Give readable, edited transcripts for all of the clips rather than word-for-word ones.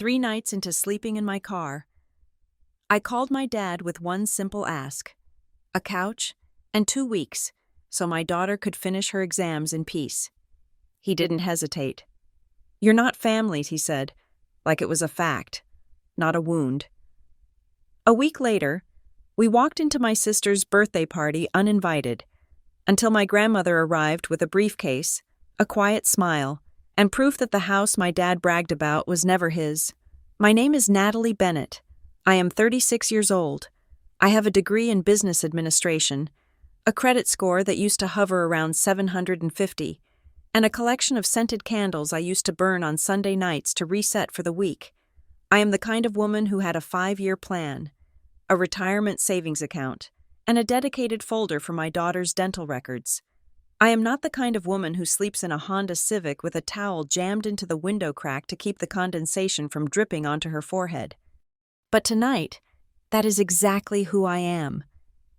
3 nights into sleeping in my car, I called my dad with one simple ask: a couch and 2 weeks so my daughter could finish her exams in peace. He didn't hesitate. "You're not family," he said, like it was a fact, not a wound. A week later, we walked into my sister's birthday party uninvited, until my grandmother arrived with a briefcase, a quiet smile, and proof that the house my dad bragged about was never his. "My name is Natalie Bennett. I am 36 years old. I have a degree in business administration, a credit score that used to hover around 750, and a collection of scented candles I used to burn on Sunday nights to reset for the week. I am the kind of woman who had a 5-year plan, a retirement savings account, and a dedicated folder for my daughter's dental records. I am not the kind of woman who sleeps in a Honda Civic with a towel jammed into the window crack to keep the condensation from dripping onto her forehead. But tonight, that is exactly who I am.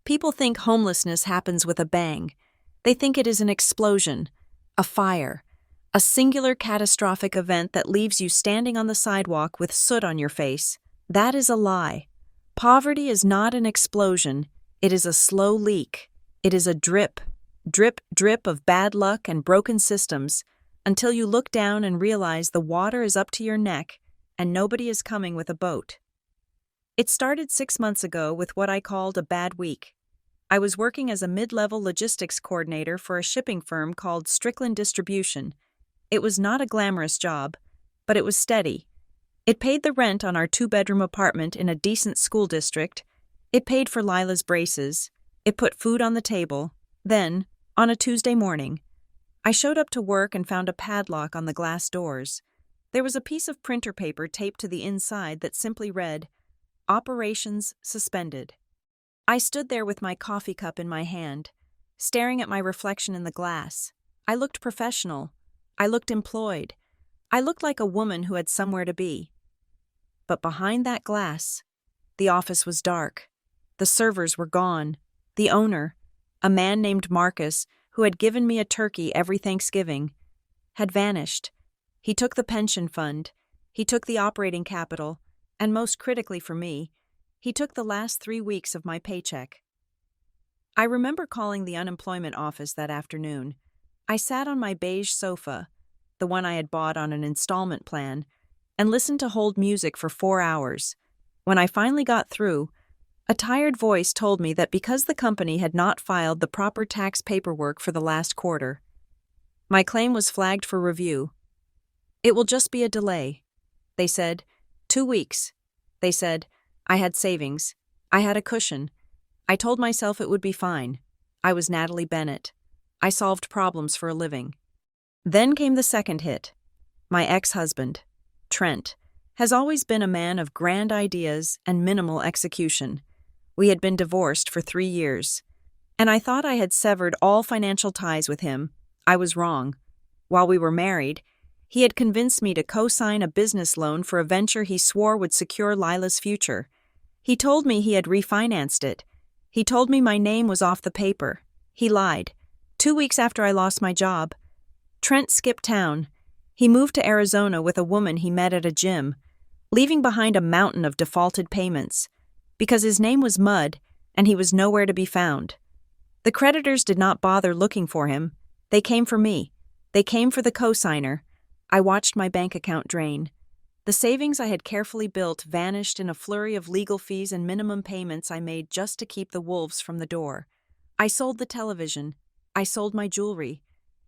People think homelessness happens with a bang. They think it is an explosion, a fire, a singular catastrophic event that leaves you standing on the sidewalk with soot on your face. That is a lie. Poverty is not an explosion. It is a slow leak. It is a drip, drip, drip of bad luck and broken systems until you look down and realize the water is up to your neck and nobody is coming with a boat. It started 6 months ago with what I called a bad week. I was working as a mid-level logistics coordinator for a shipping firm called Strickland Distribution. It was not a glamorous job, but it was steady. It paid the rent on our 2-bedroom apartment in a decent school district. It paid for Lila's braces. It put food on the table. Then, on a Tuesday morning, I showed up to work and found a padlock on the glass doors. There was a piece of printer paper taped to the inside that simply read, "Operations suspended." I stood there with my coffee cup in my hand, staring at my reflection in the glass. I looked professional. I looked employed. I looked like a woman who had somewhere to be. But behind that glass, the office was dark. The servers were gone. The owner, a man named Marcus, who had given me a turkey every Thanksgiving, had vanished. He took the pension fund. He took the operating capital. And most critically for me, he took the last 3 weeks of my paycheck. I remember calling the unemployment office that afternoon. I sat on my beige sofa, the one I had bought on an installment plan, and listened to hold music for 4 hours. When I finally got through, a tired voice told me that because the company had not filed the proper tax paperwork for the last quarter, my claim was flagged for review. "It will just be a delay," they said. 2 weeks. They said, I had savings. I had a cushion. I told myself it would be fine. I was Natalie Bennett. I solved problems for a living. Then came the second hit. My ex-husband, Trent, has always been a man of grand ideas and minimal execution. We had been divorced for 3 years, and I thought I had severed all financial ties with him. I was wrong. While we were married, he had convinced me to co-sign a business loan for a venture he swore would secure Lila's future. He told me he had refinanced it. He told me my name was off the paper. He lied. 2 weeks after I lost my job, Trent skipped town. He moved to Arizona with a woman he met at a gym, leaving behind a mountain of defaulted payments, because his name was Mud and he was nowhere to be found. The creditors did not bother looking for him. They came for me. They came for the co-signer. I watched my bank account drain. The savings I had carefully built vanished in a flurry of legal fees and minimum payments I made just to keep the wolves from the door. I sold the television. I sold my jewelry,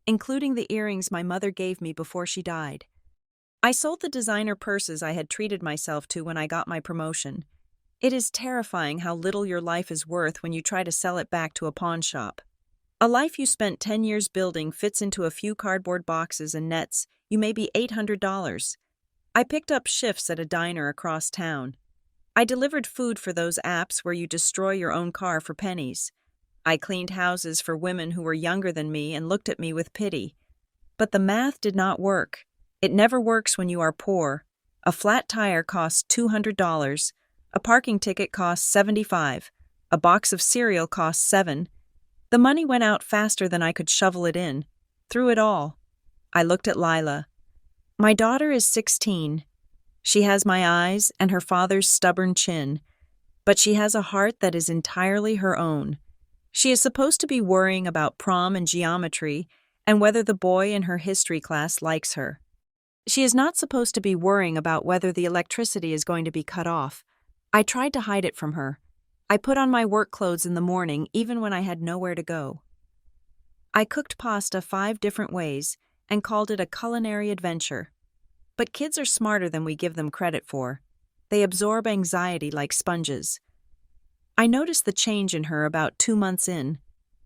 including the earrings my mother gave me before she died. I sold the designer purses I had treated myself to when I got my promotion. It is terrifying how little your life is worth when you try to sell it back to a pawn shop. A life you spent 10 years building fits into a few cardboard boxes and nets you may be $800. I picked up shifts at a diner across town. I delivered food for those apps where you destroy your own car for pennies. I cleaned houses for women who were younger than me and looked at me with pity. But the math did not work. It never works when you are poor. A flat tire costs $200. A parking ticket costs $75. A box of cereal costs $7. The money went out faster than I could shovel it in. Through it all, I looked at Lila. My daughter is 16. She has my eyes and her father's stubborn chin, but she has a heart that is entirely her own. She is supposed to be worrying about prom and geometry and whether the boy in her history class likes her. She is not supposed to be worrying about whether the electricity is going to be cut off. I tried to hide it from her. I put on my work clothes in the morning even when I had nowhere to go. I cooked pasta 5 different ways and called it a culinary adventure. But kids are smarter than we give them credit for. They absorb anxiety like sponges. I noticed the change in her about 2 months in.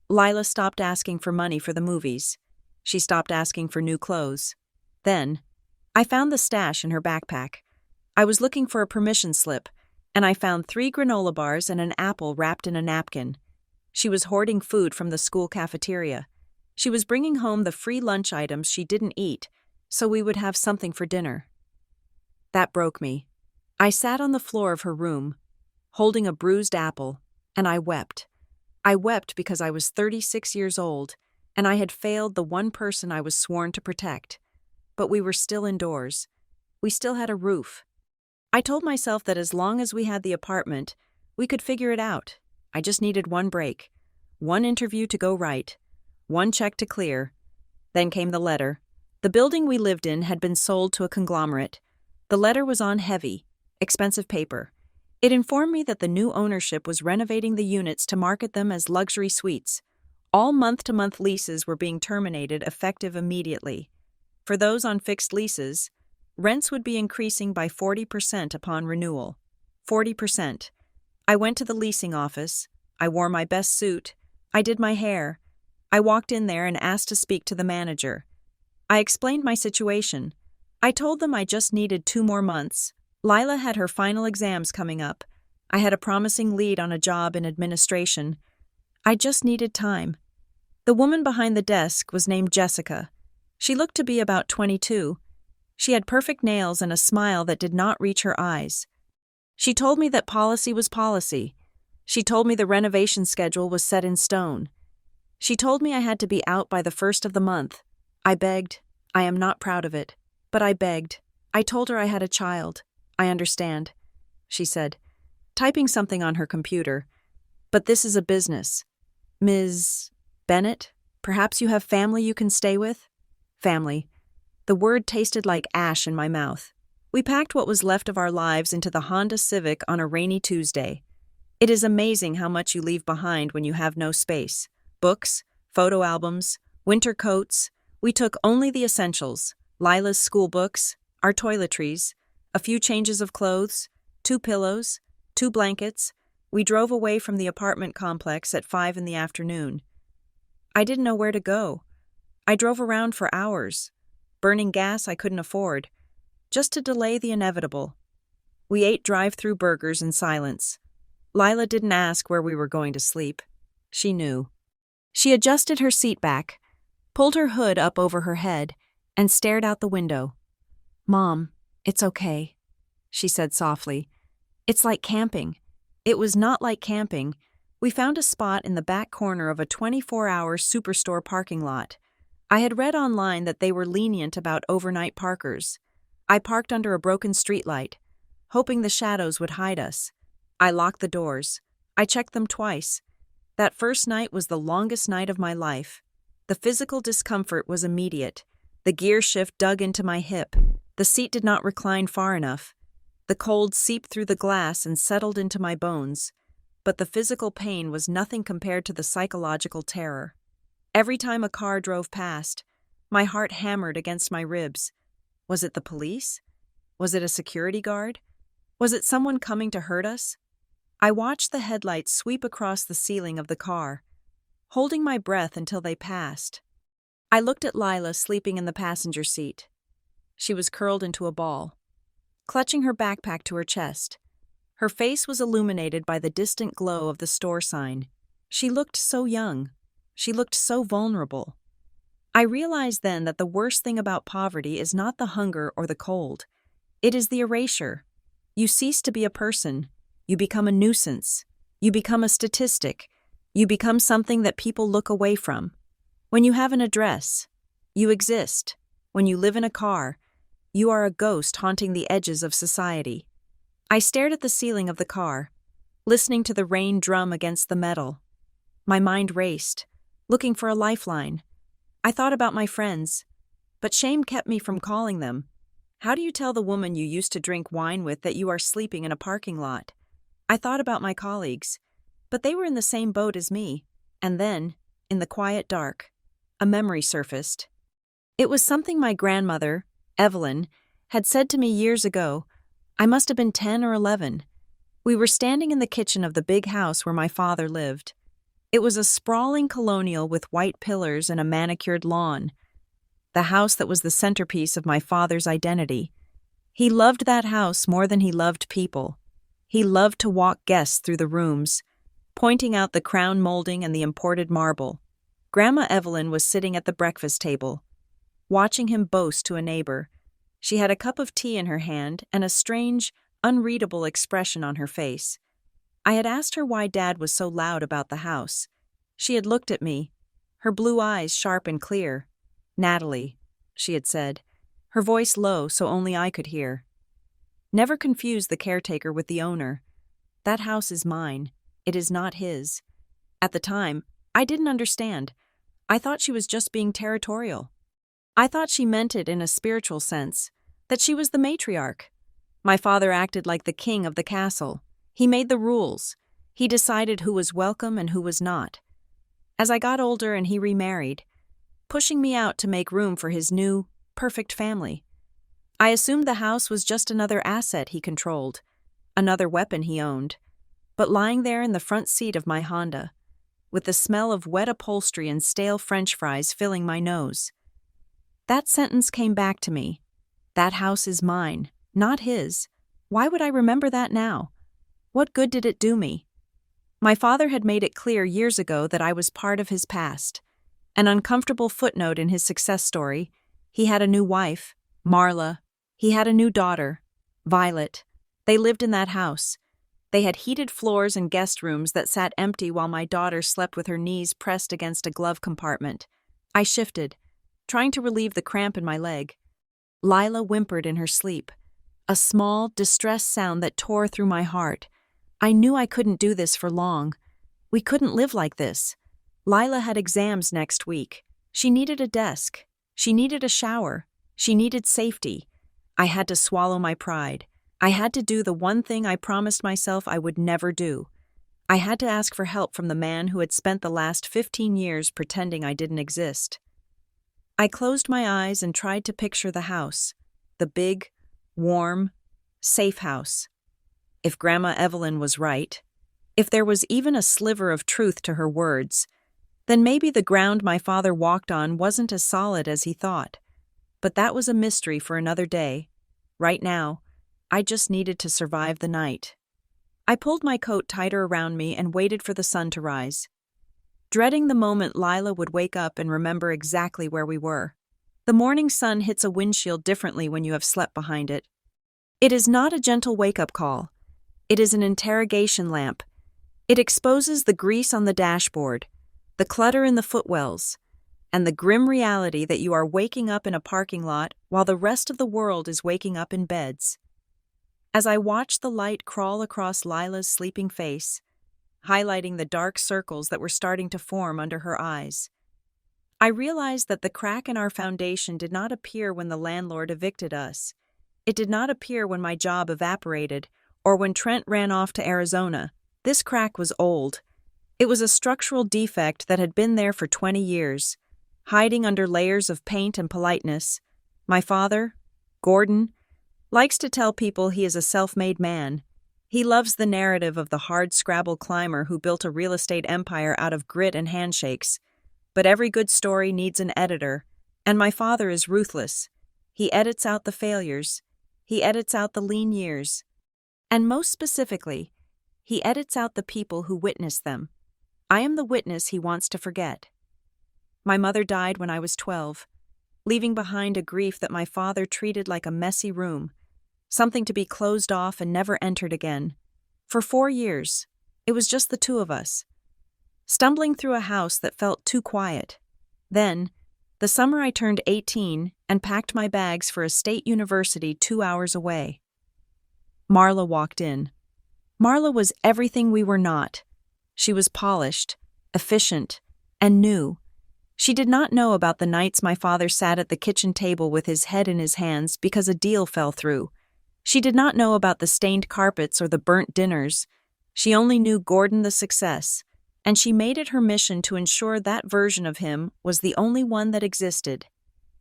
Lila stopped asking for money for the movies. She stopped asking for new clothes. Then, I found the stash in her backpack. I was looking for a permission slip, and I found 3 granola bars and an apple wrapped in a napkin. She was hoarding food from the school cafeteria. She was bringing home the free lunch items she didn't eat, so we would have something for dinner. That broke me. I sat on the floor of her room, holding a bruised apple, and I wept. I wept because I was 36 years old, and I had failed the one person I was sworn to protect. But we were still indoors. We still had a roof. I told myself that as long as we had the apartment, we could figure it out. I just needed one break, one interview to go right, one check to clear. Then came the letter. The building we lived in had been sold to a conglomerate. The letter was on heavy, expensive paper. It informed me that the new ownership was renovating the units to market them as luxury suites. All month-to-month leases were being terminated effective immediately. For those on fixed leases, rents would be increasing by 40% upon renewal. 40%. I went to the leasing office. I wore my best suit. I did my hair. I walked in there and asked to speak to the manager. I explained my situation. I told them I just needed 2 more months. Lila had her final exams coming up. I had a promising lead on a job in administration. I just needed time. The woman behind the desk was named Jessica. She looked to be about 22. She had perfect nails and a smile that did not reach her eyes. She told me that policy was policy. She told me the renovation schedule was set in stone. She told me I had to be out by the 1st of the month. I begged. I am not proud of it, but I begged. I told her I had a child. I understand, she said, typing something on her computer. But this is a business. Ms. Bennett, perhaps you have family you can stay with? Family. The word tasted like ash in my mouth. We packed what was left of our lives into the Honda Civic on a rainy Tuesday. It is amazing how much you leave behind when you have no space. Books, photo albums, winter coats. We took only the essentials, Lila's school books, our toiletries, a few changes of clothes, 2 pillows, 2 blankets. We drove away from the apartment complex at 5 in the afternoon. I didn't know where to go. I drove around for hours, burning gas I couldn't afford, just to delay the inevitable. We ate drive-through burgers in silence. Lila didn't ask where we were going to sleep. She knew. She adjusted her seat back, pulled her hood up over her head, and stared out the window. "Mom, it's okay," she said softly. "It's like camping." It was not like camping. We found a spot in the back corner of a 24-hour superstore parking lot. I had read online that they were lenient about overnight parkers. I parked under a broken streetlight, hoping the shadows would hide us. I locked the doors. I checked them twice. That first night was the longest night of my life. The physical discomfort was immediate. The gear shift dug into my hip. The seat did not recline far enough. The cold seeped through the glass and settled into my bones. But the physical pain was nothing compared to the psychological terror. Every time a car drove past, my heart hammered against my ribs. Was it the police? Was it a security guard? Was it someone coming to hurt us? I watched the headlights sweep across the ceiling of the car, holding my breath until they passed. I looked at Lila sleeping in the passenger seat. She was curled into a ball, clutching her backpack to her chest. Her face was illuminated by the distant glow of the store sign. She looked so young. She looked so vulnerable. I realized then that the worst thing about poverty is not the hunger or the cold. It is the erasure. You cease to be a person. You become a nuisance. You become a statistic. You become something that people look away from. When you have an address, you exist. When you live in a car, You are a ghost haunting the edges of society. I stared at the ceiling of the car, listening to the rain drum against the metal. My mind raced, looking for a lifeline. I thought about my friends, but shame kept me from calling them. How do you tell the woman you used to drink wine with that you are sleeping in a parking lot? I thought about my colleagues, but they were in the same boat as me. And then, in the quiet dark, a memory surfaced. It was something my grandmother, Evelyn, had said to me years ago. I must have been 10 or 11. We were standing in the kitchen of the big house where my father lived. It was a sprawling colonial with white pillars and a manicured lawn. The house that was the centerpiece of my father's identity. He loved that house more than he loved people. He loved to walk guests through the rooms, pointing out the crown molding and the imported marble. Grandma Evelyn was sitting at the breakfast table, watching him boast to a neighbor. She had a cup of tea in her hand and a strange, unreadable expression on her face. I had asked her why Dad was so loud about the house. She had looked at me, her blue eyes sharp and clear. "Natalie," she had said, her voice low so only I could hear. "Never confuse the caretaker with the owner. That house is mine. It is not his." At the time, I didn't understand. I thought she was just being territorial. I thought she meant it in a spiritual sense, that she was the matriarch. My father acted like the king of the castle. He made the rules. He decided who was welcome and who was not. As I got older and he remarried, pushing me out to make room for his new, perfect family, I assumed the house was just another asset he controlled, another weapon he owned. But lying there in the front seat of my Honda, with the smell of wet upholstery and stale French fries filling my nose, that sentence came back to me. That house is mine, not his. Why would I remember that now? What good did it do me? My father had made it clear years ago that I was part of his past. An uncomfortable footnote in his success story. He had a new wife, Marla. He had a new daughter, Violet. They lived in that house. They had heated floors and guest rooms that sat empty while my daughter slept with her knees pressed against a glove compartment. I shifted, trying to relieve the cramp in my leg. Lila whimpered in her sleep, a small, distressed sound that tore through my heart. I knew I couldn't do this for long. We couldn't live like this. Lila had exams next week. She needed a desk. She needed a shower. She needed safety. I had to swallow my pride. I had to do the one thing I promised myself I would never do. I had to ask for help from the man who had spent the last 15 years pretending I didn't exist. I closed my eyes and tried to picture the house, the big, warm, safe house. If Grandma Evelyn was right, if there was even a sliver of truth to her words, then maybe the ground my father walked on wasn't as solid as he thought. But that was a mystery for another day. Right now, I just needed to survive the night. I pulled my coat tighter around me and waited for the sun to rise, dreading the moment Lila would wake up and remember exactly where we were. The morning sun hits a windshield differently when you have slept behind it. It is not a gentle wake-up call. It is an interrogation lamp. It exposes the grease on the dashboard, the clutter in the footwells, and the grim reality that you are waking up in a parking lot while the rest of the world is waking up in beds. As I watched the light crawl across Lila's sleeping face, highlighting the dark circles that were starting to form under her eyes, I realized that the crack in our foundation did not appear when the landlord evicted us. It did not appear when my job evaporated or when Trent ran off to Arizona. This crack was old. It was a structural defect that had been there for 20 years, hiding under layers of paint and politeness. My father, Gordon, likes to tell people he is a self-made man. He loves the narrative of the hard-scrabble climber who built a real estate empire out of grit and handshakes. But every good story needs an editor, and my father is ruthless. He edits out the failures. He edits out the lean years. And most specifically, he edits out the people who witnessed them. I am the witness he wants to forget. My mother died when I was 12, leaving behind a grief that my father treated like a messy room, something to be closed off and never entered again. For 4 years, it was just the two of us, stumbling through a house that felt too quiet. Then, the summer I turned 18, and packed my bags for a state university 2 hours away. Marla walked in. Marla was everything we were not. She was polished, efficient, and new. She did not know about the nights my father sat at the kitchen table with his head in his hands because a deal fell through. She did not know about the stained carpets or the burnt dinners. She only knew Gordon the success, and she made it her mission to ensure that version of him was the only one that existed.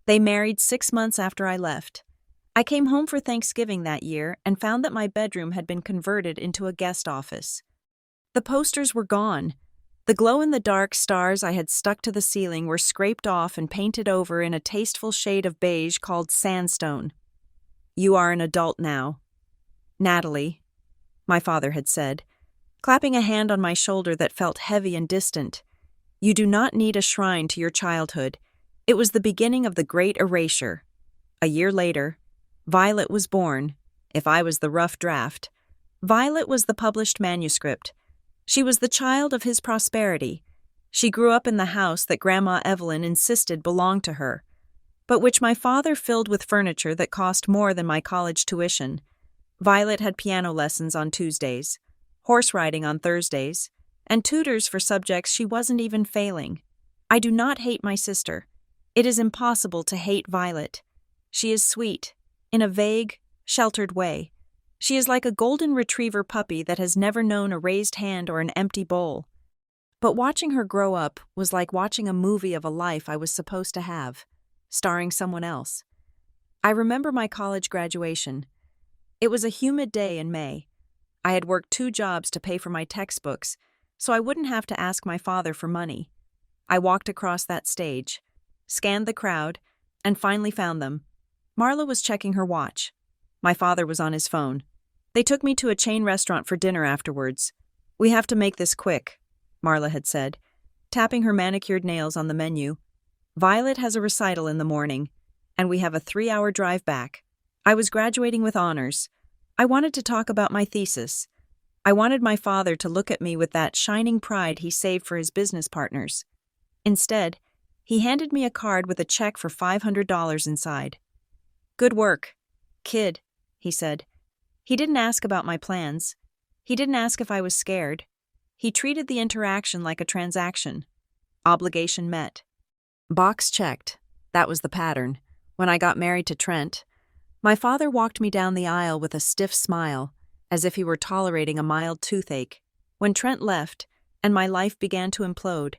They married 6 months after I left. I came home for Thanksgiving that year and found that my bedroom had been converted into a guest office. The posters were gone. The glow-in-the-dark stars I had stuck to the ceiling were scraped off and painted over in a tasteful shade of beige called sandstone. "You are an adult now, Natalie," my father had said, clapping a hand on my shoulder that felt heavy and distant. "You do not need a shrine to your childhood. It was the beginning of the great erasure." A year later, Violet was born. If I was the rough draft, Violet was the published manuscript. She was the child of his prosperity. She grew up in the house that Grandma Evelyn insisted belonged to her, but which my father filled with furniture that cost more than my college tuition. Violet had piano lessons on Tuesdays, horse riding on Thursdays, and tutors for subjects she wasn't even failing. I do not hate my sister. It is impossible to hate Violet. She is sweet, in a vague, sheltered way. She is like a golden retriever puppy that has never known a raised hand or an empty bowl. But watching her grow up was like watching a movie of a life I was supposed to have, starring someone else. I remember my college graduation. It was a humid day in May. I had worked 2 jobs to pay for my textbooks, so I wouldn't have to ask my father for money. I walked across that stage, scanned the crowd, and finally found them. Marla was checking her watch. My father was on his phone. They took me to a chain restaurant for dinner afterwards. "We have to make this quick," Marla had said, tapping her manicured nails on the menu. "Violet has a recital in the morning, and we have a 3-hour drive back. I was graduating with honors. I wanted to talk about my thesis. I wanted my father to look at me with that shining pride he saved for his business partners. Instead, he handed me a card with a check for $500 inside. "Good work, kid," he said. He didn't ask about my plans. He didn't ask if I was scared. He treated the interaction like a transaction. Obligation met. Box checked. That was the pattern. When I got married to Trent, my father walked me down the aisle with a stiff smile, as if he were tolerating a mild toothache. When Trent left, and my life began to implode,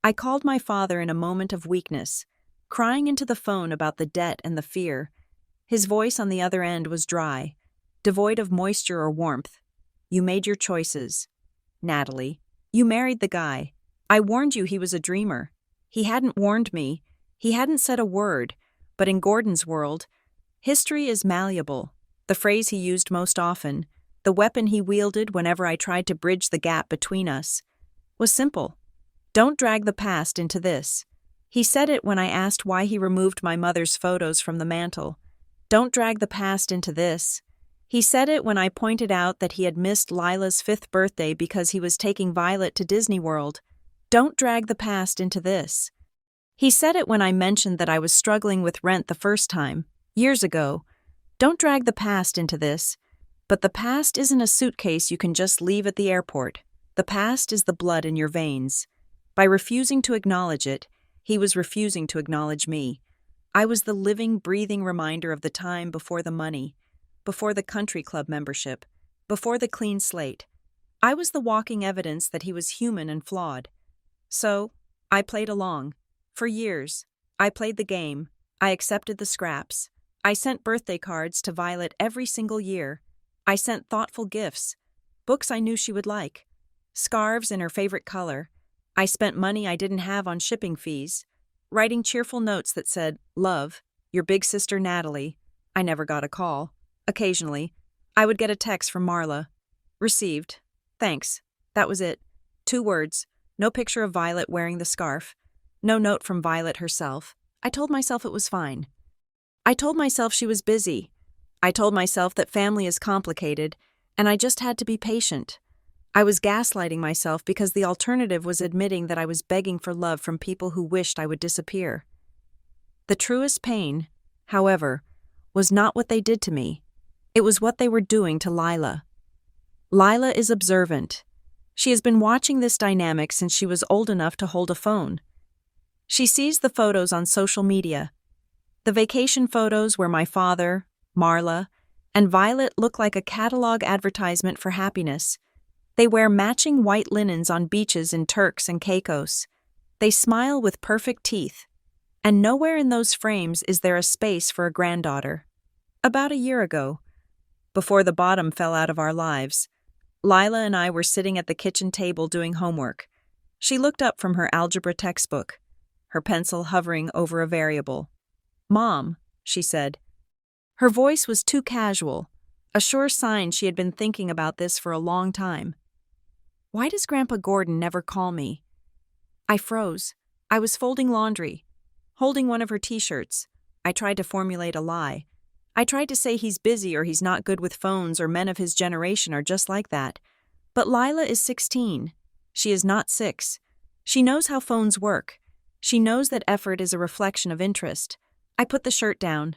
I called my father in a moment of weakness, crying into the phone about the debt and the fear. His voice on the other end was dry, devoid of moisture or warmth. "You made your choices, Natalie. You married the guy. I warned you he was a dreamer. He hadn't warned me. He hadn't said a word. But in Gordon's world, history is malleable. The phrase he used most often, the weapon he wielded whenever I tried to bridge the gap between us, was simple. Don't drag the past into this. He said it when I asked why he removed my mother's photos from the mantel. Don't drag the past into this. He said it when I pointed out that he had missed Lila's 5th birthday because he was taking Violet to Disney World. Don't drag the past into this. He said it when I mentioned that I was struggling with rent the first time, years ago. Don't drag the past into this. But the past isn't a suitcase you can just leave at the airport. The past is the blood in your veins. By refusing to acknowledge it, he was refusing to acknowledge me. I was the living, breathing reminder of the time before the money, before the country club membership, before the clean slate. I was the walking evidence that he was human and flawed. So, I played along. For years, I played the game. I accepted the scraps. I sent birthday cards to Violet every single year. I sent thoughtful gifts, books I knew she would like, scarves in her favorite color. I spent money I didn't have on shipping fees, writing cheerful notes that said, "Love, your big sister Natalie." I never got a call. Occasionally, I would get a text from Marla. Received. Thanks. That was it. 2 words. No picture of Violet wearing the scarf. No note from Violet herself. I told myself it was fine. I told myself she was busy. I told myself that family is complicated, and I just had to be patient. I was gaslighting myself because the alternative was admitting that I was begging for love from people who wished I would disappear. The truest pain, however, was not what they did to me. It was what they were doing to Lila. Lila is observant. She has been watching this dynamic since she was old enough to hold a phone. She sees the photos on social media. The vacation photos where my father, Marla, and Violet look like a catalog advertisement for happiness. They wear matching white linens on beaches in Turks and Caicos. They smile with perfect teeth. And nowhere in those frames is there a space for a granddaughter. About a year ago, before the bottom fell out of our lives, Lila and I were sitting at the kitchen table doing homework. She looked up from her algebra textbook, her pencil hovering over a variable. "Mom," she said. Her voice was too casual, a sure sign she had been thinking about this for a long time. "Why does Grandpa Gordon never call me?" I froze. I was folding laundry, holding one of her t-shirts. I tried to formulate a lie. I tried to say he's busy or he's not good with phones or men of his generation are just like that. But Lila is 16. She is not 6. She knows how phones work. She knows that effort is a reflection of interest. I put the shirt down.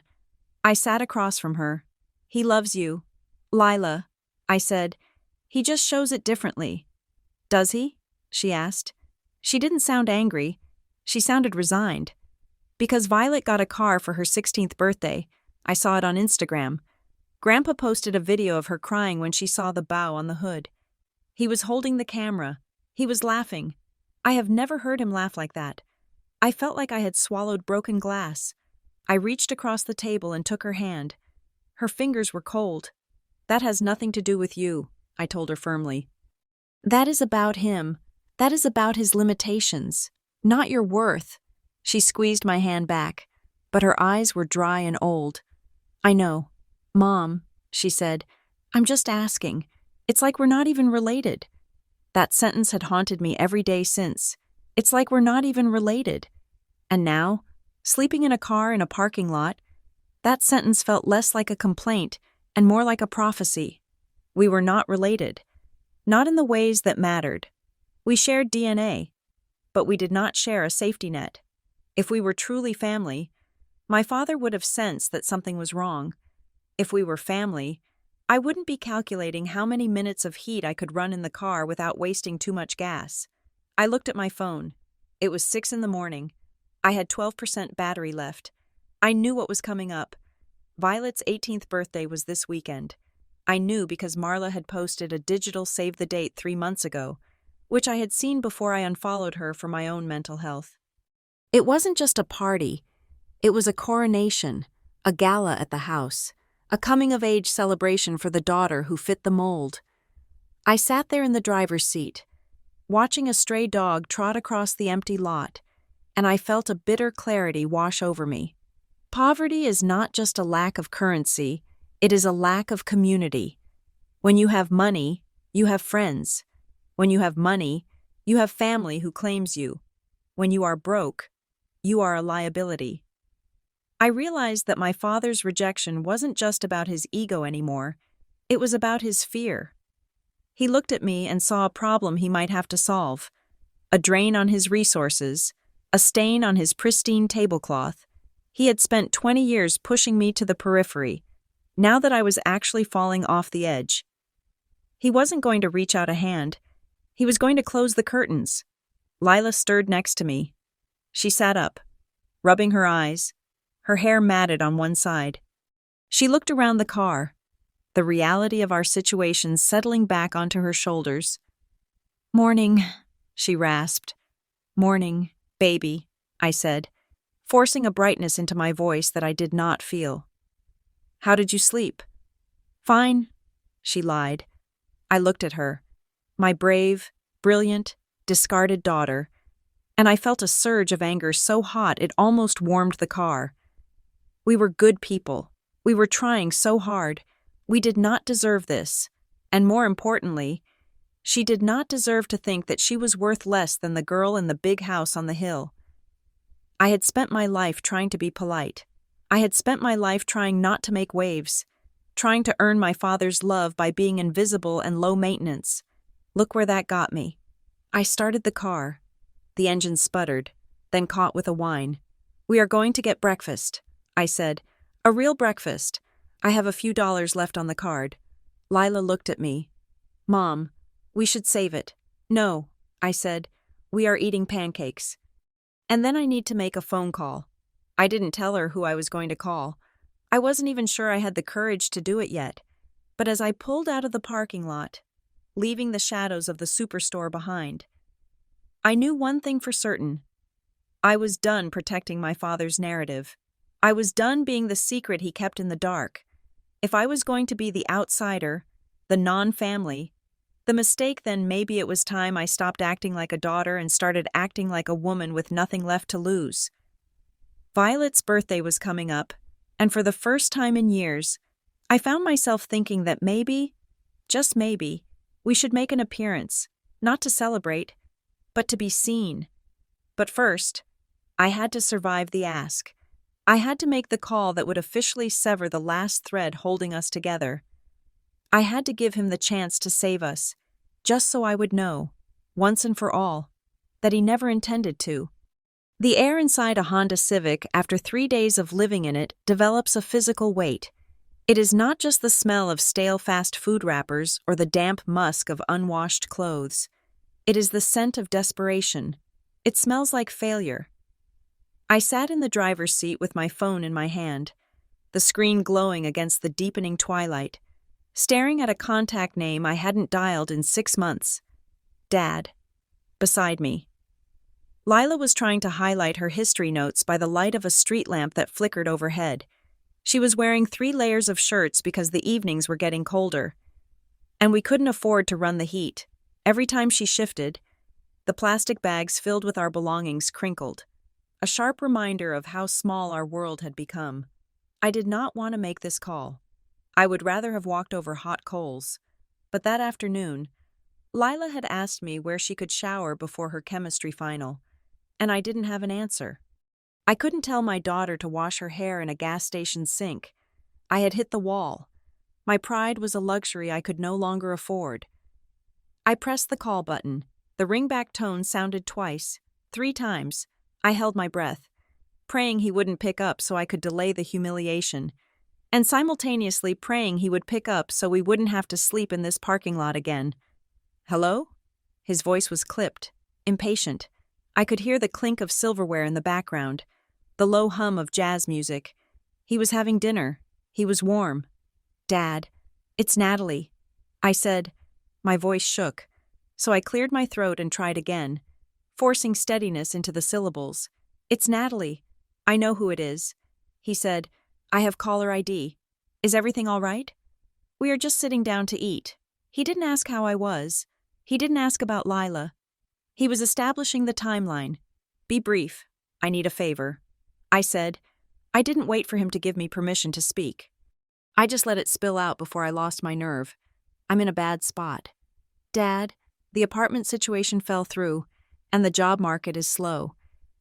I sat across from her. "He loves you, Lila," I said. "He just shows it differently." "Does he?" she asked. She didn't sound angry. She sounded resigned. Because Violet got a car for her 16th birthday, I saw it on Instagram. Grandpa posted a video of her crying when she saw the bow on the hood. He was holding the camera. He was laughing. I have never heard him laugh like that. I felt like I had swallowed broken glass. I reached across the table and took her hand. Her fingers were cold. "That has nothing to do with you," I told her firmly. "That is about him. That is about his limitations, not your worth." She squeezed my hand back, but her eyes were dry and old. "I know. Mom," she said, "I'm just asking. It's like we're not even related." That sentence had haunted me every day since. It's like we're not even related. And now, sleeping in a car in a parking lot, that sentence felt less like a complaint and more like a prophecy. We were not related. Not in the ways that mattered. We shared DNA, but we did not share a safety net. If we were truly family, my father would have sensed that something was wrong. If we were family, I wouldn't be calculating how many minutes of heat I could run in the car without wasting too much gas. I looked at my phone. It was 6 a.m. I had 12% battery left. I knew what was coming up. Violet's 18th birthday was this weekend. I knew because Marla had posted a digital save the date 3 months ago, which I had seen before I unfollowed her for my own mental health. It wasn't just a party. It was a coronation, a gala at the house, a coming-of-age celebration for the daughter who fit the mold. I sat there in the driver's seat, watching a stray dog trot across the empty lot, and I felt a bitter clarity wash over me. Poverty is not just a lack of currency, it is a lack of community. When you have money, you have friends. When you have money, you have family who claims you. When you are broke, you are a liability. I realized that my father's rejection wasn't just about his ego anymore, it was about his fear. He looked at me and saw a problem he might have to solve, a drain on his resources, a stain on his pristine tablecloth. He had spent 20 years pushing me to the periphery, now that I was actually falling off the edge. He wasn't going to reach out a hand. He was going to close the curtains. Lila stirred next to me. She sat up, rubbing her eyes, her hair matted on one side. She looked around the car, the reality of our situation settling back onto her shoulders. "Morning," she rasped. "Morning, baby," I said, forcing a brightness into my voice that I did not feel. "How did you sleep?" "Fine," she lied. I looked at her, my brave, brilliant, discarded daughter, and I felt a surge of anger so hot it almost warmed the car. We were good people. We were trying so hard. We did not deserve this. And more importantly, she did not deserve to think that she was worth less than the girl in the big house on the hill. I had spent my life trying to be polite. I had spent my life trying not to make waves, trying to earn my father's love by being invisible and low maintenance. Look where that got me. I started the car. The engine sputtered, then caught with a whine. "We are going to get breakfast," I said, A real breakfast. I have a few dollars left on the card. Lila looked at me. Mom, we should save it. No, I said. We are eating pancakes. And then I need to make a phone call. I didn't tell her who I was going to call. I wasn't even sure I had the courage to do it yet. But as I pulled out of the parking lot, leaving the shadows of the superstore behind, I knew one thing for certain. I was done protecting my father's narrative. I was done being the secret he kept in the dark. If I was going to be the outsider, the non-family, the mistake, then maybe it was time I stopped acting like a daughter and started acting like a woman with nothing left to lose. Violet's birthday was coming up, and for the first time in years, I found myself thinking that maybe, just maybe, we should make an appearance, not to celebrate, but to be seen. But first, I had to survive the ask. I had to make the call that would officially sever the last thread holding us together. I had to give him the chance to save us, just so I would know, once and for all, that he never intended to. The air inside a Honda Civic after 3 days of living in it develops a physical weight. It is not just the smell of stale fast food wrappers or the damp musk of unwashed clothes. It is the scent of desperation. It smells like failure. I sat in the driver's seat with my phone in my hand, the screen glowing against the deepening twilight, staring at a contact name I hadn't dialed in 6 months. Dad. Beside me. Lila was trying to highlight her history notes by the light of a street lamp that flickered overhead. She was wearing 3 layers of shirts because the evenings were getting colder. And we couldn't afford to run the heat. Every time she shifted, the plastic bags filled with our belongings crinkled, a sharp reminder of how small our world had become. I did not want to make this call. I would rather have walked over hot coals. But that afternoon, Lila had asked me where she could shower before her chemistry final, and I didn't have an answer. I couldn't tell my daughter to wash her hair in a gas station sink. I had hit the wall. My pride was a luxury I could no longer afford. I pressed the call button. The ringback tone sounded twice, 3 times. I held my breath, praying he wouldn't pick up so I could delay the humiliation, and simultaneously praying he would pick up so we wouldn't have to sleep in this parking lot again. Hello? His voice was clipped, impatient. I could hear the clink of silverware in the background, the low hum of jazz music. He was having dinner. He was warm. Dad, it's Natalie. I said. My voice shook, so I cleared my throat and tried again, forcing steadiness into the syllables. It's Natalie. I know who it is. He said, I have caller ID. Is everything all right? We are just sitting down to eat. He didn't ask how I was. He didn't ask about Lila. He was establishing the timeline. Be brief. I need a favor. I said. I didn't wait for him to give me permission to speak. I just let it spill out before I lost my nerve. I'm in a bad spot. Dad, the apartment situation fell through, and the job market is slow.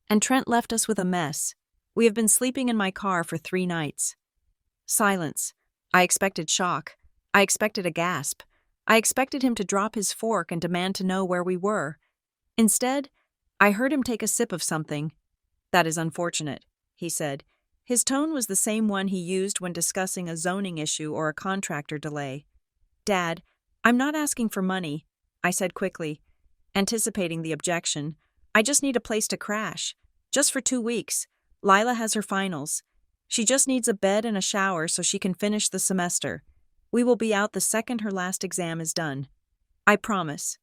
And Trent left us with a mess. We have been sleeping in my car for 3 nights. Silence. I expected shock. I expected a gasp. I expected him to drop his fork and demand to know where we were. Instead, I heard him take a sip of something. That is unfortunate, he said. His tone was the same one he used when discussing a zoning issue or a contractor delay. Dad, I'm not asking for money, I said quickly, anticipating the objection. I just need a place to crash. Just for 2 weeks. Lila has her finals. She just needs a bed and a shower so she can finish the semester. We will be out the second her last exam is done. I promise.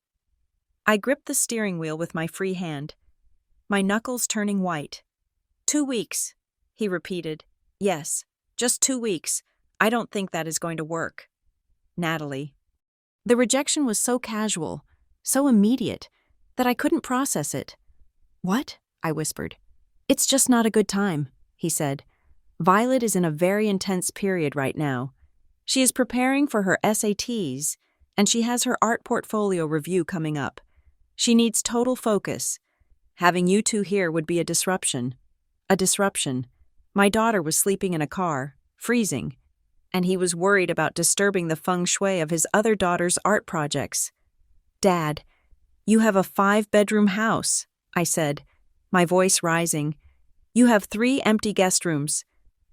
I gripped the steering wheel with my free hand, my knuckles turning white. 2 weeks, he repeated. Yes, just 2 weeks. I don't think that is going to work. Natalie. The rejection was so casual, so immediate, that I couldn't process it. What? I whispered. It's just not a good time, he said. Violet is in a very intense period right now. She is preparing for her SATs, and she has her art portfolio review coming up. She needs total focus. Having you 2 here would be a disruption. A disruption. My daughter was sleeping in a car, freezing, and he was worried about disturbing the feng shui of his other daughter's art projects. Dad, you have a 5-bedroom house, I said, my voice rising. You have 3 empty guest rooms.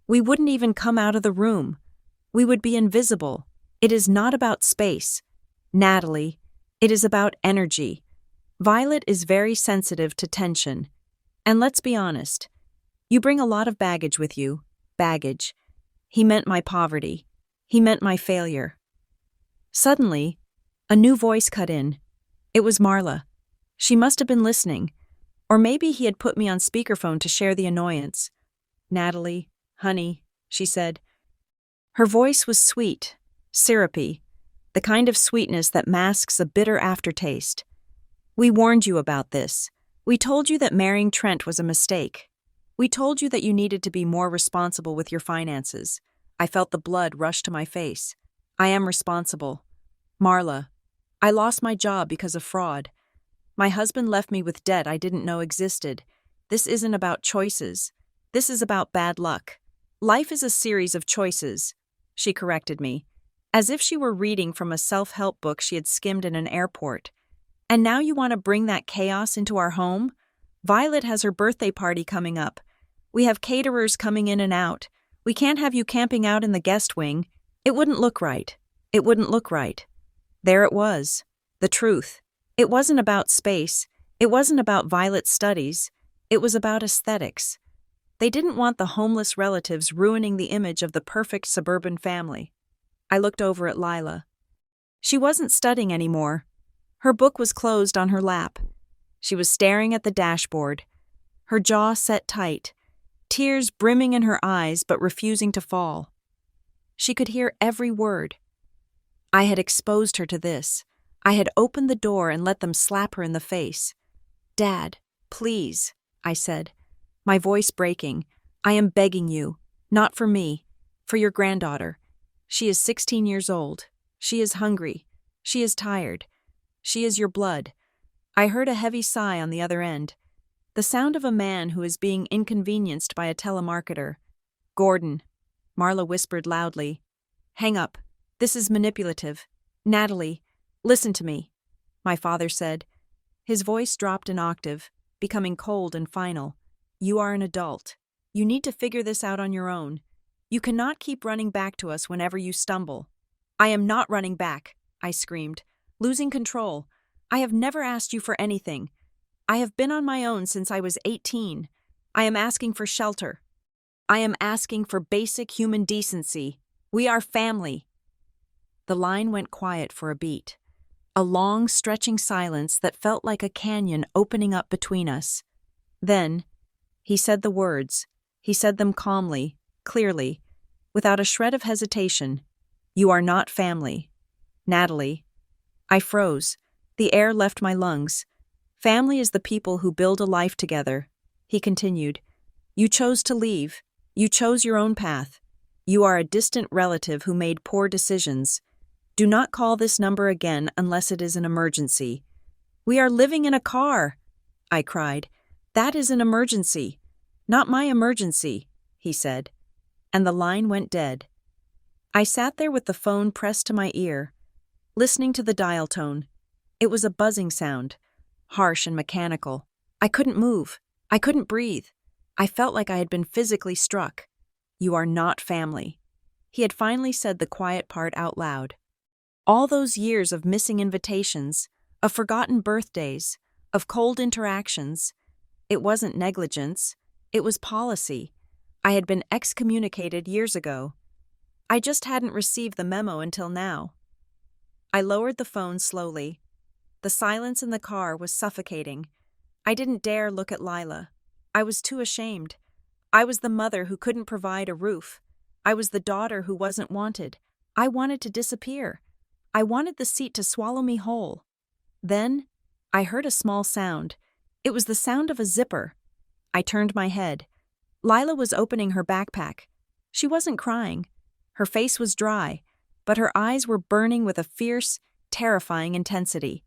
We wouldn't even come out of the room. We would be invisible. It is not about space, Natalie. It is about energy. Violet is very sensitive to tension. And let's be honest, you bring a lot of baggage with you. Baggage. He meant my poverty. He meant my failure. Suddenly, a new voice cut in. It was Marla. She must have been listening. Or maybe he had put me on speakerphone to share the annoyance. Natalie, honey, she said. Her voice was sweet, syrupy, the kind of sweetness that masks a bitter aftertaste. We warned you about this. We told you that marrying Trent was a mistake. We told you that you needed to be more responsible with your finances. I felt the blood rush to my face. I am responsible. Marla, I lost my job because of fraud. My husband left me with debt I didn't know existed. This isn't about choices. This is about bad luck. Life is a series of choices, she corrected me, as if she were reading from a self-help book she had skimmed in an airport. And now you want to bring that chaos into our home? Violet has her birthday party coming up. We have caterers coming in and out. We can't have you camping out in the guest wing. It wouldn't look right. It wouldn't look right. There it was. The truth. It wasn't about space. It wasn't about Violet's studies. It was about aesthetics. They didn't want the homeless relatives ruining the image of the perfect suburban family. I looked over at Lila. She wasn't studying anymore. Her book was closed on her lap. She was staring at the dashboard, her jaw set tight, tears brimming in her eyes but refusing to fall. She could hear every word. I had exposed her to this. I had opened the door and let them slap her in the face. Dad, please, I said, my voice breaking. I am begging you, not for me, for your granddaughter. She is 16 years old. She is hungry. She is tired. She is your blood. I heard a heavy sigh on the other end, the sound of a man who is being inconvenienced by a telemarketer. Gordon, Marla whispered loudly. Hang up. This is manipulative. Natalie, listen to me, my father said. His voice dropped an octave, becoming cold and final. You are an adult. You need to figure this out on your own. You cannot keep running back to us whenever you stumble. I am not running back, I screamed, losing control. I have never asked you for anything. I have been on my own since I was 18. I am asking for shelter. I am asking for basic human decency. We are family. The line went quiet for a beat, a long, stretching silence that felt like a canyon opening up between us. Then, he said the words. He said them calmly, clearly, without a shred of hesitation. You are not family. Natalie. I froze. The air left my lungs. Family is the people who build a life together, he continued. You chose to leave. You chose your own path. You are a distant relative who made poor decisions. Do not call this number again unless it is an emergency. We are living in a car, I cried. That is an emergency. Not my emergency, he said. And the line went dead. I sat there with the phone pressed to my ear, listening to the dial tone. It was a buzzing sound, harsh and mechanical. I couldn't move. I couldn't breathe. I felt like I had been physically struck. You are not family. He had finally said the quiet part out loud. All those years of missing invitations, of forgotten birthdays, of cold interactions. It wasn't negligence. It was policy. I had been excommunicated years ago. I just hadn't received the memo until now. I lowered the phone slowly. The silence in the car was suffocating. I didn't dare look at Lila. I was too ashamed. I was the mother who couldn't provide a roof. I was the daughter who wasn't wanted. I wanted to disappear. I wanted the seat to swallow me whole. Then, I heard a small sound. It was the sound of a zipper. I turned my head. Lila was opening her backpack. She wasn't crying. Her face was dry, but her eyes were burning with a fierce, terrifying intensity.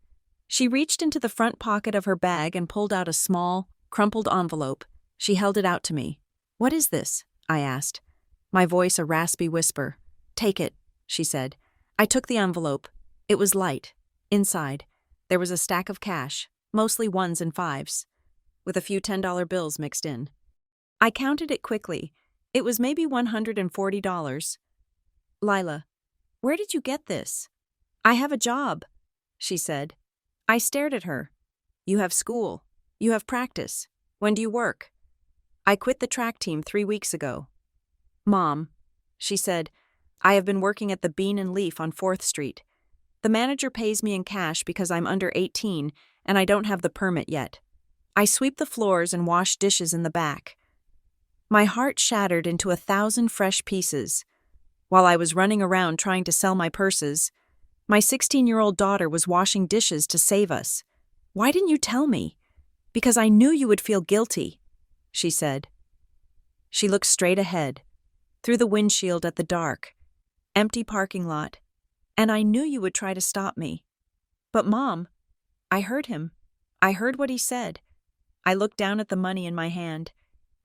She reached into the front pocket of her bag and pulled out a small, crumpled envelope. She held it out to me. What is this? I asked. My voice a raspy whisper. Take it, she said. I took the envelope. It was light. Inside, there was a stack of cash, mostly ones and fives, with a few $10 bills mixed in. I counted it quickly. It was maybe $140. Lila, where did you get this? I have a job, she said. I stared at her. You have school. You have practice. When do you work? I quit the track team 3 weeks ago. Mom, she said, I have been working at the Bean and Leaf on 4th Street. The manager pays me in cash because I'm under 18 and I don't have the permit yet. I sweep the floors and wash dishes in the back. My heart shattered into 1,000 fresh pieces. While I was running around trying to sell my purses, my 16-year-old daughter was washing dishes to save us. Why didn't you tell me? Because I knew you would feel guilty, she said. She looked straight ahead, through the windshield at the dark, empty parking lot, and I knew you would try to stop me. But Mom, I heard him. I heard what he said. I looked down at the money in my hand.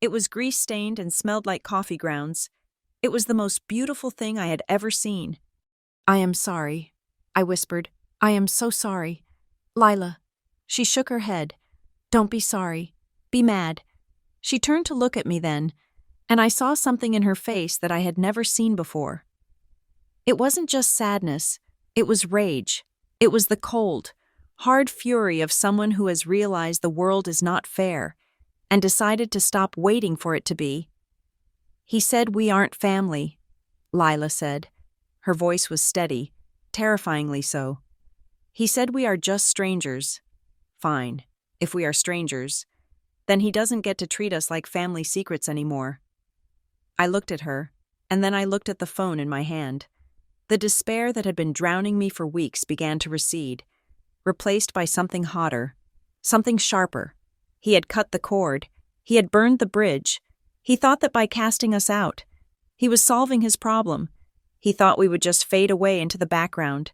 It was grease-stained and smelled like coffee grounds. It was the most beautiful thing I had ever seen. I am sorry, I whispered. I am so sorry. Lila. She shook her head. Don't be sorry. Be mad. She turned to look at me then, and I saw something in her face that I had never seen before. It wasn't just sadness. It was rage. It was the cold, hard fury of someone who has realized the world is not fair and decided to stop waiting for it to be. He said we aren't family, Lila said. Her voice was steady, terrifyingly so. He said we are just strangers. Fine, if we are strangers, then he doesn't get to treat us like family secrets anymore. I looked at her, and then I looked at the phone in my hand. The despair that had been drowning me for weeks began to recede, replaced by something hotter, something sharper. He had cut the cord. He had burned the bridge. He thought that by casting us out, he was solving his problem. He thought we would just fade away into the background.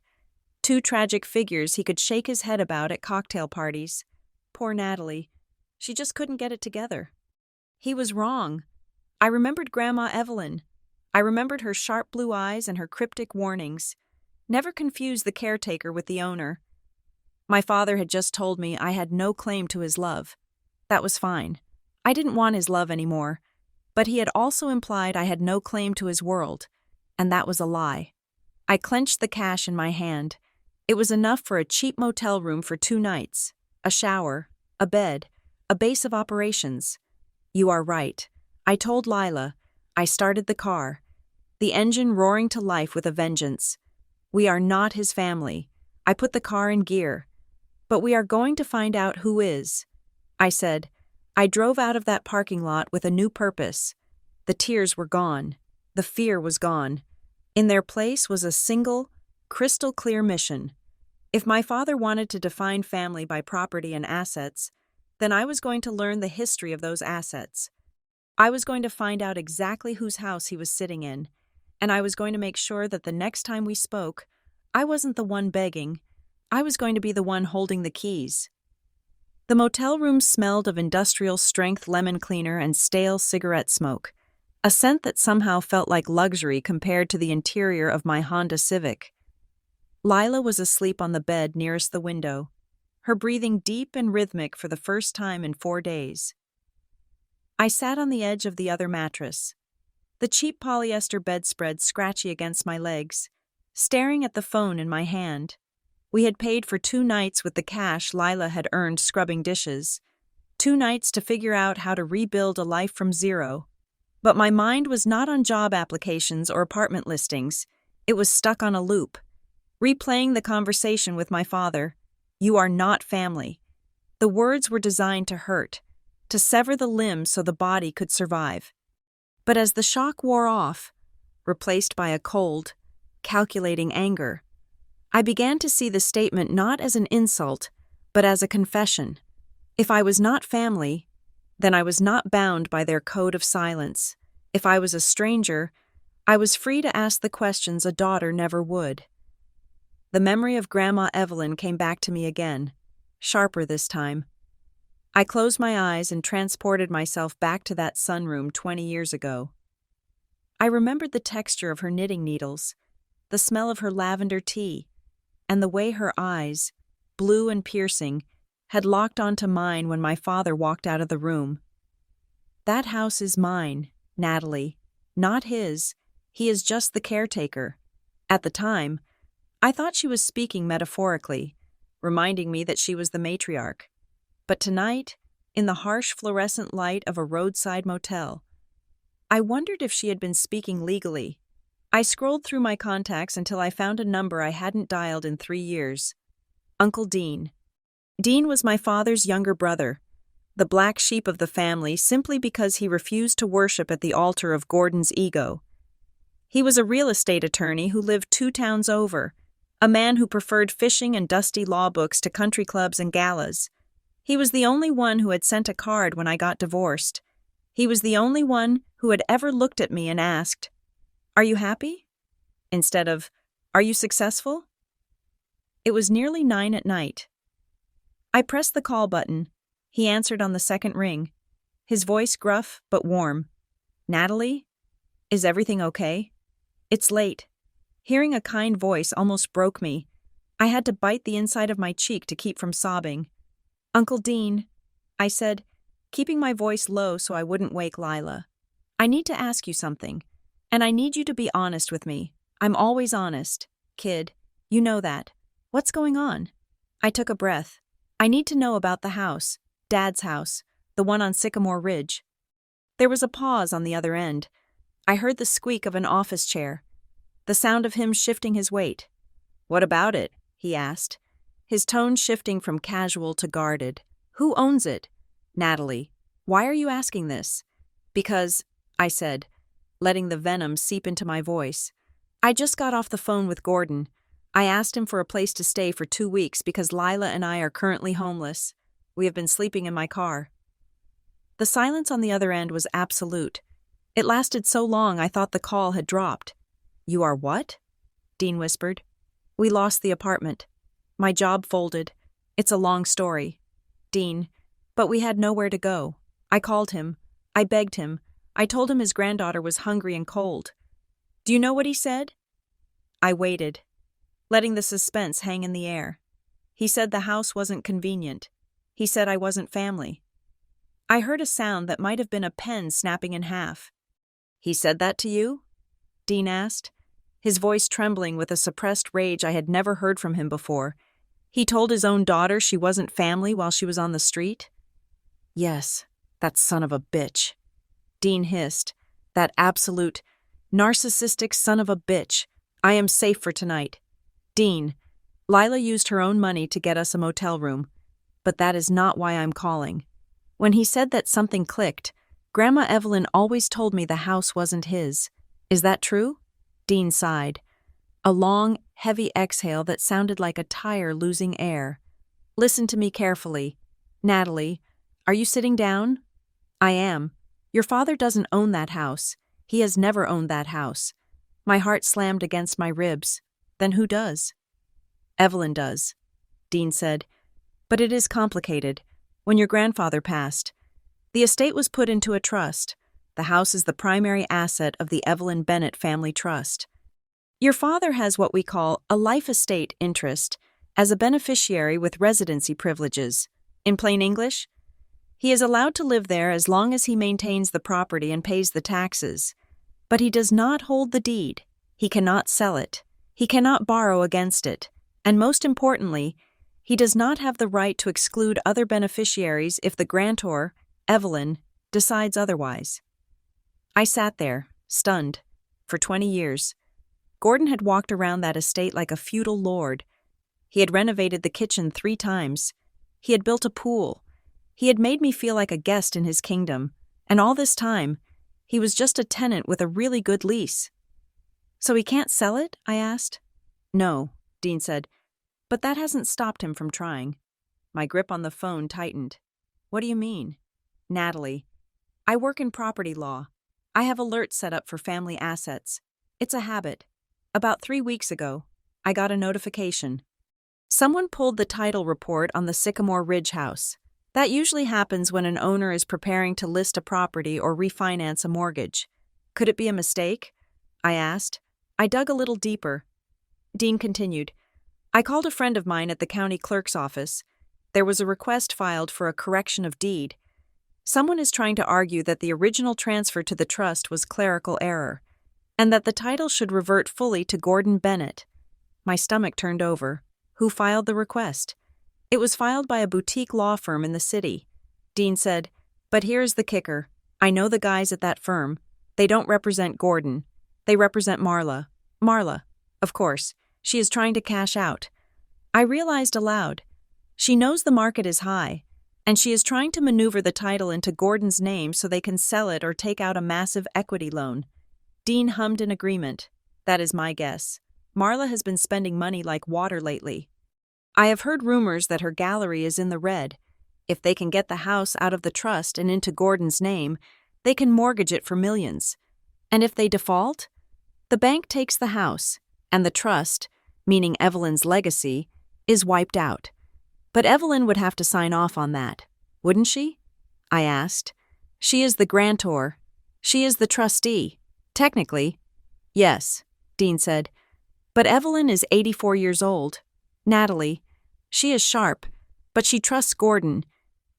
2 tragic figures he could shake his head about at cocktail parties. Poor Natalie. She just couldn't get it together. He was wrong. I remembered Grandma Evelyn. I remembered her sharp blue eyes and her cryptic warnings. Never confuse the caretaker with the owner. My father had just told me I had no claim to his love. That was fine. I didn't want his love anymore. But he had also implied I had no claim to his world, and that was a lie. I clenched the cash in my hand. It was enough for a cheap motel room for 2 nights, a shower, a bed, a base of operations. You are right. I told Lila. I started the car, the engine roaring to life with a vengeance. We are not his family. I put the car in gear. But we are going to find out who is. I said. I drove out of that parking lot with a new purpose. The tears were gone. The fear was gone. In their place was a single, crystal-clear mission. If my father wanted to define family by property and assets, then I was going to learn the history of those assets. I was going to find out exactly whose house he was sitting in, and I was going to make sure that the next time we spoke, I wasn't the one begging. I was going to be the one holding the keys. The motel room smelled of industrial-strength lemon cleaner and stale cigarette smoke, a scent that somehow felt like luxury compared to the interior of my Honda Civic. Lila was asleep on the bed nearest the window, her breathing deep and rhythmic for the first time in 4 days. I sat on the edge of the other mattress, the cheap polyester bedspread scratchy against my legs, staring at the phone in my hand. We had paid for 2 nights with the cash Lila had earned scrubbing dishes, 2 nights to figure out how to rebuild a life from zero. But my mind was not on job applications or apartment listings. It was stuck on a loop, replaying the conversation with my father. You are not family. The words were designed to hurt, to sever the limbs so the body could survive. But as the shock wore off, replaced by a cold, calculating anger, I began to see the statement not as an insult, but as a confession. If I was not family, then I was not bound by their code of silence. If I was a stranger, I was free to ask the questions a daughter never would. The memory of Grandma Evelyn came back to me again, sharper this time. I closed my eyes and transported myself back to that sunroom 20 years ago. I remembered the texture of her knitting needles, the smell of her lavender tea, and the way her eyes, blue and piercing, had locked onto mine when my father walked out of the room. That house is mine, Natalie, Not his. He is just the caretaker. At the time, I thought she was speaking metaphorically, reminding me that she was the matriarch. But tonight, in the harsh fluorescent light of a roadside motel, I wondered if she had been speaking legally. I scrolled through my contacts until I found a number I hadn't dialed in 3 years. Uncle Dean. Dean was my father's younger brother, the black sheep of the family simply because he refused to worship at the altar of Gordon's ego. He was a real estate attorney who lived 2 towns over, a man who preferred fishing and dusty law books to country clubs and galas. He was the only one who had sent a card when I got divorced. He was the only one who had ever looked at me and asked, "Are you happy?" instead of, "Are you successful?" It was nearly 9 at night. I pressed the call button. He answered on the second ring, his voice gruff but warm. "Natalie? Is everything okay? It's late." Hearing a kind voice almost broke me. I had to bite the inside of my cheek to keep from sobbing. "Uncle Dean," I said, keeping my voice low so I wouldn't wake Lila. "I need to ask you something, and I need you to be honest with me. I'm always honest, kid. You know that. What's going on?" I took a breath. "I need to know about the house, Dad's house, the one on Sycamore Ridge." There was a pause on the other end. I heard the squeak of an office chair, the sound of him shifting his weight. "What about it?" he asked, his tone shifting from casual to guarded. "Who owns it?" "Natalie, why are you asking this?" "Because," I said, letting the venom seep into my voice, "I just got off the phone with Gordon. I asked him for a place to stay for 2 weeks because Lila and I are currently homeless. We have been sleeping in my car." The silence on the other end was absolute. It lasted so long I thought the call had dropped. "You are what?" Dean whispered. "We lost the apartment. My job folded. It's a long story, Dean, but we had nowhere to go. I called him. I begged him. I told him his granddaughter was hungry and cold. Do you know what he said?" I waited, letting the suspense hang in the air. He said the house wasn't convenient. He said I wasn't family. I heard a sound that might have been a pen snapping in half. "He said that to you?" Dean asked, his voice trembling with a suppressed rage I had never heard from him before. "He told his own daughter she wasn't family while she was on the street?" "Yes, that son of a bitch," Dean hissed. "That absolute, narcissistic son of a bitch. I am safe for tonight. Dean, Lila used her own money to get us a motel room, but that is not why I'm calling. When he said that, something clicked. Grandma Evelyn always told me the house wasn't his. Is that true?" Dean sighed, a long, heavy exhale that sounded like a tire losing air. "Listen to me carefully. Natalie, are you sitting down?" "I am. Your father doesn't own that house. He has never owned that house." My heart slammed against my ribs. "Then who does?" "Evelyn does," Dean said. "But it is complicated. When your grandfather passed, the estate was put into a trust. The house is the primary asset of the Evelyn Bennett Family Trust. Your father has what we call a life estate interest as a beneficiary with residency privileges. In plain English, he is allowed to live there as long as he maintains the property and pays the taxes. But he does not hold the deed. He cannot sell it. He cannot borrow against it. And most importantly, he does not have the right to exclude other beneficiaries if the grantor, Evelyn, decides otherwise." I sat there, stunned. For 20 years, Gordon had walked around that estate like a feudal lord. He had renovated the kitchen 3 times. He had built a pool. He had made me feel like a guest in his kingdom. And all this time, he was just a tenant with a really good lease. "So he can't sell it?" I asked. "No," Dean said, "but that hasn't stopped him from trying." My grip on the phone tightened. "What do you mean?" "Natalie, I work in property law. I have alerts set up for family assets. It's a habit. About 3 weeks ago, I got a notification. Someone pulled the title report on the Sycamore Ridge house. That usually happens when an owner is preparing to list a property or refinance a mortgage. Could it be a mistake?" I asked. I dug a little deeper. Dean continued, "I called a friend of mine at the county clerk's office. There was a request filed for a correction of deed. Someone is trying to argue that the original transfer to the trust was clerical error, and that the title should revert fully to Gordon Bennett. My stomach turned over. Who filed the request? It was filed by a boutique law firm in the city. Dean said, "But here's the kicker. I know the guys at that firm. They don't represent Gordon. They represent Marla. Marla, of course. She is trying to cash out." I realized aloud. She knows the market is high, and she is trying to maneuver the title into Gordon's name so they can sell it or take out a massive equity loan. Dean hummed in agreement. That is my guess. Marla has been spending money like water lately. I have heard rumors that her gallery is in the red. If they can get the house out of the trust and into Gordon's name, they can mortgage it for millions. And if they default? The bank takes the house, and the trust, meaning Evelyn's legacy, is wiped out. But Evelyn would have to sign off on that, wouldn't she? I asked. She is the grantor. She is the trustee. Technically. Yes, Dean said. But Evelyn is 84 years old. Natalie. She is sharp, but she trusts Gordon.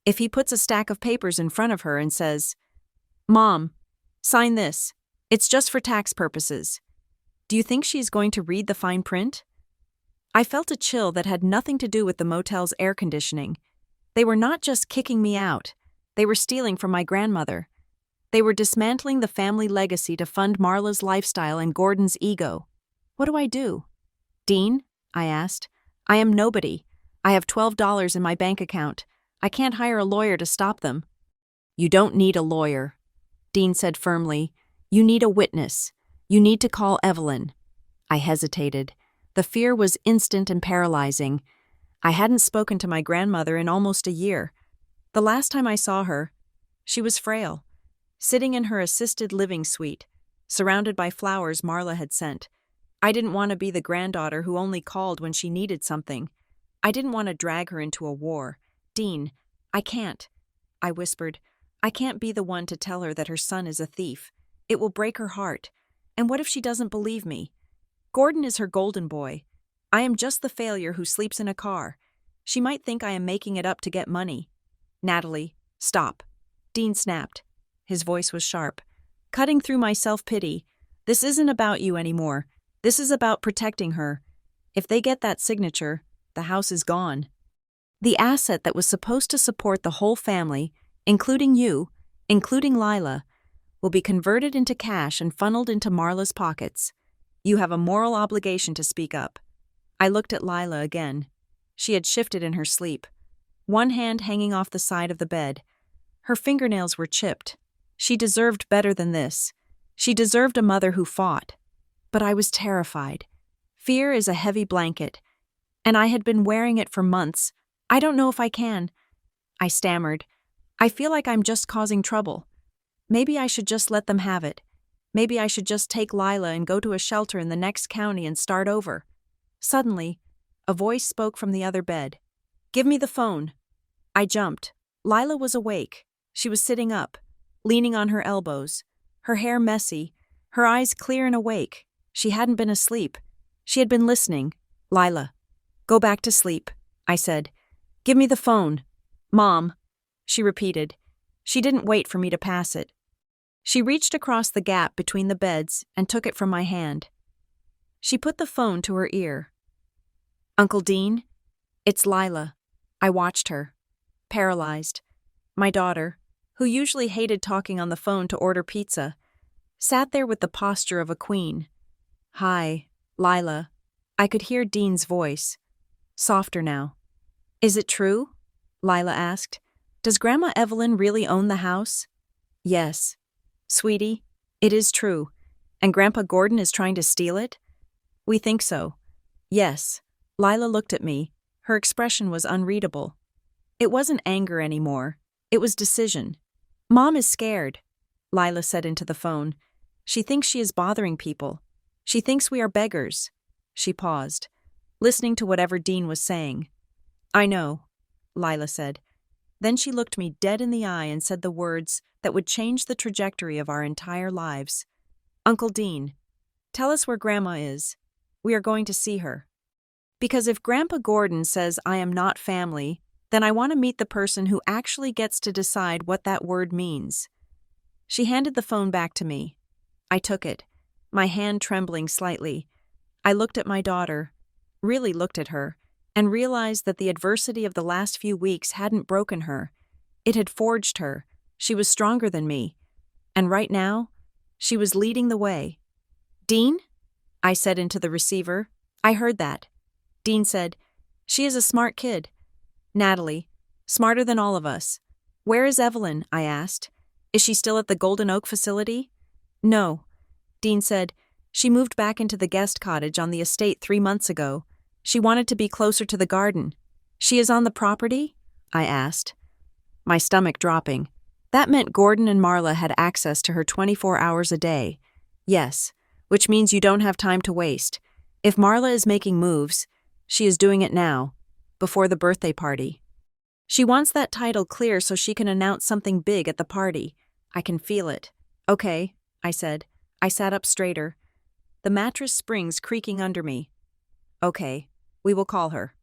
If he puts a stack of papers in front of her and says, "Mom, sign this. It's just for tax purposes," do you think she's going to read the fine print? I felt a chill that had nothing to do with the motel's air conditioning. They were not just kicking me out. They were stealing from my grandmother. They were dismantling the family legacy to fund Marla's lifestyle and Gordon's ego. What do I do? Dean, I asked. I am nobody. I have $12 in my bank account. I can't hire a lawyer to stop them. You don't need a lawyer, Dean said firmly. You need a witness. You need to call Evelyn. I hesitated. The fear was instant and paralyzing. I hadn't spoken to my grandmother in almost a year. The last time I saw her, she was frail, sitting in her assisted living suite, surrounded by flowers Marla had sent. I didn't want to be the granddaughter who only called when she needed something. I didn't want to drag her into a war. Dean, I can't, I whispered. I can't be the one to tell her that her son is a thief. It will break her heart. And what if she doesn't believe me? Gordon is her golden boy. I am just the failure who sleeps in a car. She might think I am making it up to get money. Natalie, stop. Dean snapped. His voice was sharp, cutting through my self-pity. This isn't about you anymore. This is about protecting her. If they get that signature, the house is gone. The asset that was supposed to support the whole family, including you, including Lila, will be converted into cash and funneled into Marla's pockets. You have a moral obligation to speak up. I looked at Lila again. She had shifted in her sleep, one hand hanging off the side of the bed. Her fingernails were chipped. She deserved better than this. She deserved a mother who fought. But I was terrified. Fear is a heavy blanket, and I had been wearing it for months. I don't know if I can. I stammered. I feel like I'm just causing trouble. Maybe I should just let them have it. Maybe I should just take Lila and go to a shelter in the next county and start over. Suddenly, a voice spoke from the other bed. Give me the phone. I jumped. Lila was awake. She was sitting up, leaning on her elbows, her hair messy, her eyes clear and awake. She hadn't been asleep. She had been listening. Lila, go back to sleep, I said. Give me the phone. Mom, she repeated. She didn't wait for me to pass it. She reached across the gap between the beds and took it from my hand. She put the phone to her ear. Uncle Dean? It's Lila. I watched her, paralyzed. My daughter, who usually hated talking on the phone to order pizza, sat there with the posture of a queen. Hi, Lila. I could hear Dean's voice, softer now. Is it true? Lila asked. Does Grandma Evelyn really own the house? Yes. Sweetie, it is true. And Grandpa Gordon is trying to steal it? We think so. Yes. Lila looked at me. Her expression was unreadable. It wasn't anger anymore. It was decision. Mom is scared, Lila said into the phone. She thinks she is bothering people. She thinks we are beggars. She paused, listening to whatever Dean was saying. I know, Lila said. Then she looked me dead in the eye and said the words that would change the trajectory of our entire lives. Uncle Dean, tell us where Grandma is. We are going to see her. Because if Grandpa Gordon says I am not family, then I want to meet the person who actually gets to decide what that word means. She handed the phone back to me. I took it, my hand trembling slightly. I looked at my daughter, really looked at her, and realized that the adversity of the last few weeks hadn't broken her. It had forged her. She was stronger than me. And right now, she was leading the way. "Dean?" I said into the receiver. I heard that. Dean said, "She is a smart kid. Natalie, smarter than all of us." "Where is Evelyn?" I asked. "Is she still at the Golden Oak facility?" "No." Dean said, "She moved back into the guest cottage on the estate 3 months ago. She wanted to be closer to the garden." "She is on the property?" I asked, my stomach dropping. That meant Gordon and Marla had access to her 24 hours a day. Yes, which means you don't have time to waste. If Marla is making moves, she is doing it now, before the birthday party. She wants that title clear so she can announce something big at the party. I can feel it. "Okay," I said. I sat up straighter, the mattress springs creaking under me. "Okay, we will call her."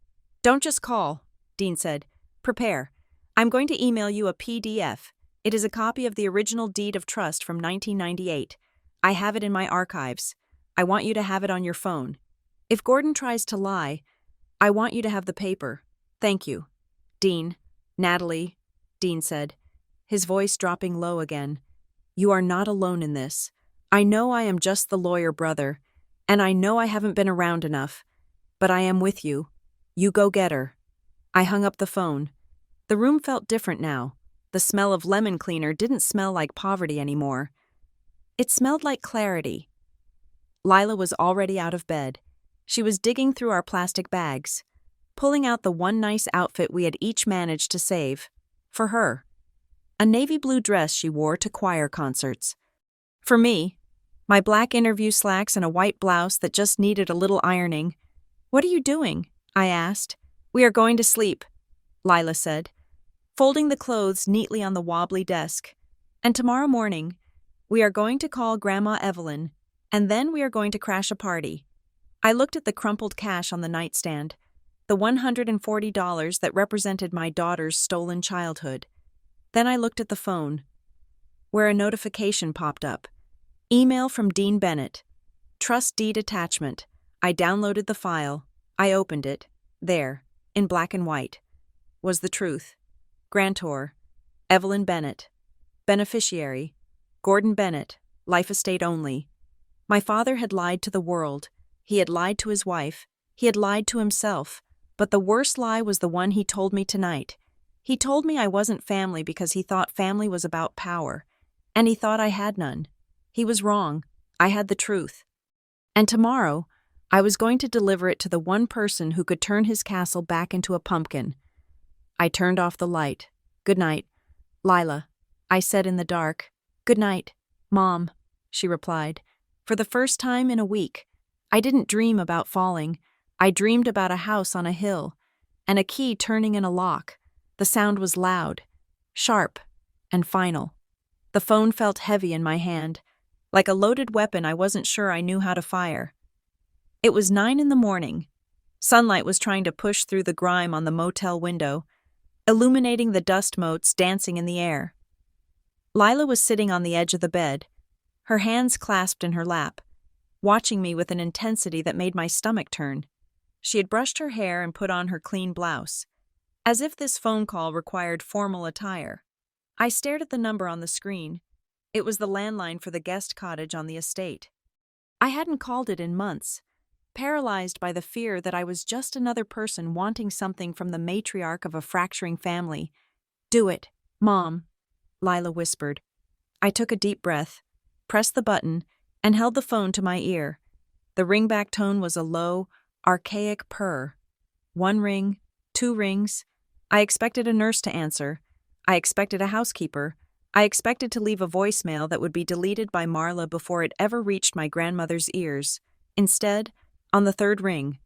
"Don't just call," Dean said. "Prepare. I'm going to email you a PDF. It is a copy of the original deed of trust from 1998. I have it in my archives. I want you to have it on your phone. If Gordon tries to lie, I want you to have the paper. Thank you." "Dean, Natalie," Dean said, his voice dropping low again. "You are not alone in this. I know I am just the lawyer brother, and I know I haven't been around enough, but I am with you. You go get her." I hung up the phone. The room felt different now. The smell of lemon cleaner didn't smell like poverty anymore. It smelled like clarity. Lila was already out of bed. She was digging through our plastic bags, pulling out the one nice outfit we had each managed to save. For her. A navy blue dress she wore to choir concerts. For me, my black interview slacks and a white blouse that just needed a little ironing. "What are you doing?" I asked. "We are going to sleep," Lila said, folding the clothes neatly on the wobbly desk. "And tomorrow morning, we are going to call Grandma Evelyn, and then we are going to crash a party." I looked at the crumpled cash on the nightstand, the $140 that represented my daughter's stolen childhood. Then I looked at the phone, where a notification popped up. Email from Dean Bennett. Trust deed attachment. I downloaded the file. I opened it. There, in black and white, was the truth. Grantor, Evelyn Bennett. Beneficiary, Gordon Bennett, life estate only. My father had lied to the world. He had lied to his wife. He had lied to himself. But the worst lie was the one he told me tonight. He told me I wasn't family because he thought family was about power. And he thought I had none. He was wrong. I had the truth. And tomorrow, I was going to deliver it to the one person who could turn his castle back into a pumpkin. I turned off the light. "Good night, Lila," I said in the dark. "Good night, Mom," she replied. For the first time in a week, I didn't dream about falling. I dreamed about a house on a hill, and a key turning in a lock. The sound was loud, sharp, and final. The phone felt heavy in my hand, like a loaded weapon I wasn't sure I knew how to fire. It was 9 in the morning. Sunlight was trying to push through the grime on the motel window, illuminating the dust motes dancing in the air. Lila was sitting on the edge of the bed, her hands clasped in her lap, watching me with an intensity that made my stomach turn. She had brushed her hair and put on her clean blouse, as if this phone call required formal attire. I stared at the number on the screen. It was the landline for the guest cottage on the estate. I hadn't called it in months, paralyzed by the fear that I was just another person wanting something from the matriarch of a fracturing family. "Do it, Mom," Lila whispered. I took a deep breath, pressed the button, and held the phone to my ear. The ringback tone was a low, archaic purr. 1 ring, 2 rings. I expected a nurse to answer. I expected a housekeeper. I expected to leave a voicemail that would be deleted by Marla before it ever reached my grandmother's ears. Instead, on the 3rd ring,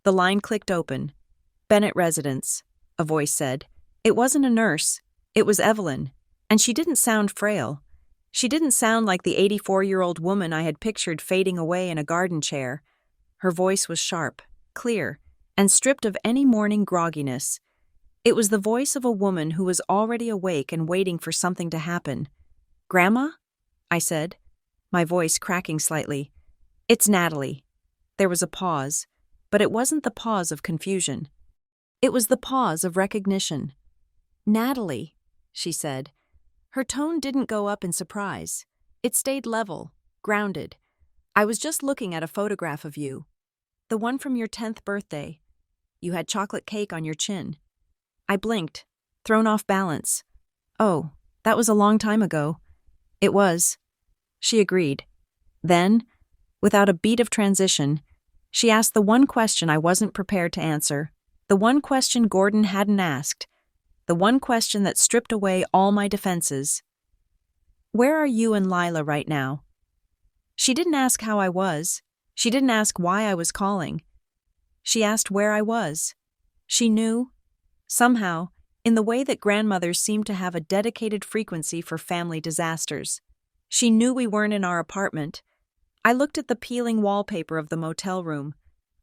the line clicked open. "Bennett Residence," a voice said. It wasn't a nurse. It was Evelyn, and she didn't sound frail. She didn't sound like the 84-year-old woman I had pictured fading away in a garden chair. Her voice was sharp, clear, and stripped of any morning grogginess. It was the voice of a woman who was already awake and waiting for something to happen. "Grandma?" I said, my voice cracking slightly. "It's Natalie." There was a pause, but it wasn't the pause of confusion. It was the pause of recognition. "Natalie," she said. Her tone didn't go up in surprise. It stayed level, grounded. "I was just looking at a photograph of you. The one from your 10th birthday. You had chocolate cake on your chin." I blinked, thrown off balance. "Oh, that was a long time ago." "It was." She agreed. Then, without a beat of transition, she asked the one question I wasn't prepared to answer, the one question Gordon hadn't asked, the one question that stripped away all my defenses. "Where are you and Lila right now?" She didn't ask how I was. She didn't ask why I was calling. She asked where I was. She knew, somehow, in the way that grandmothers seem to have a dedicated frequency for family disasters. She knew we weren't in our apartment. I looked at the peeling wallpaper of the motel room.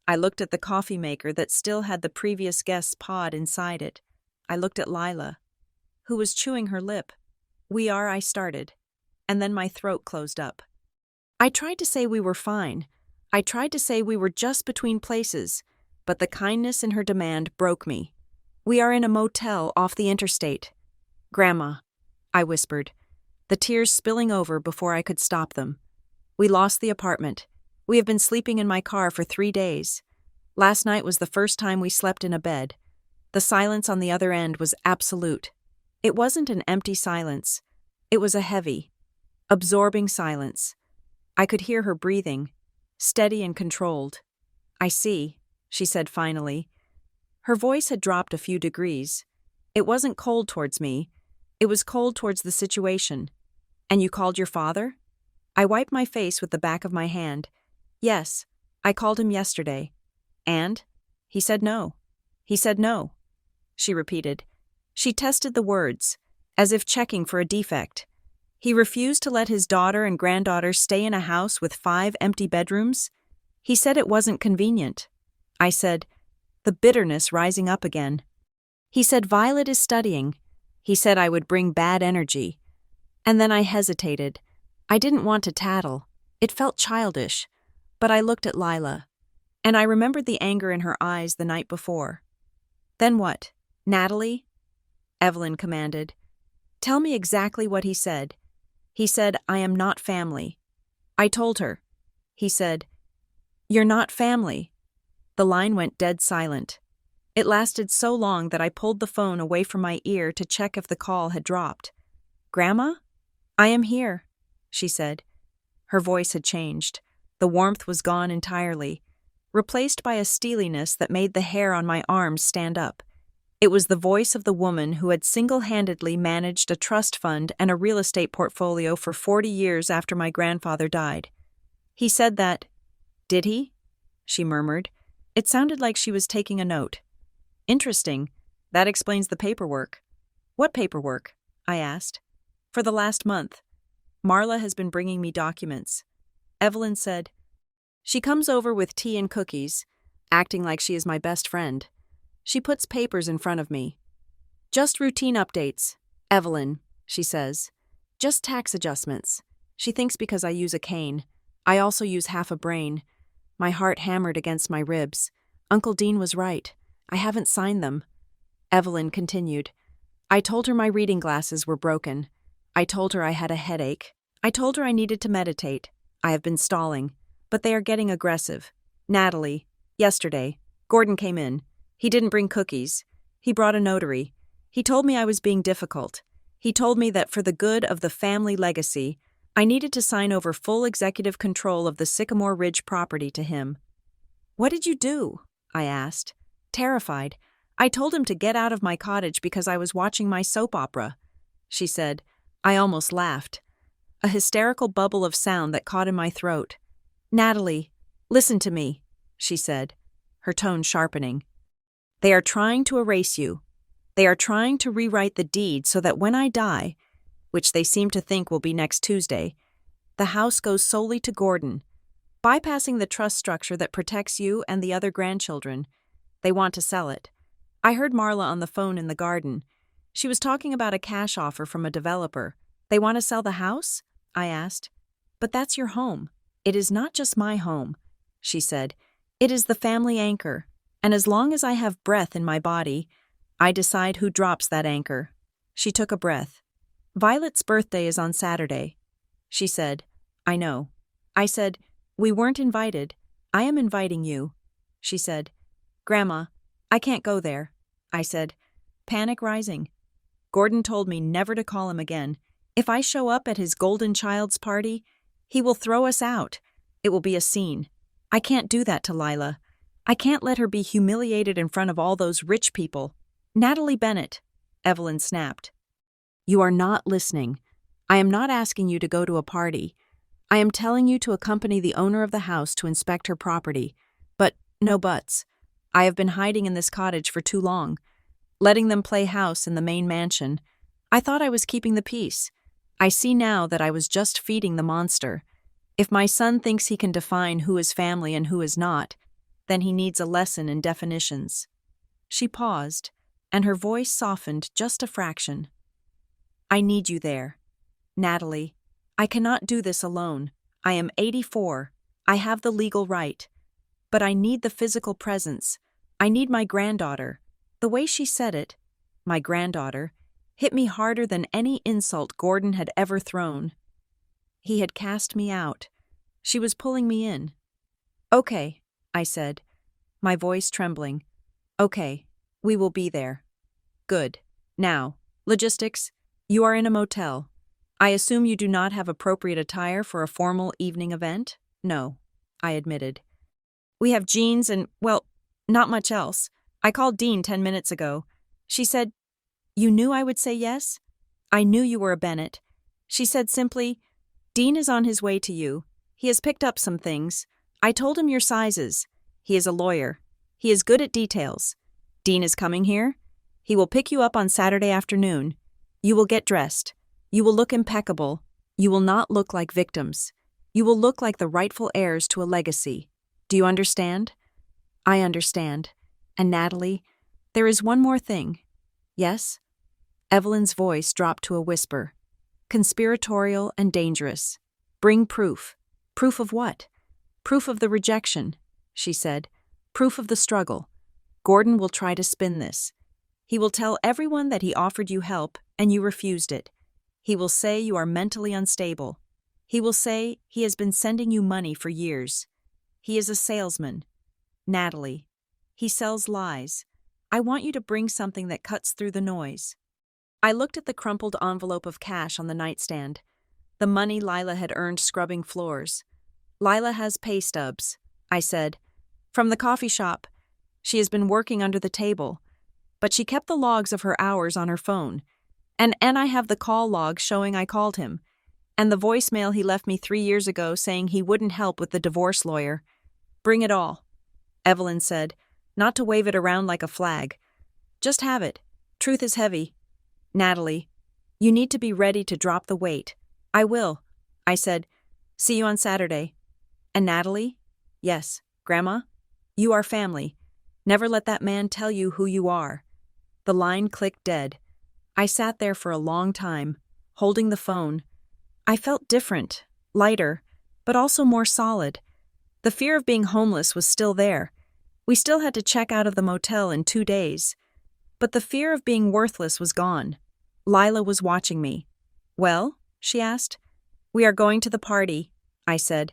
I looked at the coffee maker that still had the previous guest's pod inside it. I looked at Lila, who was chewing her lip. I started, and then my throat closed up. I tried to say we were fine. I tried to say we were just between places, but the kindness in her demand broke me. "We are in a motel off the interstate." "Grandma," I whispered, the tears spilling over before I could stop them. "We lost the apartment. We have been sleeping in my car for 3 days. Last night was the first time we slept in a bed." The silence on the other end was absolute. It wasn't an empty silence. It was a heavy, absorbing silence. I could hear her breathing, steady and controlled. "I see," she said finally. Her voice had dropped a few degrees. It wasn't cold towards me. It was cold towards the situation. "And you called your father?" I wiped my face with the back of my hand. "Yes, I called him yesterday." "And?" "He said no. He said no," she repeated. She tested the words, as if checking for a defect. "He refused to let his daughter and granddaughter stay in a house with 5 empty bedrooms? He said it wasn't convenient." I said, the bitterness rising up again. "He said Violet is studying. He said I would bring bad energy." And then I hesitated. I didn't want to tattle. It felt childish. But I looked at Lila, and I remembered the anger in her eyes the night before. "Then what? Natalie?" Evelyn commanded. "Tell me exactly what he said." "He said, I am not family." I told her. He said, "You're not family." The line went dead silent. It lasted so long that I pulled the phone away from my ear to check if the call had dropped. "Grandma? I am here," she said. Her voice had changed. The warmth was gone entirely, replaced by a steeliness that made the hair on my arms stand up. It was the voice of the woman who had single-handedly managed a trust fund and a real estate portfolio for 40 years after my grandfather died. "He said that—" "Did he?" she murmured. It sounded like she was taking a note. "Interesting. That explains the paperwork." "What paperwork?" I asked. "For the last month. Marla has been bringing me documents." Evelyn said, "She comes over with tea and cookies, acting like she is my best friend. She puts papers in front of me. 'Just routine updates, Evelyn,' she says. 'Just tax adjustments.' She thinks because I use a cane. I also use half a brain." My heart hammered against my ribs. Uncle Dean was right. I haven't signed them. Evelyn continued. "I told her my reading glasses were broken. I told her I had a headache. I told her I needed to meditate. I have been stalling. But they are getting aggressive. Natalie, yesterday, Gordon came in. He didn't bring cookies. He brought a notary. He told me I was being difficult. He told me that for the good of the family legacy, I needed to sign over full executive control of the Sycamore Ridge property to him." "What did you do?" I asked, terrified. "I told him to get out of my cottage because I was watching my soap opera," she said. I almost laughed. A hysterical bubble of sound that caught in my throat. "Natalie, listen to me," she said, her tone sharpening. "They are trying to erase you. They are trying to rewrite the deed so that when I die, which they seem to think will be next Tuesday, the house goes solely to Gordon, bypassing the trust structure that protects you and the other grandchildren. They want to sell it. I heard Marla on the phone in the garden. She was talking about a cash offer from a developer. They want to sell the house? I asked. But that's your home. It is not just my home, she said. It is the family anchor, and as long as I have breath in my body, I decide who drops that anchor. She took a breath. Violet's birthday is on Saturday. She said, I know. I said, we weren't invited. I am inviting you. She said, Grandma, I can't go there. I said, panic rising. Gordon told me never to call him again. If I show up at his golden child's party, he will throw us out. It will be a scene. I can't do that to Lila. I can't let her be humiliated in front of all those rich people. Natalie Bennett, Evelyn snapped. You are not listening. I am not asking you to go to a party. I am telling you to accompany the owner of the house to inspect her property. But no buts. I have been hiding in this cottage for too long, letting them play house in the main mansion. I thought I was keeping the peace. I see now that I was just feeding the monster. If my son thinks he can define who is family and who is not, then he needs a lesson in definitions. She paused, and her voice softened just a fraction. I need you there. Natalie, I cannot do this alone. I am 84. I have the legal right. But I need the physical presence. I need my granddaughter. The way she said it, my granddaughter, hit me harder than any insult Gordon had ever thrown. He had cast me out. She was pulling me in. Okay, I said, my voice trembling. Okay, we will be there. Good. Now, logistics. You are in a motel. I assume you do not have appropriate attire for a formal evening event? No, I admitted. We have jeans and, well, not much else. I called Dean 10 minutes ago. She said, You knew I would say yes? I knew you were a Bennett. She said simply, Dean is on his way to you. He has picked up some things. I told him your sizes. He is a lawyer. He is good at details. Dean is coming here. He will pick you up on Saturday afternoon. You will get dressed. You will look impeccable. You will not look like victims. You will look like the rightful heirs to a legacy. Do you understand? I understand. And Natalie, there is one more thing. Yes? Evelyn's voice dropped to a whisper. Conspiratorial and dangerous. Bring proof. Proof of what? Proof of the rejection, she said. Proof of the struggle. Gordon will try to spin this. He will tell everyone that he offered you help and you refused it. He will say you are mentally unstable. He will say he has been sending you money for years. He is a salesman. Natalie, he sells lies. I want you to bring something that cuts through the noise. I looked at the crumpled envelope of cash on the nightstand. The money Lila had earned scrubbing floors. Lila has pay stubs, I said. From the coffee shop. She has been working under the table. But she kept the logs of her hours on her phone. And I have the call log showing I called him. And the voicemail he left me 3 years ago saying he wouldn't help with the divorce lawyer. Bring it all, Evelyn said, not to wave it around like a flag. Just have it. Truth is heavy. Natalie, you need to be ready to drop the weight. I will, I said. See you on Saturday. And Natalie? Yes, Grandma? You are family. Never let that man tell you who you are. The line clicked dead. I sat there for a long time, holding the phone. I felt different, lighter, but also more solid. The fear of being homeless was still there. We still had to check out of the motel in 2 days. But the fear of being worthless was gone. Lila was watching me. Well, she asked. We are going to the party, I said.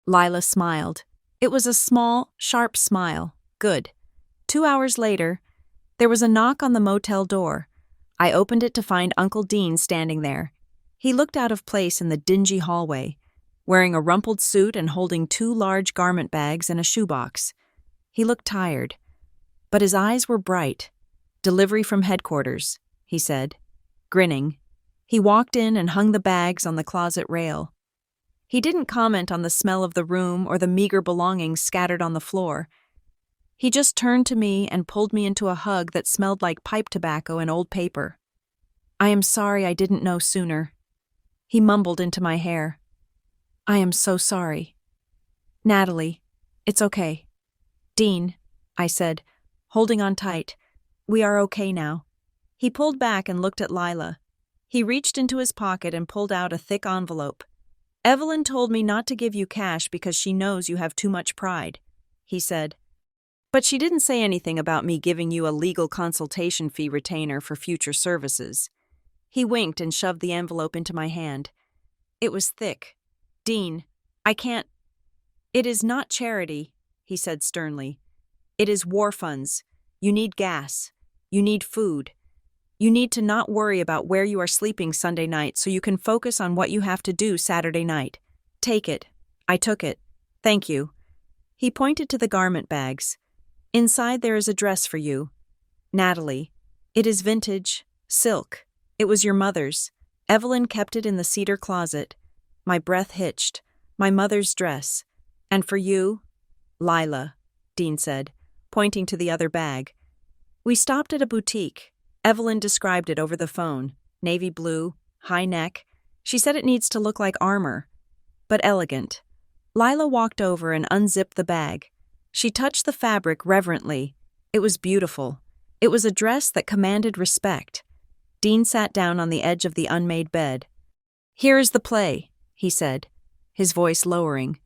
Lila smiled. It was a small, sharp smile. Good. 2 hours later, there was a knock on the motel door. I opened it to find Uncle Dean standing there. He looked out of place in the dingy hallway, wearing a rumpled suit and holding 2 large garment bags and a shoebox. He looked tired, but his eyes were bright. Delivery from headquarters, he said, grinning. He walked in and hung the bags on the closet rail. He didn't comment on the smell of the room or the meager belongings scattered on the floor. He just turned to me and pulled me into a hug that smelled like pipe tobacco and old paper. I am sorry I didn't know sooner. He mumbled into my hair. I am so sorry. Natalie, it's okay. Dean, I said, holding on tight. We are okay now. He pulled back and looked at Lila. He reached into his pocket and pulled out a thick envelope. Evelyn told me not to give you cash because she knows you have too much pride, he said. But she didn't say anything about me giving you a legal consultation fee retainer for future services. He winked and shoved the envelope into my hand. It was thick. Dean, I can't. It is not charity, he said sternly. It is war funds. You need gas. You need food. You need to not worry about where you are sleeping Sunday night so you can focus on what you have to do Saturday night. Take it. I took it. Thank you. He pointed to the garment bags. Inside there is a dress for you. Natalie. It is vintage. Silk. It was your mother's. Evelyn kept it in the cedar closet. My breath hitched. My mother's dress. And for you? Lila, Dean said, pointing to the other bag. We stopped at a boutique. Evelyn described it over the phone. Navy blue, high neck. She said it needs to look like armor, but elegant. Lila walked over and unzipped the bag. She touched the fabric reverently. It was beautiful. It was a dress that commanded respect. Dean sat down on the edge of the unmade bed. Here is the play, he said, his voice lowering.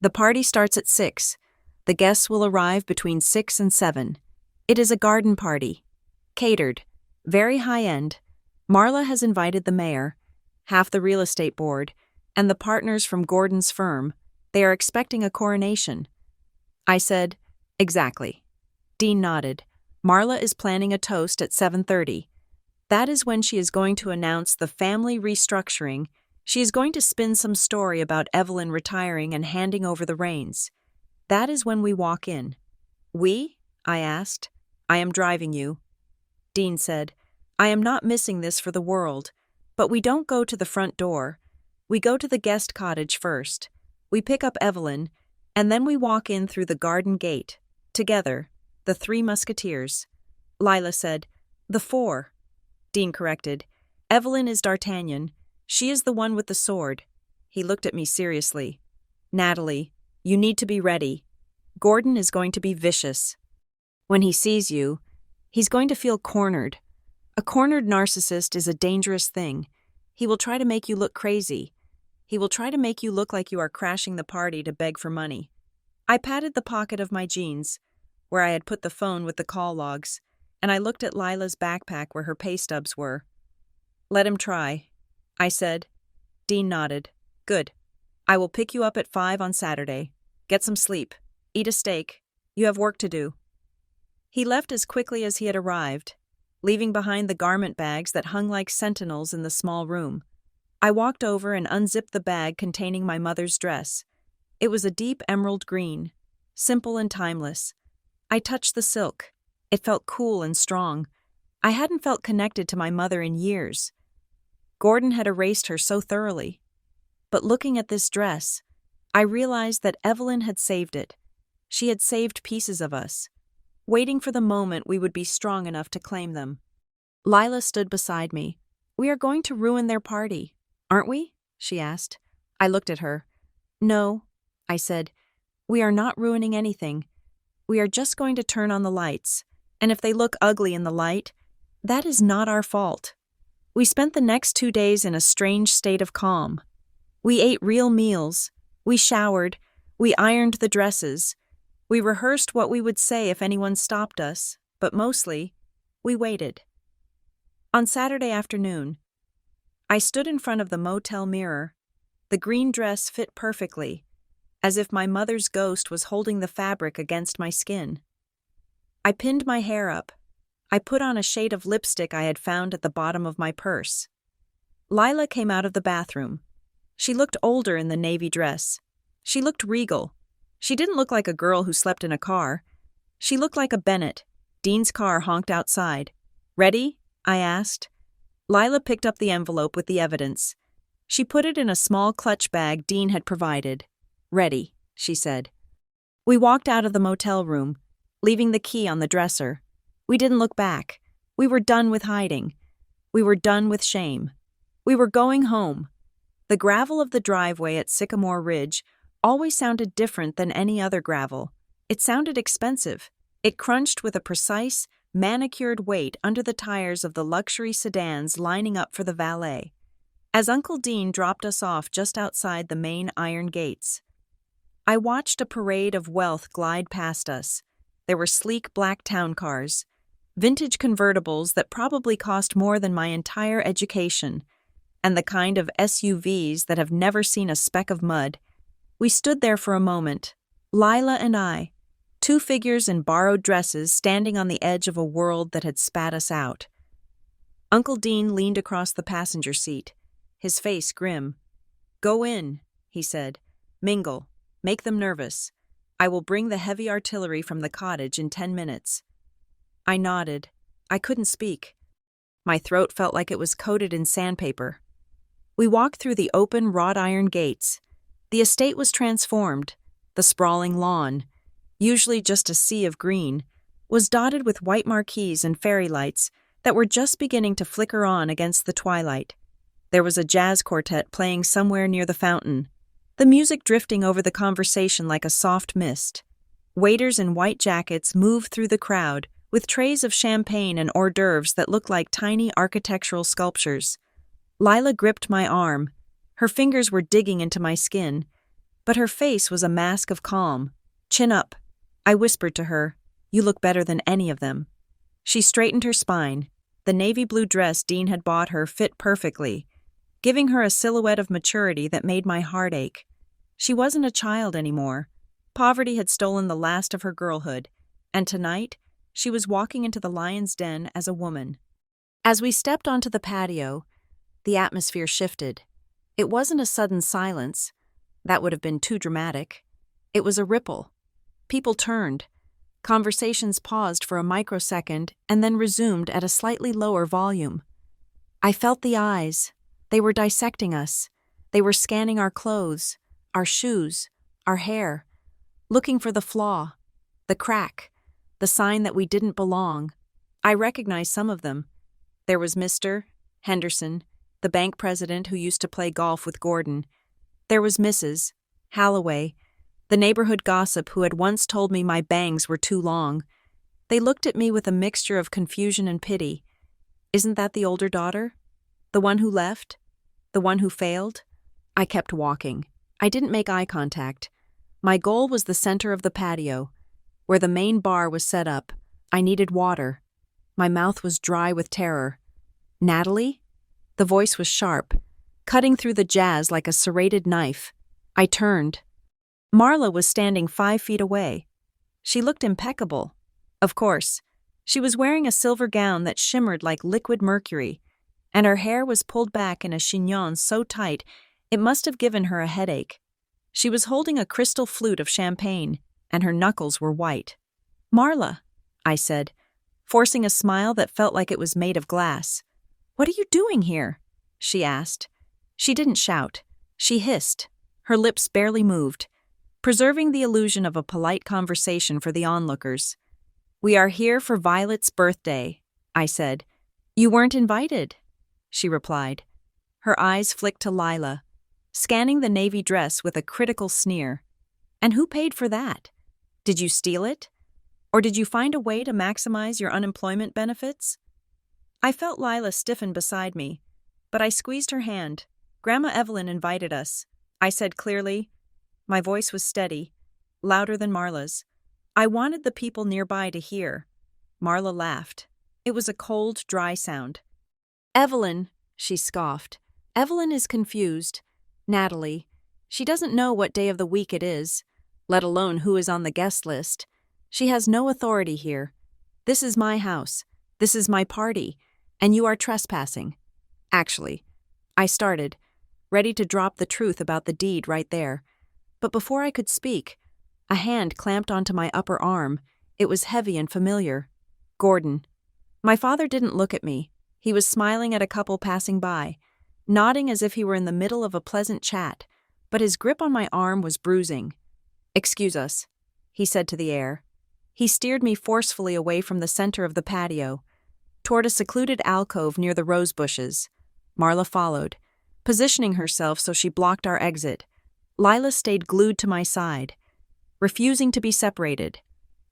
The party starts at 6. The guests will arrive between 6 and 7. It is a garden party. Catered. Very high-end. Marla has invited the mayor, half the real estate board, and the partners from Gordon's firm. They are expecting a coronation. I said, exactly. Dean nodded. Marla is planning a toast at 7:30. That is when she is going to announce the family restructuring. She is going to spin some story about Evelyn retiring and handing over the reins. That is when we walk in. We? I asked. I am driving you. Dean said, I am not missing this for the world, but we don't go to the front door. We go to the guest cottage first. We pick up Evelyn, and then we walk in through the garden gate, together, the 3 musketeers. Lila said, the 4. Dean corrected. Evelyn is D'Artagnan. She is the one with the sword. He looked at me seriously. Natalie, you need to be ready. Gordon is going to be vicious. When he sees you, he's going to feel cornered. A cornered narcissist is a dangerous thing. He will try to make you look crazy. He will try to make you look like you are crashing the party to beg for money. I patted the pocket of my jeans, where I had put the phone with the call logs, and I looked at Lila's backpack where her pay stubs were. Let him try, I said. Dean nodded. Good. I will pick you up at 5 on Saturday. Get some sleep. Eat a steak. You have work to do. He left as quickly as he had arrived, leaving behind the garment bags that hung like sentinels in the small room. I walked over and unzipped the bag containing my mother's dress. It was a deep emerald green, simple and timeless. I touched the silk. It felt cool and strong. I hadn't felt connected to my mother in years. Gordon had erased her so thoroughly. But looking at this dress, I realized that Evelyn had saved it. She had saved pieces of us, waiting for the moment we would be strong enough to claim them. Lila stood beside me. We are going to ruin their party, aren't we? She asked. I looked at her. No, I said. We are not ruining anything. We are just going to turn on the lights, and if they look ugly in the light, that is not our fault. We spent the next 2 days in a strange state of calm. We ate real meals. We showered. We ironed the dresses. We rehearsed what we would say if anyone stopped us, but mostly, we waited. On Saturday afternoon, I stood in front of the motel mirror. The green dress fit perfectly, as if my mother's ghost was holding the fabric against my skin. I pinned my hair up. I put on a shade of lipstick I had found at the bottom of my purse. Lila came out of the bathroom. She looked older in the navy dress. She looked regal. She didn't look like a girl who slept in a car. She looked like a Bennett. Dean's car honked outside. Ready? I asked. Lila picked up the envelope with the evidence. She put it in a small clutch bag Dean had provided. Ready, she said. We walked out of the motel room, leaving the key on the dresser. We didn't look back. We were done with hiding. We were done with shame. We were going home. The gravel of the driveway at Sycamore Ridge always sounded different than any other gravel. It sounded expensive. It crunched with a precise, manicured wait under the tires of the luxury sedans lining up for the valet. As Uncle Dean dropped us off just outside the main iron gates, I watched a parade of wealth glide past us. There were sleek black town cars, vintage convertibles that probably cost more than my entire education, and the kind of SUVs that have never seen a speck of mud. We stood there for a moment, Lila and I, two figures in borrowed dresses standing on the edge of a world that had spat us out. Uncle Dean leaned across the passenger seat, his face grim. "Go in," he said. "Mingle. Make them nervous. I will bring the heavy artillery from the cottage in 10 minutes. I nodded. I couldn't speak. My throat felt like it was coated in sandpaper. We walked through the open wrought iron gates. The estate was transformed. The sprawling lawn, usually just a sea of green, was dotted with white marquees and fairy lights that were just beginning to flicker on against the twilight. There was a jazz quartet playing somewhere near the fountain, the music drifting over the conversation like a soft mist. Waiters in white jackets moved through the crowd with trays of champagne and hors d'oeuvres that looked like tiny architectural sculptures. Lila gripped my arm. Her fingers were digging into my skin, but her face was a mask of calm. "Chin up," I whispered to her. "You look better than any of them." She straightened her spine. The navy blue dress Dean had bought her fit perfectly, giving her a silhouette of maturity that made my heart ache. She wasn't a child anymore. Poverty had stolen the last of her girlhood, and tonight she was walking into the lion's den as a woman. As we stepped onto the patio, the atmosphere shifted. It wasn't a sudden silence. That would have been too dramatic. It was a ripple. People turned. Conversations paused for a microsecond and then resumed at a slightly lower volume. I felt the eyes. They were dissecting us. They were scanning our clothes, our shoes, our hair, looking for the flaw, the crack, the sign that we didn't belong. I recognized some of them. There was Mr. Henderson, the bank president who used to play golf with Gordon. There was Mrs. Halloway, the neighborhood gossip who had once told me my bangs were too long. They looked at me with a mixture of confusion and pity. Isn't that the older daughter? The one who left? The one who failed? I kept walking. I didn't make eye contact. My goal was the center of the patio, where the main bar was set up. I needed water. My mouth was dry with terror. "Natalie?" The voice was sharp, cutting through the jazz like a serrated knife. I turned. Marla was standing 5 feet away. She looked impeccable. Of course, she was wearing a silver gown that shimmered like liquid mercury, and her hair was pulled back in a chignon so tight it must have given her a headache. She was holding a crystal flute of champagne, and her knuckles were white. "Marla," I said, forcing a smile that felt like it was made of glass. "What are you doing here?" she asked. She didn't shout. She hissed. Her lips barely moved, preserving the illusion of a polite conversation for the onlookers. "We are here for Violet's birthday," I said. "You weren't invited," she replied. Her eyes flicked to Lila, scanning the navy dress with a critical sneer. "And who paid for that? Did you steal it? Or did you find a way to maximize your unemployment benefits?" I felt Lila stiffen beside me, but I squeezed her hand. "Grandma Evelyn invited us," I said clearly. My voice was steady, louder than Marla's. I wanted the people nearby to hear. Marla laughed. It was a cold, dry sound. "Evelyn," she scoffed. "Evelyn is confused. Natalie. She doesn't know what day of the week it is, let alone who is on the guest list. She has no authority here. This is my house. This is my party, and you are trespassing." Actually, I started, ready to drop the truth about the deed right there. But before I could speak, a hand clamped onto my upper arm. It was heavy and familiar. Gordon. My father didn't look at me. He was smiling at a couple passing by, nodding as if he were in the middle of a pleasant chat, but his grip on my arm was bruising. "Excuse us," he said to the air. He steered me forcefully away from the center of the patio, toward a secluded alcove near the rose bushes. Marla followed, positioning herself so she blocked our exit. Lila stayed glued to my side, refusing to be separated.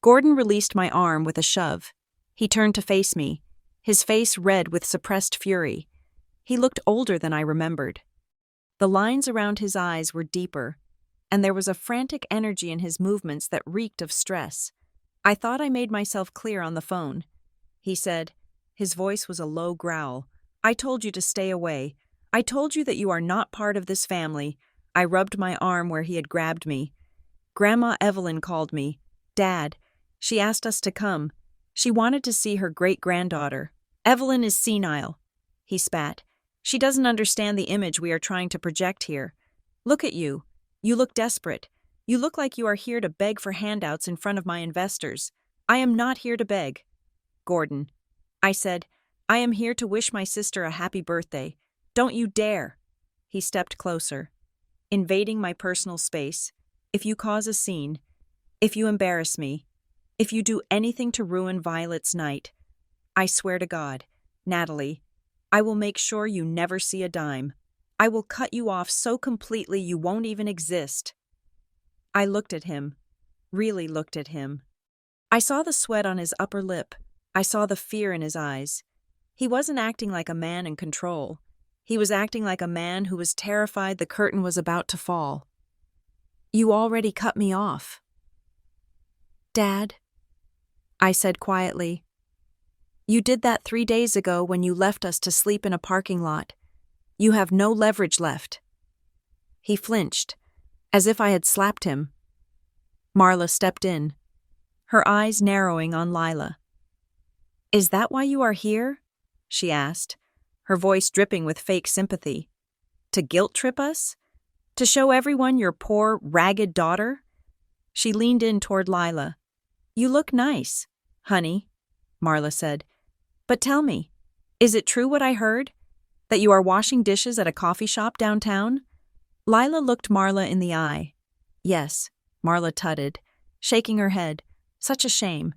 Gordon released my arm with a shove. He turned to face me, his face red with suppressed fury. He looked older than I remembered. The lines around his eyes were deeper, and there was a frantic energy in his movements that reeked of stress. I thought I made myself clear on the phone. He said, his voice was a low growl, "I told you to stay away. I told you that you are not part of this family." I rubbed my arm where he had grabbed me. Grandma Evelyn called me. "Dad." She asked us to come. She wanted to see her great-granddaughter. "Evelyn is senile." He spat. "She doesn't understand the image we are trying to project here. Look at you. You look desperate. You look like you are here to beg for handouts in front of my investors. I am not here to beg." "Gordon," I said, "I am here to wish my sister a happy birthday. Don't you dare." He stepped closer. "Invading my personal space. If you cause a scene, if you embarrass me, if you do anything to ruin Violet's night, I swear to God, Natalie, I will make sure you never see a dime. I will cut you off so completely you won't even exist." I looked at him, really looked at him. I saw the sweat on his upper lip. I saw the fear in his eyes. He wasn't acting like a man in control. He was acting like a man who was terrified the curtain was about to fall. "You already cut me off." "Dad," I said quietly, "you did that 3 days ago when you left us to sleep in a parking lot. You have no leverage left." He flinched, as if I had slapped him. Marla stepped in, her eyes narrowing on Lila. "Is that why you are here?" she asked, her voice dripping with fake sympathy. "To guilt-trip us? To show everyone your poor, ragged daughter?" She leaned in toward Lila. "You look nice, honey," Marla said. "But tell me, is it true what I heard? That you are washing dishes at a coffee shop downtown?" Lila looked Marla in the eye. "Yes," Marla tutted, shaking her head. "Such a shame.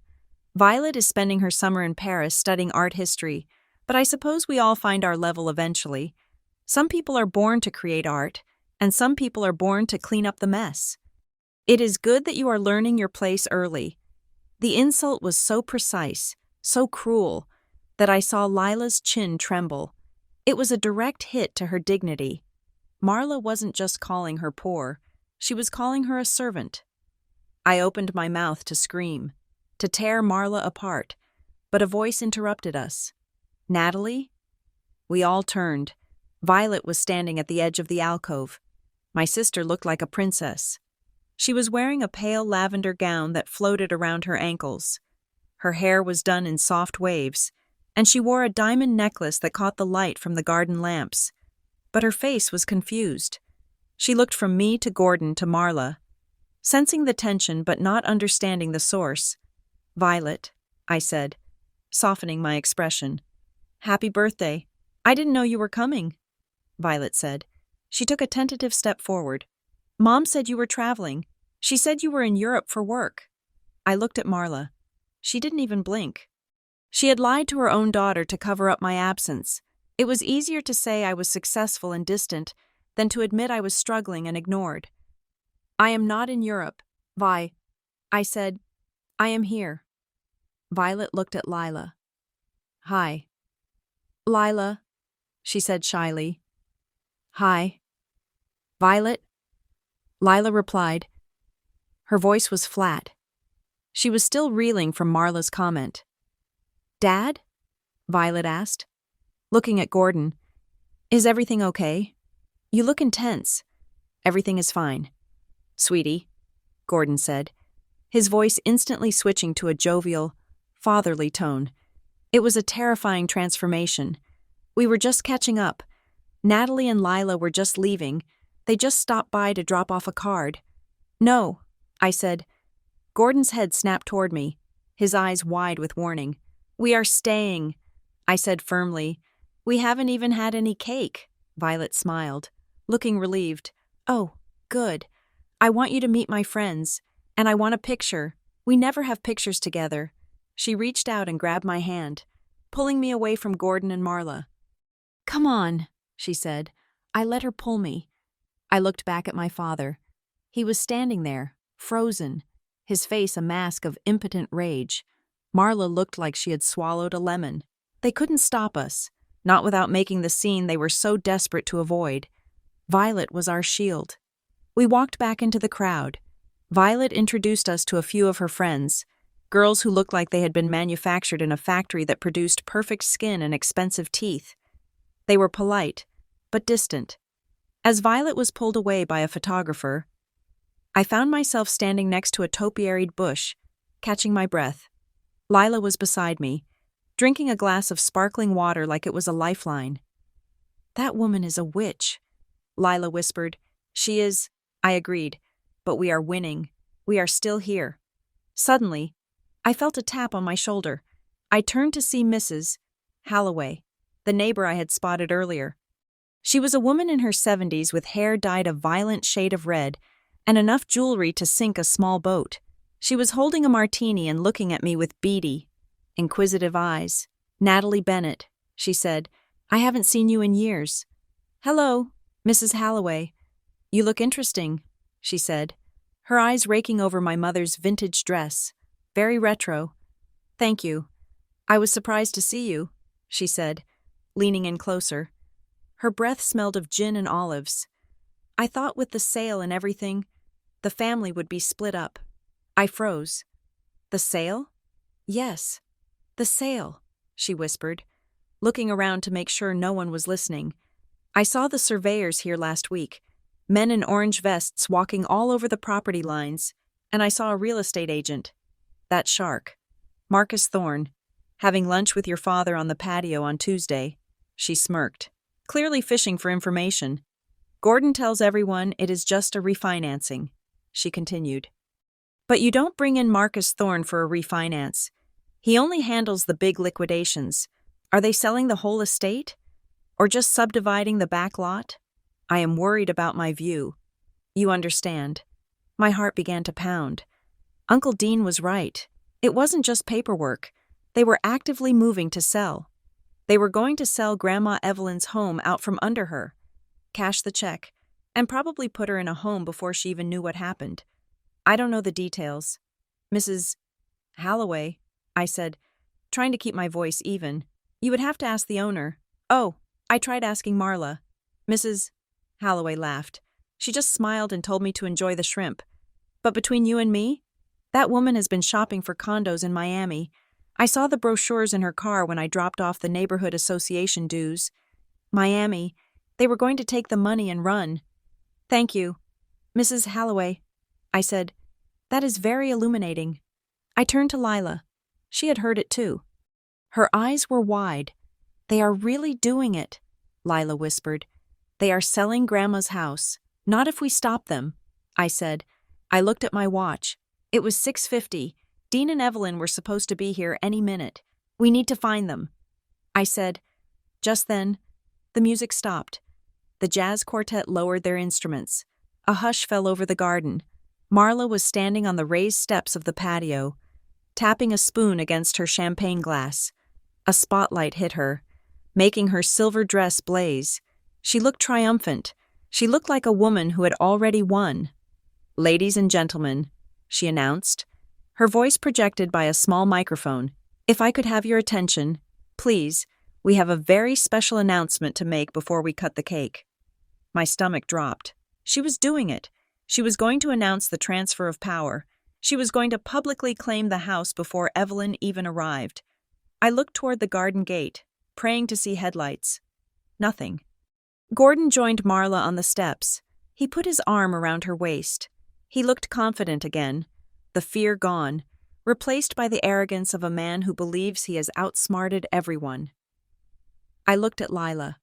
Violet is spending her summer in Paris studying art history, but I suppose we all find our level eventually. Some people are born to create art, and some people are born to clean up the mess. It is good that you are learning your place early." The insult was so precise, so cruel, that I saw Lila's chin tremble. It was a direct hit to her dignity. Marla wasn't just calling her poor, she was calling her a servant. I opened my mouth to scream, to tear Marla apart, but a voice interrupted us. "Natalie?" We all turned. Violet was standing at the edge of the alcove. My sister looked like a princess. She was wearing a pale lavender gown that floated around her ankles. Her hair was done in soft waves, and she wore a diamond necklace that caught the light from the garden lamps. But her face was confused. She looked from me to Gordon to Marla. Sensing the tension but not understanding the source, "Violet," I said, softening my expression. "Happy birthday. I didn't know you were coming," Violet said. She took a tentative step forward. "Mom said you were traveling. She said you were in Europe for work." I looked at Marla. She didn't even blink. She had lied to her own daughter to cover up my absence. It was easier to say I was successful and distant than to admit I was struggling and ignored. "I am not in Europe, Vi," I said. "I am here." Violet looked at Lila. "Hi." "Lila," she said shyly. "Hi." "Violet?" Lila replied. Her voice was flat. She was still reeling from Marla's comment. "Dad?" Violet asked, looking at Gordon. "Is everything okay? You look intense." "Everything is fine, sweetie," Gordon said, his voice instantly switching to a jovial, fatherly tone. It was a terrifying transformation. "We were just catching up. Natalie and Lila were just leaving. They just stopped by to drop off a card." "No," I said. Gordon's head snapped toward me, his eyes wide with warning. "We are staying," I said firmly. "We haven't even had any cake," Violet smiled, looking relieved. "Oh, good. I want you to meet my friends, and I want a picture. We never have pictures together." She reached out and grabbed my hand, pulling me away from Gordon and Marla. "Come on," she said. I let her pull me. I looked back at my father. He was standing there, frozen, his face a mask of impotent rage. Marla looked like she had swallowed a lemon. They couldn't stop us, not without making the scene they were so desperate to avoid. Violet was our shield. We walked back into the crowd. Violet introduced us to a few of her friends, girls who looked like they had been manufactured in a factory that produced perfect skin and expensive teeth. They were polite, but distant. As Violet was pulled away by a photographer, I found myself standing next to a topiaried bush, catching my breath. Lila was beside me, drinking a glass of sparkling water like it was a lifeline. "That woman is a witch," Lila whispered. "She is," I agreed. "But we are winning. We are still here." Suddenly, I felt a tap on my shoulder. I turned to see Mrs. Halloway, the neighbor I had spotted earlier. She was a woman in her 70s with hair dyed a violent shade of red and enough jewelry to sink a small boat. She was holding a martini and looking at me with beady, inquisitive eyes. "Natalie Bennett," she said. "I haven't seen you in years." "Hello, Mrs. Halloway. You look interesting," she said, her eyes raking over my mother's vintage dress. "Very retro." "Thank you. I was surprised to see you," she said, leaning in closer. Her breath smelled of gin and olives. "I thought with the sale and everything, the family would be split up." I froze. "The sale?" "Yes, the sale," she whispered, looking around to make sure no one was listening. "I saw the surveyors here last week, men in orange vests walking all over the property lines, and I saw a real estate agent. That shark, Marcus Thorne, having lunch with your father on the patio on Tuesday." She smirked, clearly fishing for information. "Gordon tells everyone it is just a refinancing," she continued. "But you don't bring in Marcus Thorne for a refinance. He only handles the big liquidations. Are they selling the whole estate? Or just subdividing the back lot? I am worried about my view. You understand." My heart began to pound. Uncle Dean was right. It wasn't just paperwork. They were actively moving to sell. They were going to sell Grandma Evelyn's home out from under her, cash the check, and probably put her in a home before she even knew what happened. "I don't know the details." "Mrs. Halloway," I said, trying to keep my voice even. "You would have to ask the owner." "Oh, I tried asking Marla." Mrs. Halloway laughed. She just smiled and told me to enjoy the shrimp. "But between you and me, that woman has been shopping for condos in Miami. I saw the brochures in her car when I dropped off the neighborhood association dues. Miami, they were going to take the money and run." "Thank you, Mrs. Halloway," I said. "That is very illuminating." I turned to Lila. She had heard it too. Her eyes were wide. "They are really doing it," Lila whispered. "They are selling Grandma's house. Not if we stop them," I said. I looked at my watch. It was 6:50. Dean and Evelyn were supposed to be here any minute. "We need to find them," I said. Just then, the music stopped. The jazz quartet lowered their instruments. A hush fell over the garden. Marla was standing on the raised steps of the patio, tapping a spoon against her champagne glass. A spotlight hit her, making her silver dress blaze. She looked triumphant. She looked like a woman who had already won. "Ladies and gentlemen," she announced, her voice projected by a small microphone. "If I could have your attention, please, we have a very special announcement to make before we cut the cake." My stomach dropped. She was doing it. She was going to announce the transfer of power. She was going to publicly claim the house before Evelyn even arrived. I looked toward the garden gate, praying to see headlights. Nothing. Gordon joined Marla on the steps. He put his arm around her waist. He looked confident again, the fear gone, replaced by the arrogance of a man who believes he has outsmarted everyone. I looked at Lila.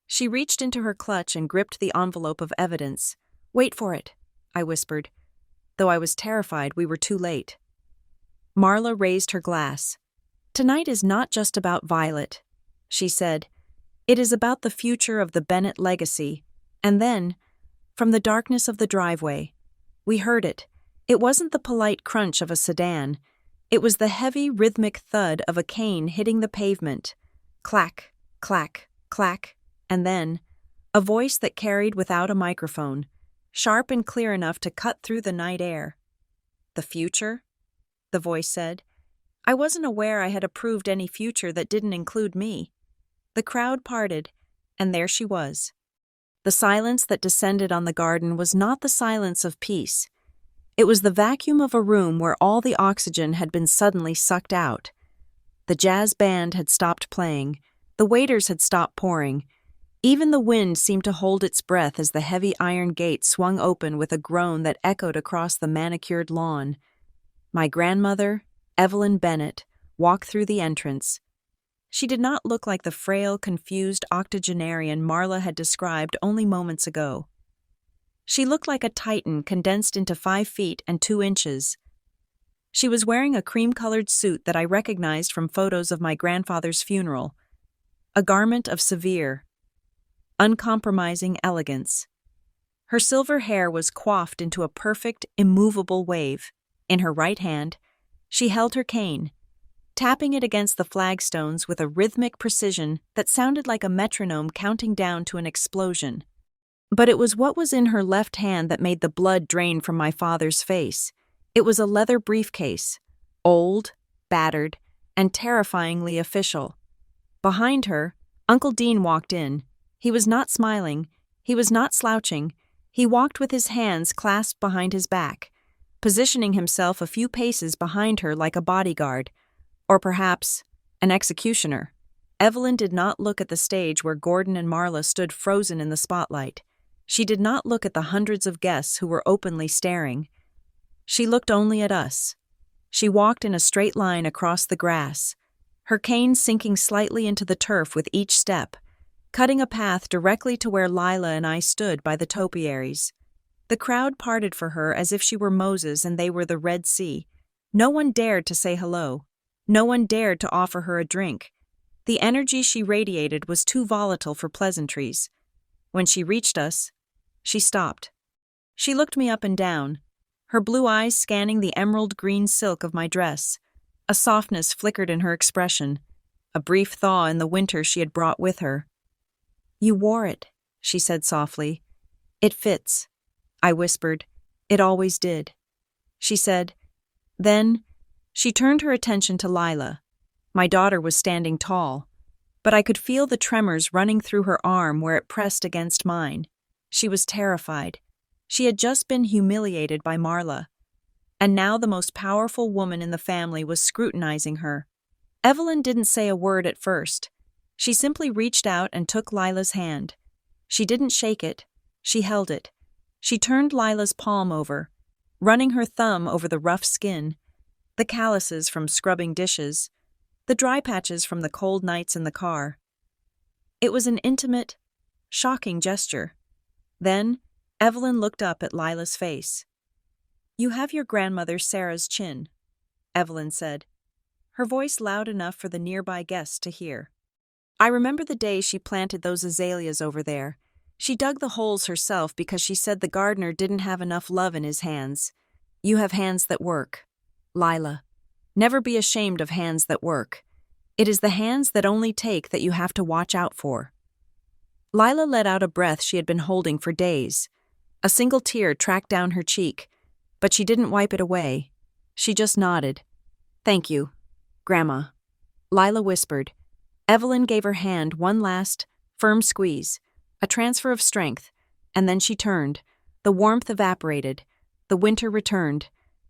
She reached into her clutch and gripped the envelope of evidence. "Wait for it," I whispered. Though I was terrified, we were too late. Marla raised her glass. "Tonight is not just about Violet," she said. "It is about the future of the Bennett legacy." And then, from the darkness of the driveway, we heard it. It wasn't the polite crunch of a sedan. It was the heavy, rhythmic thud of a cane hitting the pavement. Clack, clack, clack, and then a voice that carried without a microphone, sharp and clear enough to cut through the night air. "The future?" the voice said. I wasn't aware I had approved any future that didn't include me. The crowd parted, and there she was. The silence that descended on the garden was not the silence of peace. It was the vacuum of a room where all the oxygen had been suddenly sucked out. The jazz band had stopped playing, the waiters had stopped pouring. Even the wind seemed to hold its breath as the heavy iron gate swung open with a groan that echoed across the manicured lawn. My grandmother, Evelyn Bennett, walked through the entrance. She did not look like the frail, confused octogenarian Marla had described only moments ago. She looked like a titan condensed into 5 feet and 2 inches. She was wearing a cream-colored suit that I recognized from photos of my grandfather's funeral, a garment of severe, uncompromising elegance. Her silver hair was coiffed into a perfect, immovable wave. In her right hand, she held her cane, tapping it against the flagstones with a rhythmic precision that sounded like a metronome counting down to an explosion. But it was what was in her left hand that made the blood drain from my father's face. It was a leather briefcase, old, battered, and terrifyingly official. Behind her, Uncle Dean walked in. He was not smiling, he was not slouching, he walked with his hands clasped behind his back, positioning himself a few paces behind her like a bodyguard, or perhaps an executioner. Evelyn did not look at the stage where Gordon and Marla stood frozen in the spotlight. She did not look at the hundreds of guests who were openly staring. She looked only at us. She walked in a straight line across the grass, her cane sinking slightly into the turf with each step, cutting a path directly to where Lila and I stood by the topiaries. The crowd parted for her as if she were Moses and they were the Red Sea. No one dared to say hello. No one dared to offer her a drink. The energy she radiated was too volatile for pleasantries. When she reached us, she stopped. She looked me up and down, her blue eyes scanning the emerald green silk of my dress. A softness flickered in her expression, a brief thaw in the winter she had brought with her. "You wore it," she said softly. "It fits." I whispered. "It always did." She said. Then she turned her attention to Lila. My daughter was standing tall, but I could feel the tremors running through her arm where it pressed against mine. She was terrified. She had just been humiliated by Marla, and now the most powerful woman in the family was scrutinizing her. Evelyn didn't say a word at first. She simply reached out and took Lila's hand. She didn't shake it. She held it. She turned Lila's palm over, running her thumb over the rough skin, the calluses from scrubbing dishes, the dry patches from the cold nights in the car. It was an intimate, shocking gesture. Then, Evelyn looked up at Lila's face. "You have your grandmother Sarah's chin," Evelyn said, her voice loud enough for the nearby guests to hear. "I remember the day she planted those azaleas over there. She dug the holes herself because she said the gardener didn't have enough love in his hands. You have hands that work, Lila. Never be ashamed of hands that work. It is the hands that only take that you have to watch out for." Lila let out a breath she had been holding for days. A single tear tracked down her cheek, but she didn't wipe it away. She just nodded. "Thank you, Grandma," Lila whispered. Evelyn gave her hand one last, firm squeeze, a transfer of strength, and then she turned. The warmth evaporated. The winter returned.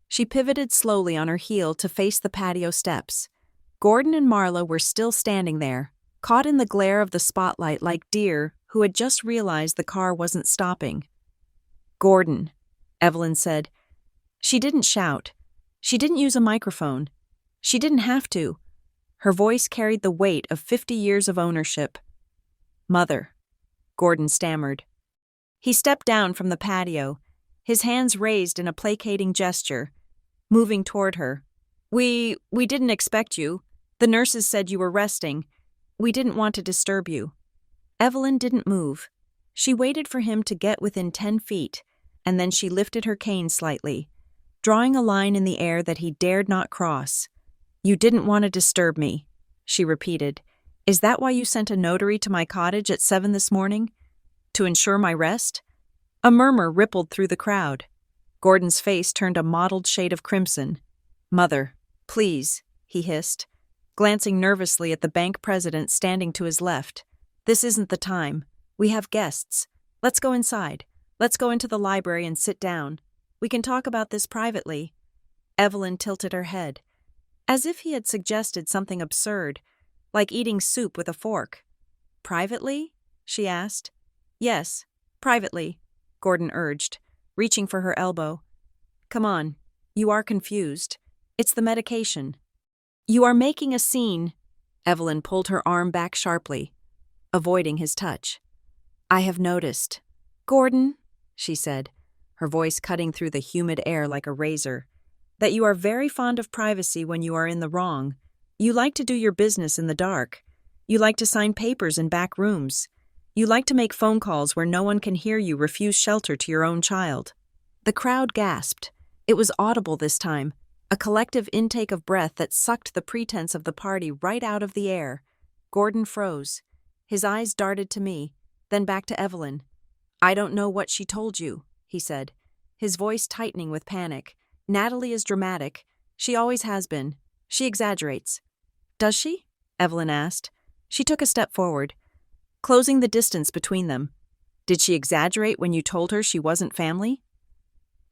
She pivoted slowly on her heel to face the patio steps. Gordon and Marla were still standing there, caught in the glare of the spotlight like deer who had just realized the car wasn't stopping. "Gordon," Evelyn said. She didn't shout. She didn't use a microphone. She didn't have to. Her voice carried the weight of 50 years of ownership. "Mother," Gordon stammered. He stepped down from the patio, his hands raised in a placating gesture, moving toward her. We didn't expect you. The nurses said you were resting. We didn't want to disturb you." Evelyn didn't move. She waited for him to get within 10 feet, and then she lifted her cane slightly, drawing a line in the air that he dared not cross. "You didn't want to disturb me," she repeated. "Is that why you sent a notary to my cottage at 7 this morning? To ensure my rest?" A murmur rippled through the crowd. Gordon's face turned a mottled shade of crimson. "Mother, please," he hissed, glancing nervously at the bank president standing to his left. "This isn't the time. We have guests. Let's go inside. Let's go into the library and sit down. We can talk about this privately." Evelyn tilted her head, as if he had suggested something absurd, like eating soup with a fork. "Privately?" she asked. "Yes, privately," Gordon urged, reaching for her elbow. "Come on, you are confused. It's the medication." "You are making a scene." Evelyn pulled her arm back sharply, avoiding his touch. "I have noticed." "Gordon," she said, her voice cutting through the humid air like a razor, "that you are very fond of privacy when you are in the wrong. You like to do your business in the dark. You like to sign papers in back rooms. You like to make phone calls where no one can hear you refuse shelter to your own child." The crowd gasped. It was audible this time, a collective intake of breath that sucked the pretense of the party right out of the air. Gordon froze. His eyes darted to me, then back to Evelyn. "I don't know what she told you," he said, his voice tightening with panic. "Natalie is dramatic. She always has been. She exaggerates." "Does she?" Evelyn asked. She took a step forward, closing the distance between them. "Did she exaggerate when you told her she wasn't family?"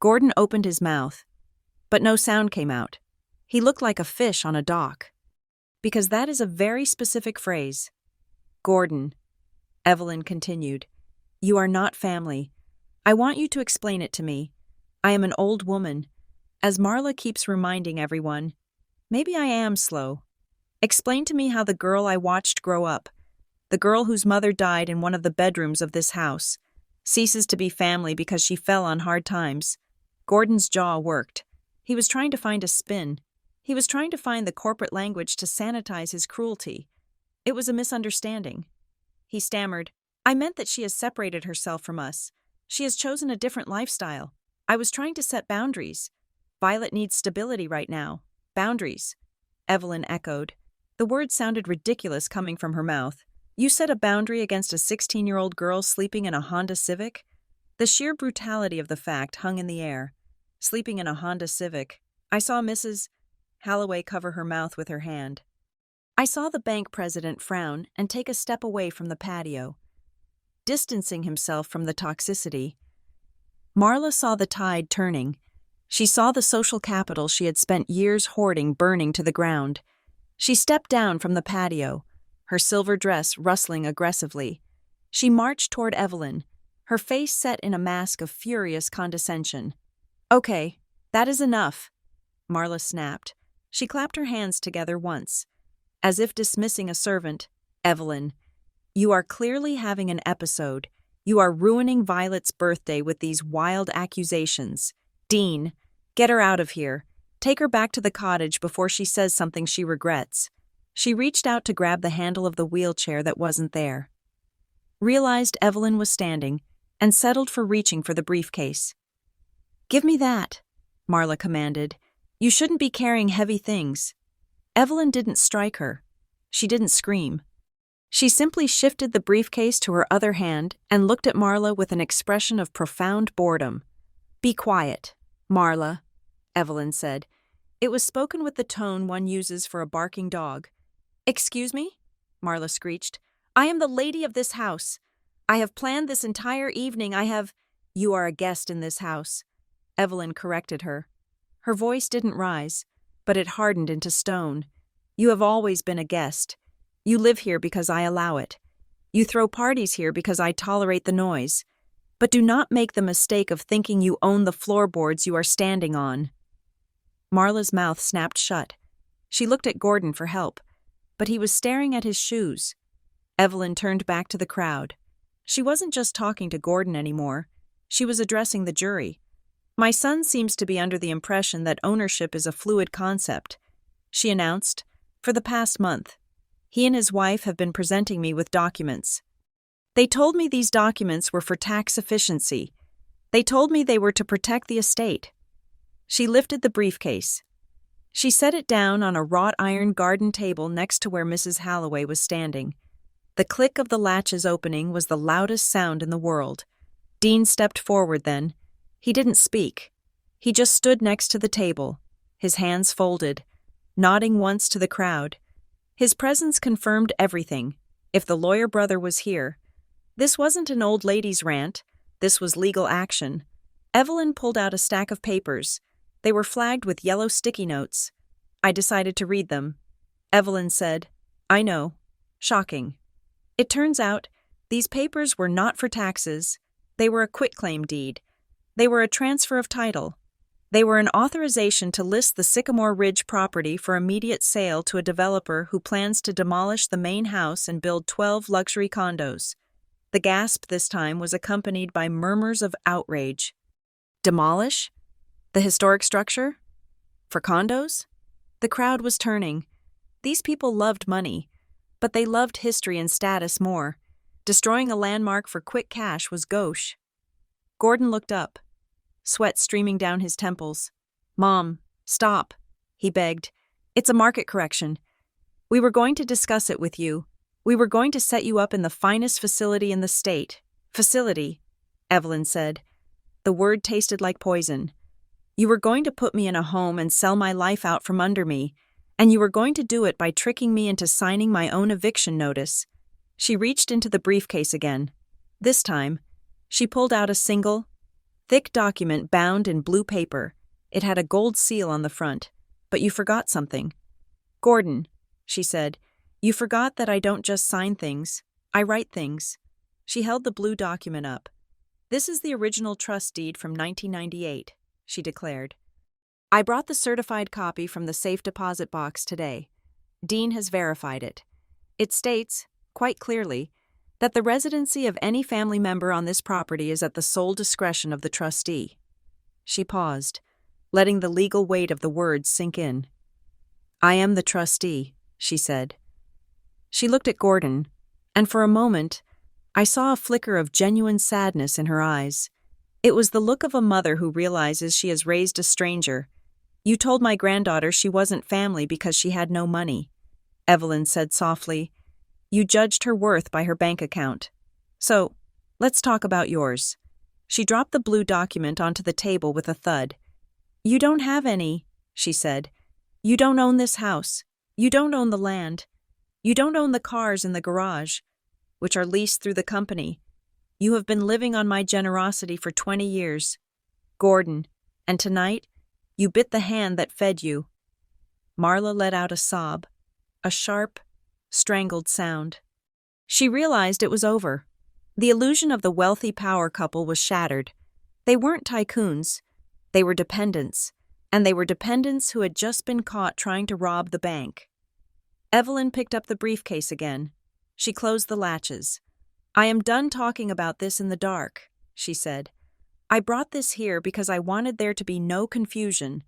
Gordon opened his mouth, but no sound came out. He looked like a fish on a dock. "Because that is a very specific phrase." "Gordon," Evelyn continued, "you are not family. I want you to explain it to me. I am an old woman. As Marla keeps reminding everyone, maybe I am slow. Explain to me how the girl I watched grow up, the girl whose mother died in one of the bedrooms of this house, ceases to be family because she fell on hard times." Gordon's jaw worked. He was trying to find a spin. He was trying to find the corporate language to sanitize his cruelty. It was a misunderstanding. He stammered, "I meant that she has separated herself from us. She has chosen a different lifestyle. I was trying to set boundaries. Violet needs stability right now. Boundaries." Evelyn echoed. The words sounded ridiculous coming from her mouth. "You set a boundary against a 16-year-old girl sleeping in a Honda Civic?" The sheer brutality of the fact hung in the air. Sleeping in a Honda Civic. I saw Mrs. Holloway cover her mouth with her hand. I saw the bank president frown and take a step away from the patio, distancing himself from the toxicity. Marla saw the tide turning. She saw the social capital she had spent years hoarding burning to the ground. She stepped down from the patio, her silver dress rustling aggressively. She marched toward Evelyn, her face set in a mask of furious condescension. "Okay, that is enough," Marla snapped. She clapped her hands together once, as if dismissing a servant. "Evelyn, you are clearly having an episode. You are ruining Violet's birthday with these wild accusations. Dean, get her out of here. Take her back to the cottage before she says something she regrets." She reached out to grab the handle of the wheelchair that wasn't there, realized Evelyn was standing, and settled for reaching for the briefcase. "Give me that," Marla commanded. "You shouldn't be carrying heavy things." Evelyn didn't strike her. She didn't scream. She simply shifted the briefcase to her other hand and looked at Marla with an expression of profound boredom. "Be quiet, Marla," Evelyn said. It was spoken with the tone one uses for a barking dog. "Excuse me?" Marla screeched. "I am the lady of this house. I have planned this entire evening. You are a guest in this house," Evelyn corrected her. Her voice didn't rise, but it hardened into stone. "You have always been a guest. You live here because I allow it. You throw parties here because I tolerate the noise. But do not make the mistake of thinking you own the floorboards you are standing on." Marla's mouth snapped shut. She looked at Gordon for help, but he was staring at his shoes. Evelyn turned back to the crowd. She wasn't just talking to Gordon anymore. She was addressing the jury. "My son seems to be under the impression that ownership is a fluid concept," she announced. "For the past month, he and his wife have been presenting me with documents. They told me these documents were for tax efficiency. They told me they were to protect the estate." She lifted the briefcase. She set it down on a wrought iron garden table next to where Mrs. Holloway was standing. The click of the latch's opening was the loudest sound in the world. Dean stepped forward then. He didn't speak. He just stood next to the table, his hands folded, nodding once to the crowd. His presence confirmed everything. If the lawyer brother was here, this wasn't an old lady's rant, this was legal action. Evelyn pulled out a stack of papers. They were flagged with yellow sticky notes. I decided to read them. Evelyn said, "I know. Shocking. It turns out, these papers were not for taxes. They were a quitclaim deed. They were a transfer of title. They were an authorization to list the Sycamore Ridge property for immediate sale to a developer who plans to demolish the main house and build 12 luxury condos." The gasp this time was accompanied by murmurs of outrage. Demolish? The historic structure? For condos? The crowd was turning. These people loved money, but they loved history and status more. Destroying a landmark for quick cash was gauche. Gordon looked up, sweat streaming down his temples. "Mom, stop," he begged. "It's a market correction. We were going to discuss it with you. We were going to set you up in the finest facility in the state." "Facility," Evelyn said. The word tasted like poison. "You were going to put me in a home and sell my life out from under me, and you were going to do it by tricking me into signing my own eviction notice." She reached into the briefcase again. This time, she pulled out a single, thick document bound in blue paper. It had a gold seal on the front. "But you forgot something." "Gordon," she said, "you forgot that I don't just sign things. I write things." She held the blue document up. "This is the original trust deed from 1998, she declared. "I brought the certified copy from the safe deposit box today. Dean has verified it. It states, quite clearly, that the residency of any family member on this property is at the sole discretion of the trustee." She paused, letting the legal weight of the words sink in. "I am the trustee," she said. She looked at Gordon, and for a moment, I saw a flicker of genuine sadness in her eyes. It was the look of a mother who realizes she has raised a stranger. "You told my granddaughter she wasn't family because she had no money," Evelyn said softly. "You judged her worth by her bank account. So, let's talk about yours." She dropped the blue document onto the table with a thud. "You don't have any," she said. "You don't own this house. You don't own the land. You don't own the cars in the garage, which are leased through the company. You have been living on my generosity for 20 years. Gordon, and tonight, you bit the hand that fed you." Marla let out a sob, a sharp, strangled sound. She realized it was over. The illusion of the wealthy power couple was shattered. They weren't tycoons. They were dependents, and they were dependents who had just been caught trying to rob the bank. Evelyn picked up the briefcase again. She closed the latches. "I am done talking about this in the dark," she said. "I brought this here because I wanted there to be no confusion.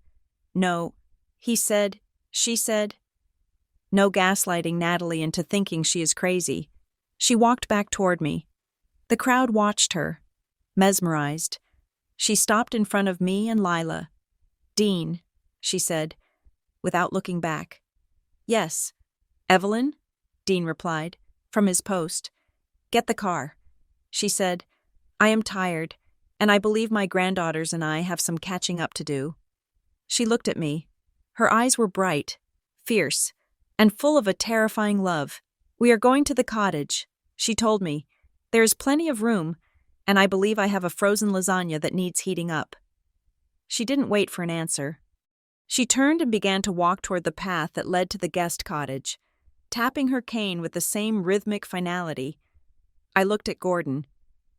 No, he said, she said. No gaslighting Natalie into thinking she is crazy." She walked back toward me. The crowd watched her, mesmerized. She stopped in front of me and Lila. "Dean," she said, without looking back. "Yes." "Evelyn?" Dean replied, from his post. "Get the car," she said. "I am tired, and I believe my granddaughters and I have some catching up to do." She looked at me. Her eyes were bright, fierce, and full of a terrifying love. "We are going to the cottage," she told me. "There is plenty of room, and I believe I have a frozen lasagna that needs heating up." She didn't wait for an answer. She turned and began to walk toward the path that led to the guest cottage, tapping her cane with the same rhythmic finality. I looked at Gordon.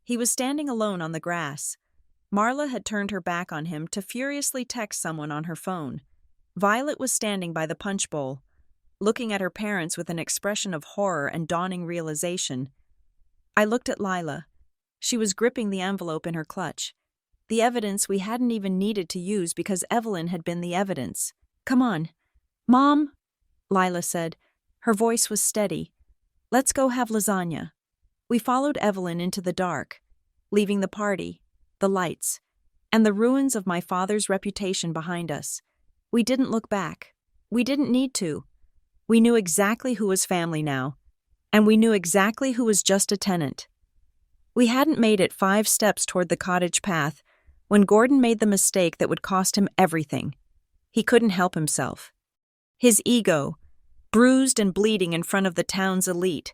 He was standing alone on the grass. Marla had turned her back on him to furiously text someone on her phone. Violet was standing by the punch bowl, looking at her parents with an expression of horror and dawning realization. I looked at Lila. She was gripping the envelope in her clutch. The evidence we hadn't even needed to use because Evelyn had been the evidence. "Come on." "Mom," Lila said. Her voice was steady. "Let's go have lasagna." We followed Evelyn into the dark, leaving the party, the lights, and the ruins of my father's reputation behind us. We didn't look back. We didn't need to. We knew exactly who was family now, and we knew exactly who was just a tenant. We hadn't made it 5 steps toward the cottage path when Gordon made the mistake that would cost him everything. He couldn't help himself. His ego, bruised and bleeding in front of the town's elite,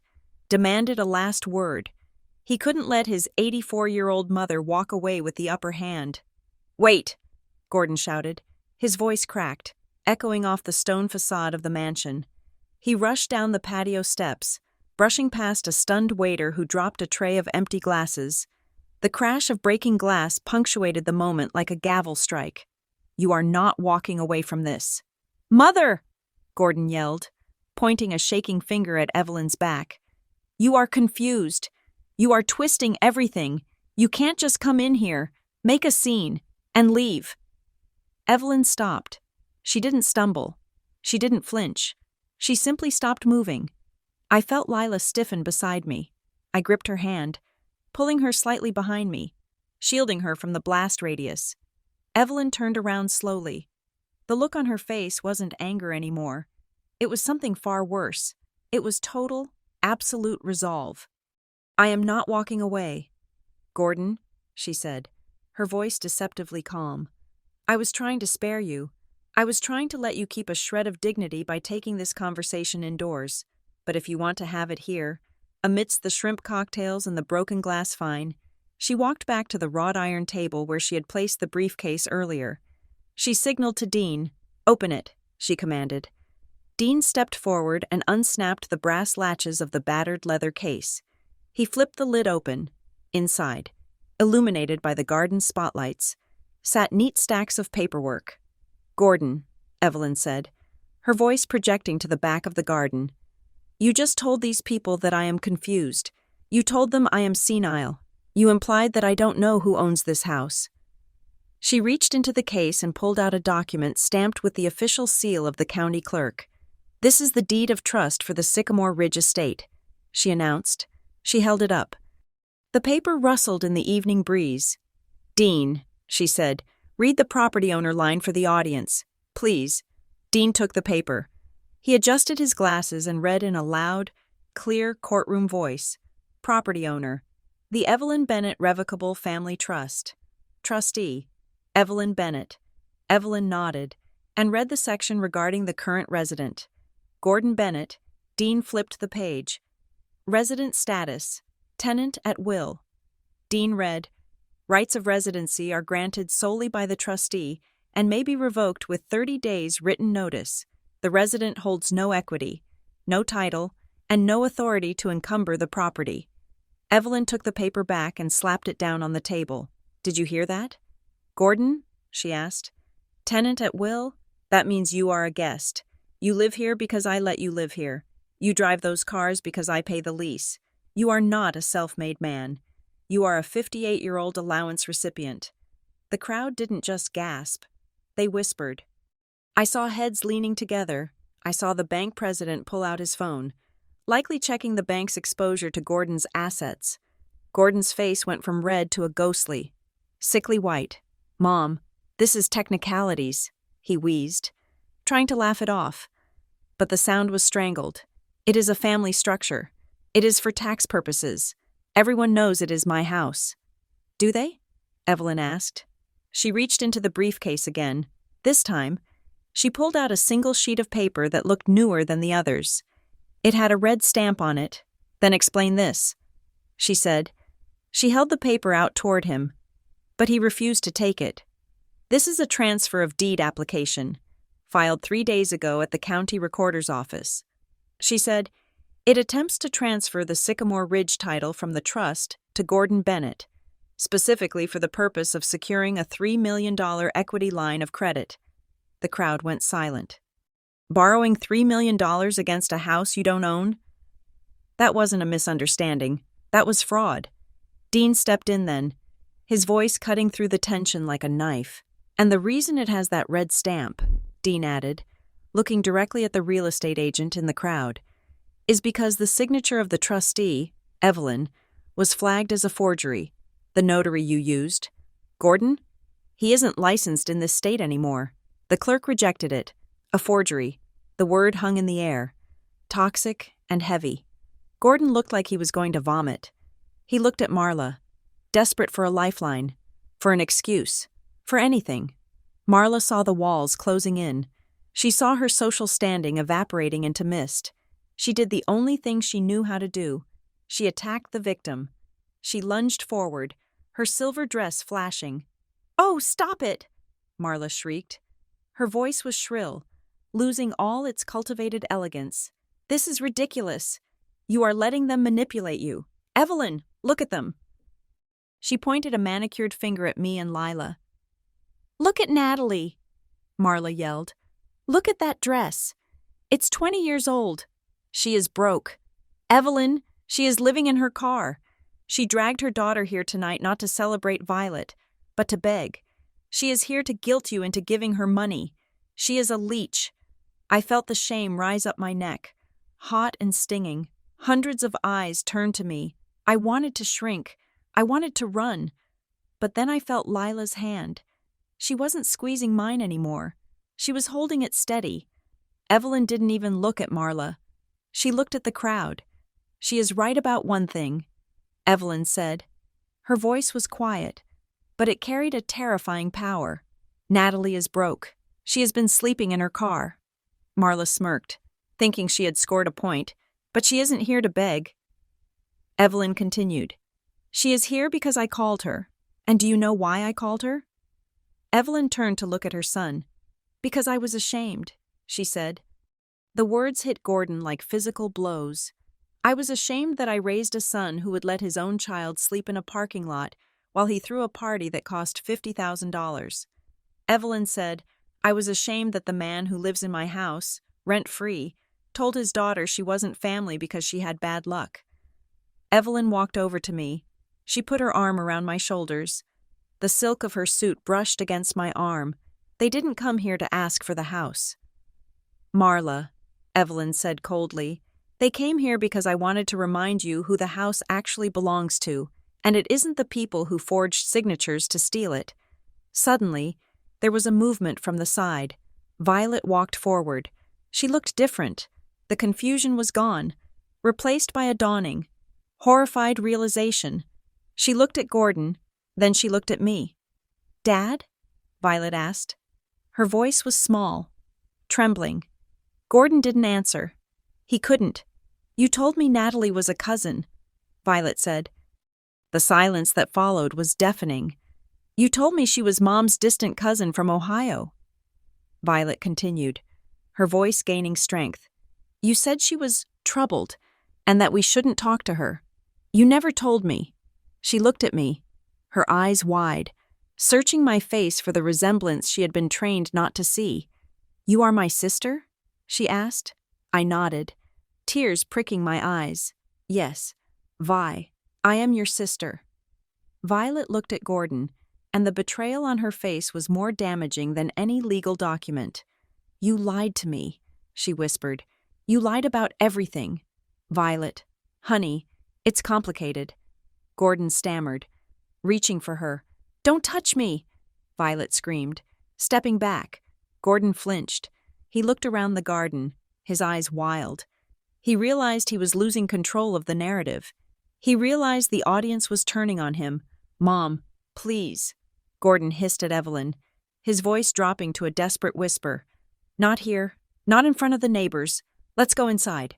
demanded a last word. He couldn't let his 84-year-old mother walk away with the upper hand. "Wait!" Gordon shouted. His voice cracked, echoing off the stone facade of the mansion. He rushed down the patio steps, brushing past a stunned waiter who dropped a tray of empty glasses. The crash of breaking glass punctuated the moment like a gavel strike. "You are not walking away from this." "Mother!" Gordon yelled, pointing a shaking finger at Evelyn's back. "You are confused. You are twisting everything. You can't just come in here, make a scene, and leave." Evelyn stopped. She didn't stumble. She didn't flinch. She simply stopped moving. I felt Lila stiffen beside me. I gripped her hand, pulling her slightly behind me, shielding her from the blast radius. Evelyn turned around slowly. The look on her face wasn't anger anymore. It was something far worse. It was total, absolute resolve. "I am not walking away." "Gordon," she said, her voice deceptively calm. "I was trying to spare you. I was trying to let you keep a shred of dignity by taking this conversation indoors. But if you want to have it here, amidst the shrimp cocktails and the broken glass fine," she walked back to the wrought iron table where she had placed the briefcase earlier. She signaled to Dean. "Open it," she commanded. Dean stepped forward and unsnapped the brass latches of the battered leather case. He flipped the lid open. Inside, illuminated by the garden spotlights, sat neat stacks of paperwork. "Gordon," Evelyn said, her voice projecting to the back of the garden, "you just told these people that I am confused. You told them I am senile. You implied that I don't know who owns this house." She reached into the case and pulled out a document stamped with the official seal of the county clerk. "This is the deed of trust for the Sycamore Ridge estate," she announced. She held it up. The paper rustled in the evening breeze. "Dean," she said, "read the property owner line for the audience, please." Dean took the paper. He adjusted his glasses and read in a loud, clear courtroom voice. "Property owner, the Evelyn Bennett Revocable Family Trust. Trustee, Evelyn Bennett." Evelyn nodded and read the section regarding the current resident. Gordon Bennett. Dean flipped the page. "Resident status, tenant at will." Dean read, "Rights of residency are granted solely by the trustee and may be revoked with 30 days written notice. The resident holds no equity, no title, and no authority to encumber the property." Evelyn took the paper back and slapped it down on the table. "Did you hear that?" "Gordon?" she asked. "Tenant at will? That means you are a guest. You live here because I let you live here. You drive those cars because I pay the lease. You are not a self-made man. You are a 58-year-old allowance recipient." The crowd didn't just gasp. They whispered. I saw heads leaning together. I saw the bank president pull out his phone, likely checking the bank's exposure to Gordon's assets. Gordon's face went from red to a ghostly, sickly white. "Mom, this is technicalities," he wheezed, trying to laugh it off. But the sound was strangled. "It is a family structure. It is for tax purposes. Everyone knows it is my house." "Do they?" Evelyn asked. She reached into the briefcase again. This time, she pulled out a single sheet of paper that looked newer than the others. It had a red stamp on it. "Then explain this," she said. She held the paper out toward him, but he refused to take it. "This is a transfer of deed application, filed 3 days ago at the county recorder's office," she said. "It attempts to transfer the Sycamore Ridge title from the trust to Gordon Bennett, specifically for the purpose of securing a $3 million equity line of credit." The crowd went silent. "Borrowing $3 million against a house you don't own?" "That wasn't a misunderstanding. That was fraud." Dean stepped in then, his voice cutting through the tension like a knife. "And the reason it has that red stamp," Dean added, looking directly at the real estate agent in the crowd, "is because the signature of the trustee, Evelyn, was flagged as a forgery. The notary you used. Gordon? He isn't licensed in this state anymore. The clerk rejected it. A forgery." The word hung in the air, toxic and heavy. Gordon looked like he was going to vomit. He looked at Marla, desperate for a lifeline, for an excuse, for anything. Marla saw the walls closing in, She saw her social standing evaporating into mist. She did the only thing she knew how to do. She attacked the victim. She lunged forward, her silver dress flashing. "Oh, stop it!" Marla shrieked. Her voice was shrill, losing all its cultivated elegance. "This is ridiculous. You are letting them manipulate you. Evelyn, look at them." She pointed a manicured finger at me and Lila. "Look at Natalie," Marla yelled. "Look at that dress. It's 20 years old. She is broke. Evelyn, she is living in her car. She dragged her daughter here tonight not to celebrate Violet, but to beg. She is here to guilt you into giving her money. She is a leech." I felt the shame rise up my neck, hot and stinging. Hundreds of eyes turned to me. I wanted to shrink. I wanted to run. But then I felt Lila's hand. She wasn't squeezing mine anymore. She was holding it steady. Evelyn didn't even look at Marla. She looked at the crowd. "She is right about one thing," Evelyn said. Her voice was quiet, but it carried a terrifying power. "Natalie is broke. She has been sleeping in her car." Marla smirked, thinking she had scored a point, "but she isn't here to beg." Evelyn continued, "She is here because I called her. And do you know why I called her?" Evelyn turned to look at her son. "Because I was ashamed," she said. The words hit Gordon like physical blows. I was ashamed that I raised a son who would let his own child sleep in a parking lot while he threw a party that cost $50,000. Evelyn said, "I was ashamed that the man who lives in my house, rent-free, told his daughter she wasn't family because she had bad luck." Evelyn walked over to me. She put her arm around my shoulders. The silk of her suit brushed against my arm. "They didn't come here to ask for the house." "Marla," Evelyn said coldly, "they came here because I wanted to remind you who the house actually belongs to, and it isn't the people who forged signatures to steal it." Suddenly, there was a movement from the side. Violet walked forward. She looked different. The confusion was gone, replaced by a dawning, horrified realization. She looked at Gordon, then she looked at me. "Dad?" Violet asked. Her voice was small, trembling. Gordon didn't answer. He couldn't. "You told me Natalie was a cousin," Violet said. The silence that followed was deafening. "You told me she was Mom's distant cousin from Ohio." Violet continued, her voice gaining strength. "You said she was troubled, and that we shouldn't talk to her. You never told me." She looked at me, her eyes wide, searching my face for the resemblance she had been trained not to see. "You are my sister?" she asked. I nodded, tears pricking my eyes. "Yes, Vi, I am your sister." Violet looked at Gordon, and the betrayal on her face was more damaging than any legal document. "You lied to me," she whispered. "You lied about everything." "Violet, honey, it's complicated," Gordon stammered, reaching for her. "Don't touch me!" Violet screamed. Stepping back, Gordon flinched. He looked around the garden, his eyes wild. He realized he was losing control of the narrative. He realized the audience was turning on him. "Mom, please," Gordon hissed at Evelyn, his voice dropping to a desperate whisper. "Not here, not in front of the neighbors. Let's go inside.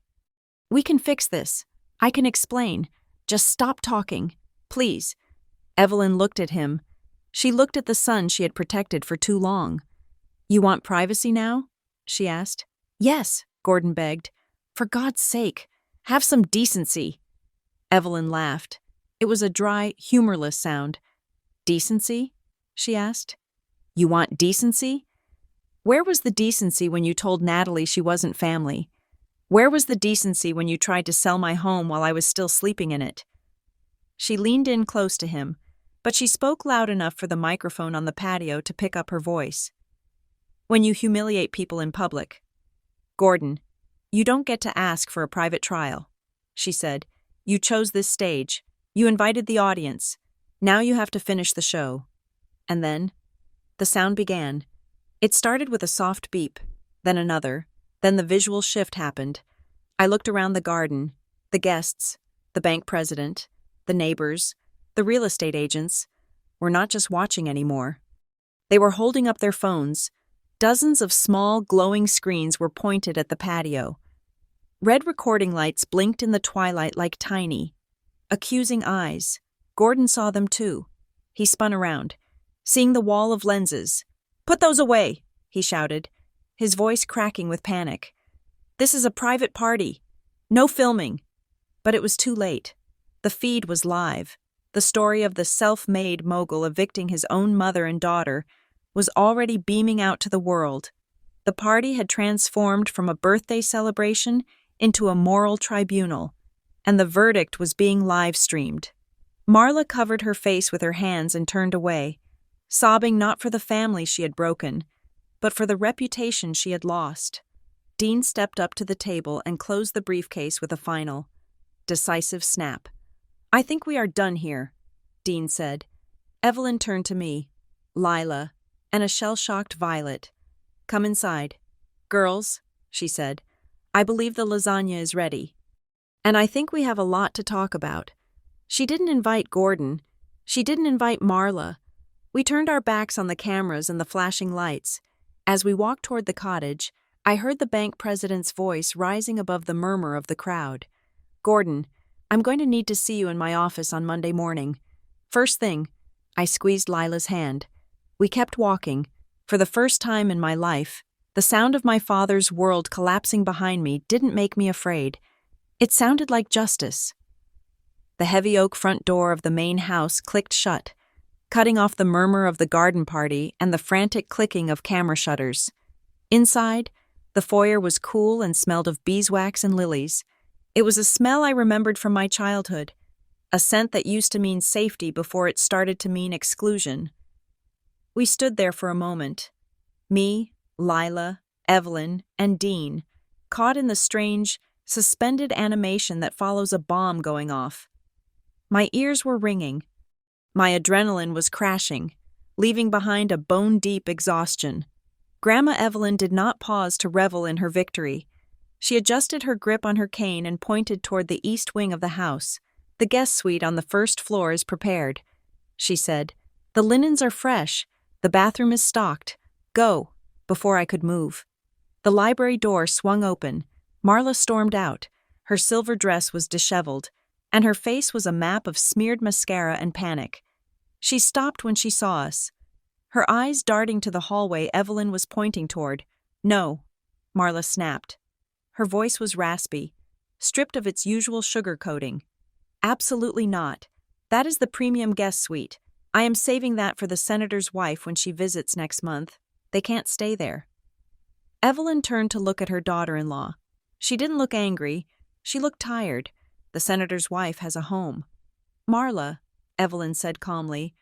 We can fix this. I can explain. Just stop talking, please." Evelyn looked at him. She looked at the son she had protected for too long. "You want privacy now?" she asked. "Yes," Gordon begged. "For God's sake, have some decency." Evelyn laughed. It was a dry, humorless sound. "Decency?" she asked. "You want decency? Where was the decency when you told Natalie she wasn't family? Where was the decency when you tried to sell my home while I was still sleeping in it?" She leaned in close to him, but she spoke loud enough for the microphone on the patio to pick up her voice. "When you humiliate people in public. Gordon, you don't get to ask for a private trial," she said. "You chose this stage. You invited the audience. Now you have to finish the show." And then, the sound began. It started with a soft beep, then another, then the visual shift happened. I looked around the garden, the guests, the bank president, the neighbors, the real estate agents, were not just watching anymore. They were holding up their phones, Dozens of small, glowing screens were pointed at the patio. Red recording lights blinked in the twilight like tiny, accusing eyes. Gordon saw them too. He spun around, seeing the wall of lenses. "Put those away," he shouted, his voice cracking with panic. "This is a private party. No filming." But it was too late. The feed was live. The story of the self-made mogul evicting his own mother and daughter was already beaming out to the world. The party had transformed from a birthday celebration into a moral tribunal, and the verdict was being live-streamed. Marla covered her face with her hands and turned away, sobbing not for the family she had broken, but for the reputation she had lost. Dean stepped up to the table and closed the briefcase with a final, decisive snap. "I think we are done here," Dean said. Evelyn turned to me, Lila, and a shell-shocked Violet. "Come inside. Girls," she said, "I believe the lasagna is ready. And I think we have a lot to talk about." She didn't invite Gordon. She didn't invite Marla. We turned our backs on the cameras and the flashing lights. As we walked toward the cottage, I heard the bank president's voice rising above the murmur of the crowd. "Gordon, I'm going to need to see you in my office on Monday morning. First thing." I squeezed Lila's hand. We kept walking. For the first time in my life, the sound of my father's world collapsing behind me didn't make me afraid. It sounded like justice. The heavy oak front door of the main house clicked shut, cutting off the murmur of the garden party and the frantic clicking of camera shutters. Inside, the foyer was cool and smelled of beeswax and lilies. It was a smell I remembered from my childhood, a scent that used to mean safety before it started to mean exclusion. We stood there for a moment. Me, Lila, Evelyn, and Dean, caught in the strange, suspended animation that follows a bomb going off. My ears were ringing. My adrenaline was crashing, leaving behind a bone-deep exhaustion. Grandma Evelyn did not pause to revel in her victory. She adjusted her grip on her cane and pointed toward the east wing of the house. "The guest suite on the first floor is prepared," she said. "The linens are fresh. The bathroom is stocked. Go," before I could move. The library door swung open. Marla stormed out. Her silver dress was disheveled, and her face was a map of smeared mascara and panic. She stopped when she saw us, her eyes darting to the hallway Evelyn was pointing toward. "No," Marla snapped. Her voice was raspy, stripped of its usual sugar coating. "Absolutely not. That is the premium guest suite. I am saving that for the senator's wife when she visits next month. They can't stay there." Evelyn turned to look at her daughter-in-law. She didn't look angry. She looked tired. "The senator's wife has a home." "Marla," Evelyn said calmly,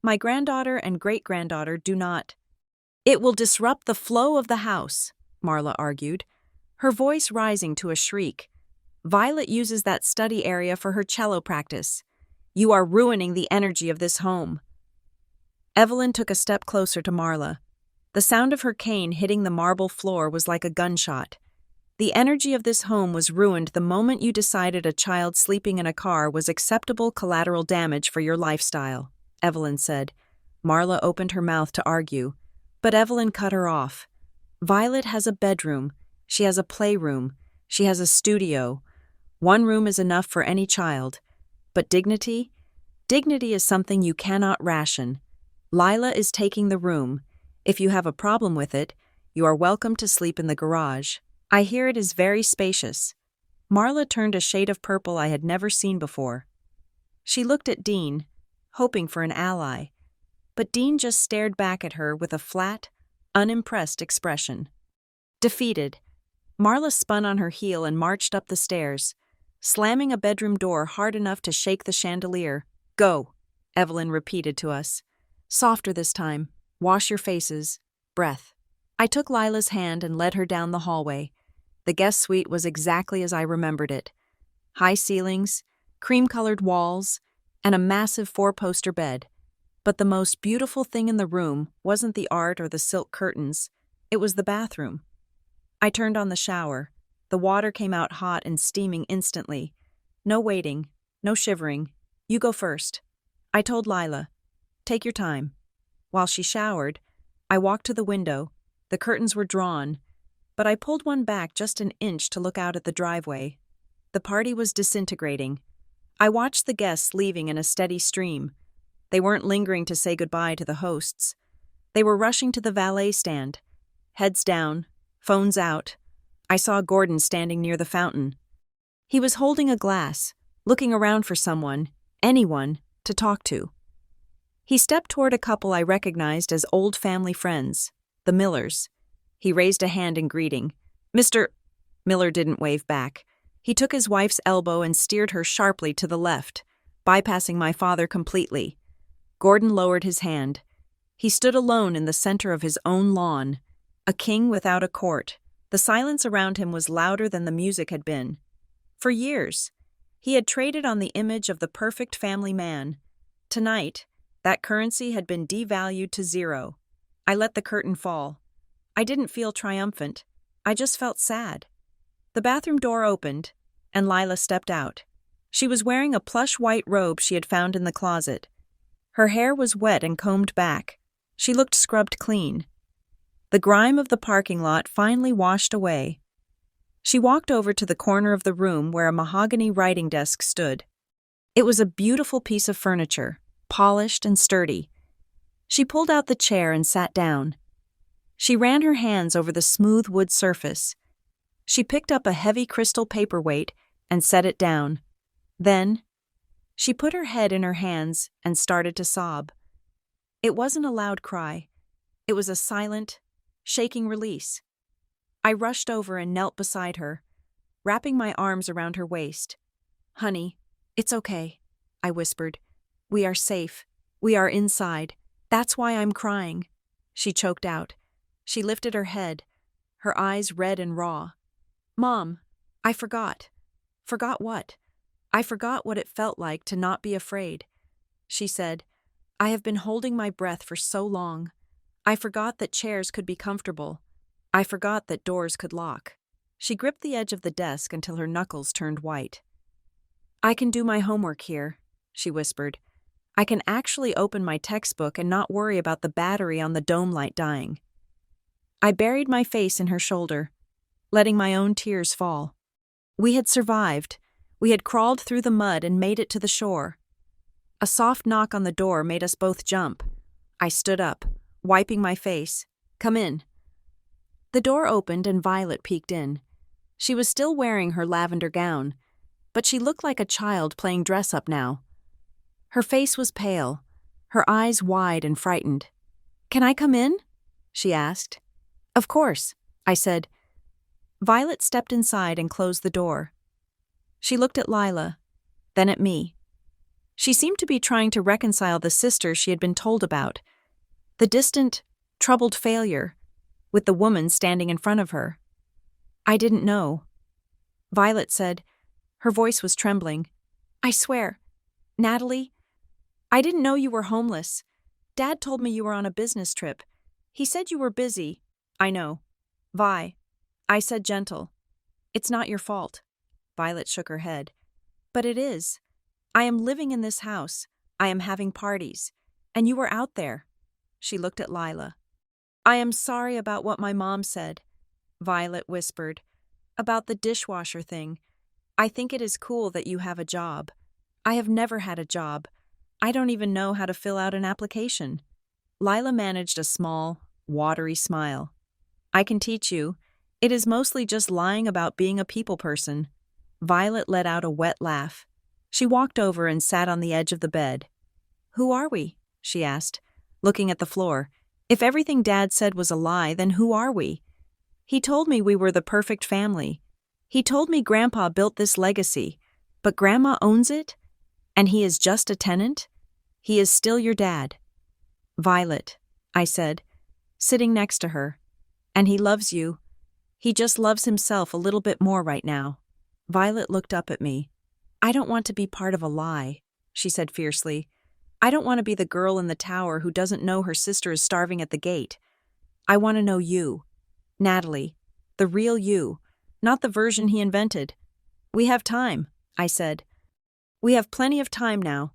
"my granddaughter and great-granddaughter do not." "It will disrupt the flow of the house," Marla argued, her voice rising to a shriek. "Violet uses that study area for her cello practice. You are ruining the energy of this home." Evelyn took a step closer to Marla. The sound of her cane hitting the marble floor was like a gunshot. "The energy of this home was ruined the moment you decided a child sleeping in a car was acceptable collateral damage for your lifestyle," Evelyn said. Marla opened her mouth to argue, but Evelyn cut her off. "Violet has a bedroom. She has a playroom. She has a studio. One room is enough for any child. But dignity? Dignity is something you cannot ration. Lila is taking the room. If you have a problem with it, you are welcome to sleep in the garage. I hear it is very spacious." Marla turned a shade of purple I had never seen before. She looked at Dean, hoping for an ally, but Dean just stared back at her with a flat, unimpressed expression. Defeated, Marla spun on her heel and marched up the stairs, slamming a bedroom door hard enough to shake the chandelier. "Go," Evelyn repeated to us. "Softer this time. Wash your faces. Breath." I took Lila's hand and led her down the hallway. The guest suite was exactly as I remembered it. High ceilings, cream-colored walls, and a massive four-poster bed. But the most beautiful thing in the room wasn't the art or the silk curtains. It was the bathroom. I turned on the shower. The water came out hot and steaming instantly. No waiting, no shivering. "You go first," I told Lila. "Take your time." While she showered, I walked to the window. The curtains were drawn, but I pulled one back just an inch to look out at the driveway. The party was disintegrating. I watched the guests leaving in a steady stream. They weren't lingering to say goodbye to the hosts. They were rushing to the valet stand. Heads down, phones out. I saw Gordon standing near the fountain. He was holding a glass, looking around for someone, anyone, to talk to. He stepped toward a couple I recognized as old family friends, the Millers. He raised a hand in greeting. Mr. Miller didn't wave back. He took his wife's elbow and steered her sharply to the left, bypassing my father completely. Gordon lowered his hand. He stood alone in the center of his own lawn, a king without a court. The silence around him was louder than the music had been. For years, he had traded on the image of the perfect family man. Tonight, that currency had been devalued to zero. I let the curtain fall. I didn't feel triumphant. I just felt sad. The bathroom door opened, and Lila stepped out. She was wearing a plush white robe she had found in the closet. Her hair was wet and combed back. She looked scrubbed clean. The grime of the parking lot finally washed away. She walked over to the corner of the room where a mahogany writing desk stood. It was a beautiful piece of furniture, polished and sturdy. She pulled out the chair and sat down. She ran her hands over the smooth wood surface. She picked up a heavy crystal paperweight and set it down. Then, she put her head in her hands and started to sob. It wasn't a loud cry. It was a silent, shaking release. I rushed over and knelt beside her, wrapping my arms around her waist. "Honey, it's okay," I whispered. "We are safe. We are inside. That's why I'm crying," she choked out. She lifted her head, her eyes red and raw. "Mom, I forgot." "Forgot what?" "I forgot what it felt like to not be afraid," she said. "I have been holding my breath for so long. I forgot that chairs could be comfortable. I forgot that doors could lock." She gripped the edge of the desk until her knuckles turned white. "I can do my homework here," she whispered. "I can actually open my textbook and not worry about the battery on the dome light dying." I buried my face in her shoulder, letting my own tears fall. We had survived. We had crawled through the mud and made it to the shore. A soft knock on the door made us both jump. I stood up, wiping my face. "Come in." The door opened and Violet peeked in. She was still wearing her lavender gown, but she looked like a child playing dress-up now. Her face was pale, her eyes wide and frightened. "Can I come in?" she asked. "Of course," I said. Violet stepped inside and closed the door. She looked at Lila, then at me. She seemed to be trying to reconcile the sister she had been told about, the distant, troubled failure, with the woman standing in front of her. "I didn't know." Violet said. Her voice was trembling. "I swear, Natalie, I didn't know you were homeless. Dad told me you were on a business trip. He said you were busy." "I know." "Vi," I said gentle. "It's not your fault." Violet shook her head. "But it is. I am living in this house. I am having parties. And you were out there." She looked at Lila. "I am sorry about what my mom said," Violet whispered. "About the dishwasher thing. I think it is cool that you have a job. I have never had a job. I don't even know how to fill out an application." Lila managed a small, watery smile. "I can teach you. It is mostly just lying about being a people person." Violet let out a wet laugh. She walked over and sat on the edge of the bed. "Who are we?" she asked, looking at the floor. "If everything Dad said was a lie, then who are we? He told me we were the perfect family. He told me Grandpa built this legacy, but Grandma owns it? And he is just a tenant? He is still your dad." "Violet," I said, sitting next to her. "And he loves you. He just loves himself a little bit more right now." Violet looked up at me. "I don't want to be part of a lie," she said fiercely. "I don't want to be the girl in the tower who doesn't know her sister is starving at the gate. I want to know you, Natalie, the real you, not the version he invented." "We have time," I said. "We have plenty of time now."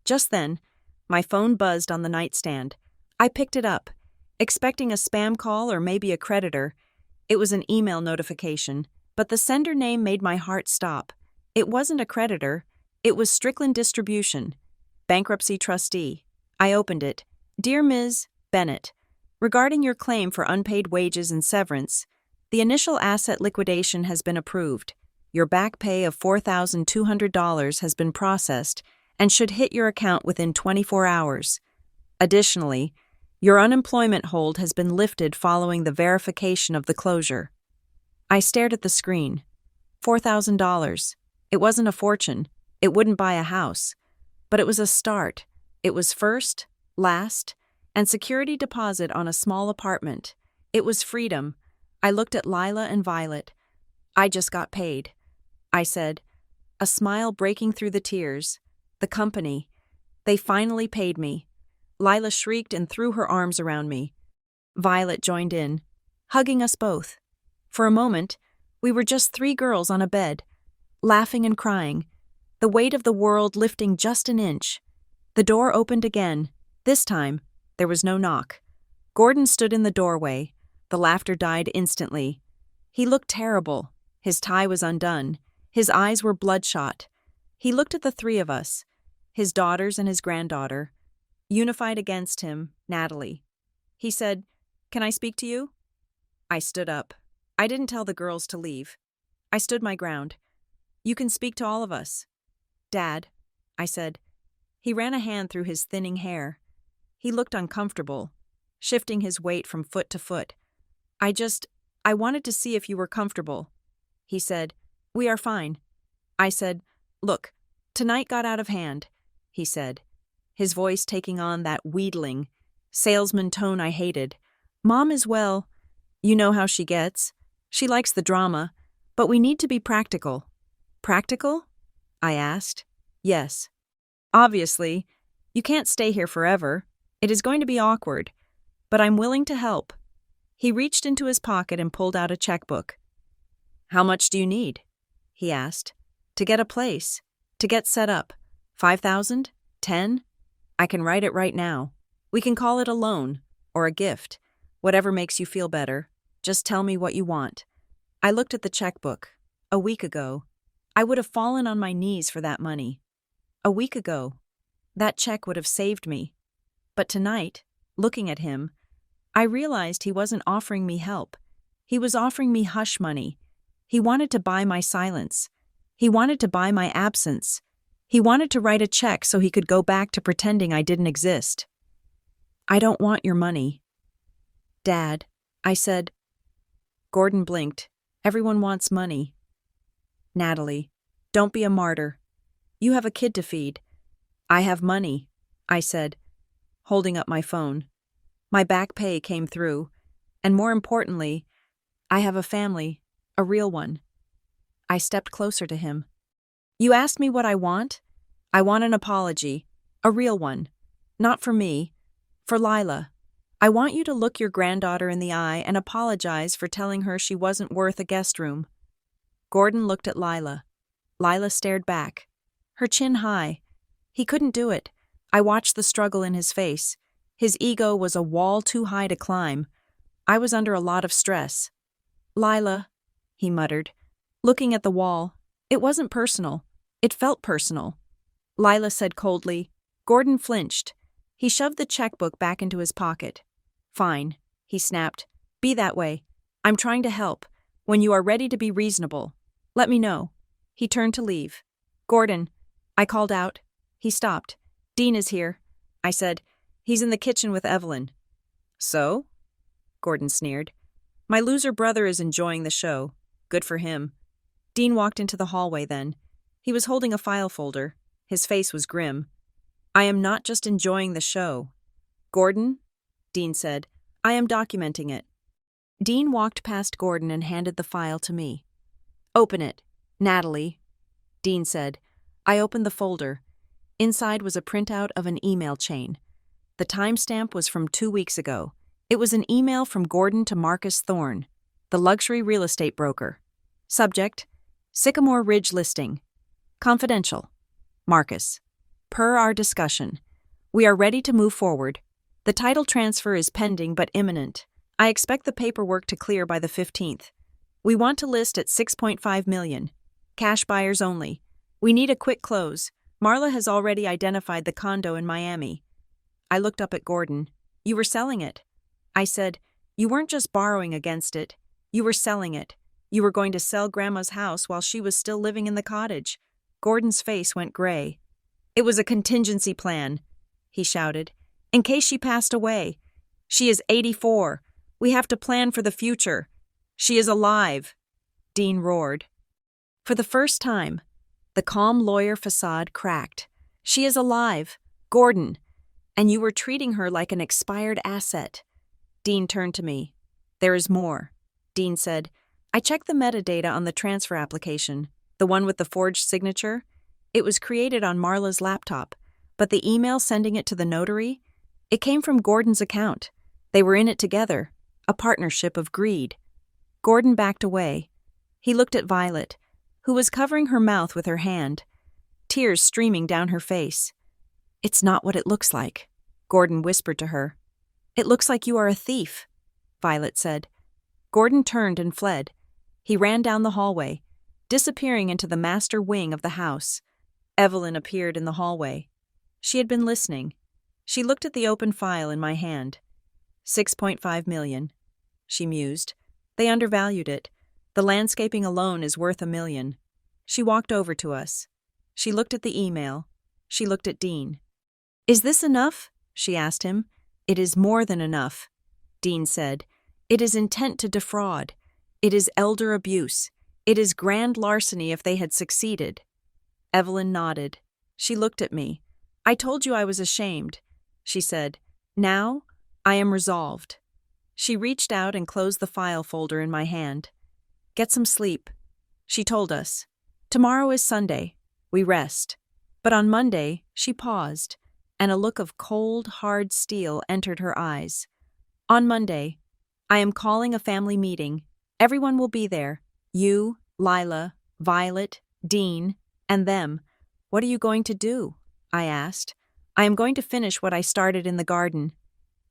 Just then, my phone buzzed on the nightstand. I picked it up, expecting a spam call or maybe a creditor. It was an email notification, but the sender name made my heart stop. It wasn't a creditor. It was Strickland Distribution, bankruptcy trustee. I opened it. Dear Ms. Bennett, regarding your claim for unpaid wages and severance, the initial asset liquidation has been approved. Your back pay of $4,200 has been processed and should hit your account within 24 hours. Additionally, your unemployment hold has been lifted following the verification of the closure. I stared at the screen. $4,000. It wasn't a fortune. It wouldn't buy a house. But it was a start. It was first, last, and security deposit on a small apartment. It was freedom. I looked at Lila and Violet. I just got paid, I said, a smile breaking through the tears. The company. They finally paid me. Lila shrieked and threw her arms around me. Violet joined in, hugging us both. For a moment, we were just three girls on a bed, laughing and crying, the weight of the world lifting just an inch. The door opened again. This time, there was no knock. Gordon stood in the doorway. The laughter died instantly. He looked terrible. His tie was undone. His eyes were bloodshot. He looked at the three of us, his daughters and his granddaughter, unified against him, Natalie. He said, "Can I speak to you?" I stood up. I didn't tell the girls to leave. I stood my ground. "You can speak to all of us." "Dad," I said. He ran a hand through his thinning hair. He looked uncomfortable, shifting his weight from foot to foot. I wanted to see if you were comfortable." He said, "We are fine." I said, "Look, tonight got out of hand," he said, his voice taking on that wheedling, salesman tone I hated. "Mom is well. You know how she gets. She likes the drama, but we need to be practical." "Practical?" I asked. "Yes. Obviously, you can't stay here forever. It is going to be awkward, but I'm willing to help." He reached into his pocket and pulled out a checkbook. "How much do you need?" he asked. "To get a place, to get set up. 5,000? 10? I can write it right now. We can call it a loan or a gift, whatever makes you feel better. Just tell me what you want." I looked at the checkbook. A week ago, I would have fallen on my knees for that money. A week ago, that check would have saved me. But tonight, looking at him, I realized he wasn't offering me help. He was offering me hush money. He wanted to buy my silence. He wanted to buy my absence. He wanted to write a check so he could go back to pretending I didn't exist. "I don't want your money." "Dad," I said. Gordon blinked. "Everyone wants money." "Natalie, don't be a martyr. You have a kid to feed." "I have money," I said, holding up my phone. My back pay came through, and more importantly, I have a family, a real one. I stepped closer to him. "You asked me what I want? I want an apology, a real one. Not for me, for Lila. I want you to look your granddaughter in the eye and apologize for telling her she wasn't worth a guest room." Gordon looked at Lila. Lila stared back, her chin high. He couldn't do it. I watched the struggle in his face. His ego was a wall too high to climb. I was under a lot of stress. "Lila," he muttered, looking at the wall. It wasn't personal. It felt personal. Lila said coldly. Gordon flinched. He shoved the checkbook back into his pocket. "Fine," he snapped. "Be that way. I'm trying to help. When you are ready to be reasonable, let me know." He turned to leave. "Gordon," I called out. He stopped. "Dean is here," I said. "He's in the kitchen with Evelyn." "So?" Gordon sneered. "My loser brother is enjoying the show. Good for him." Dean walked into the hallway then. He was holding a file folder. His face was grim. "I am not just enjoying the show." "Gordon," Dean said, "I am documenting it." Dean walked past Gordon and handed the file to me. "Open it, Natalie," Dean said. I opened the folder. Inside was a printout of an email chain. The timestamp was from 2 weeks ago. It was an email from Gordon to Marcus Thorne, the luxury real estate broker. Subject: Sycamore Ridge listing. Confidential. Marcus. Per our discussion, we are ready to move forward. The title transfer is pending but imminent. I expect the paperwork to clear by the 15th. We want to list at 6.5 million. Cash buyers only. We need a quick close. Marla has already identified the condo in Miami. I looked up at Gordon. You were selling it. I said, you weren't just borrowing against it. You were selling it. You were going to sell Grandma's house while she was still living in the cottage. Gordon's face went gray. It was a contingency plan, he shouted, in case she passed away. She is 84. We have to plan for the future. She is alive, Dean roared. For the first time, the calm lawyer facade cracked. She is alive, Gordon, and you were treating her like an expired asset. Dean turned to me. There is more, Dean said. I checked the metadata on the transfer application, the one with the forged signature. It was created on Marla's laptop, but the email sending it to the notary, it came from Gordon's account. They were in it together, a partnership of greed. Gordon backed away. He looked at Violet, who was covering her mouth with her hand, tears streaming down her face. It's not what it looks like, Gordon whispered to her. It looks like you are a thief, Violet said. Gordon turned and fled. He ran down the hallway, disappearing into the master wing of the house. Evelyn appeared in the hallway. She had been listening. She looked at the open file in my hand. 6.5 million, she mused. They undervalued it. The landscaping alone is worth $1 million. She walked over to us. She looked at the email. She looked at Dean. Is this enough? She asked him. It is more than enough, Dean said. It is intent to defraud. It is elder abuse. It is grand larceny if they had succeeded. Evelyn nodded. She looked at me. I told you I was ashamed, she said. Now, I am resolved. She reached out and closed the file folder in my hand. Get some sleep, she told us. Tomorrow is Sunday. We rest. But on Monday, she paused, and a look of cold, hard steel entered her eyes. On Monday, I am calling a family meeting. Everyone will be there. You, Lila, Violet, Dean, and them. What are you going to do? I asked. I am going to finish what I started in the garden.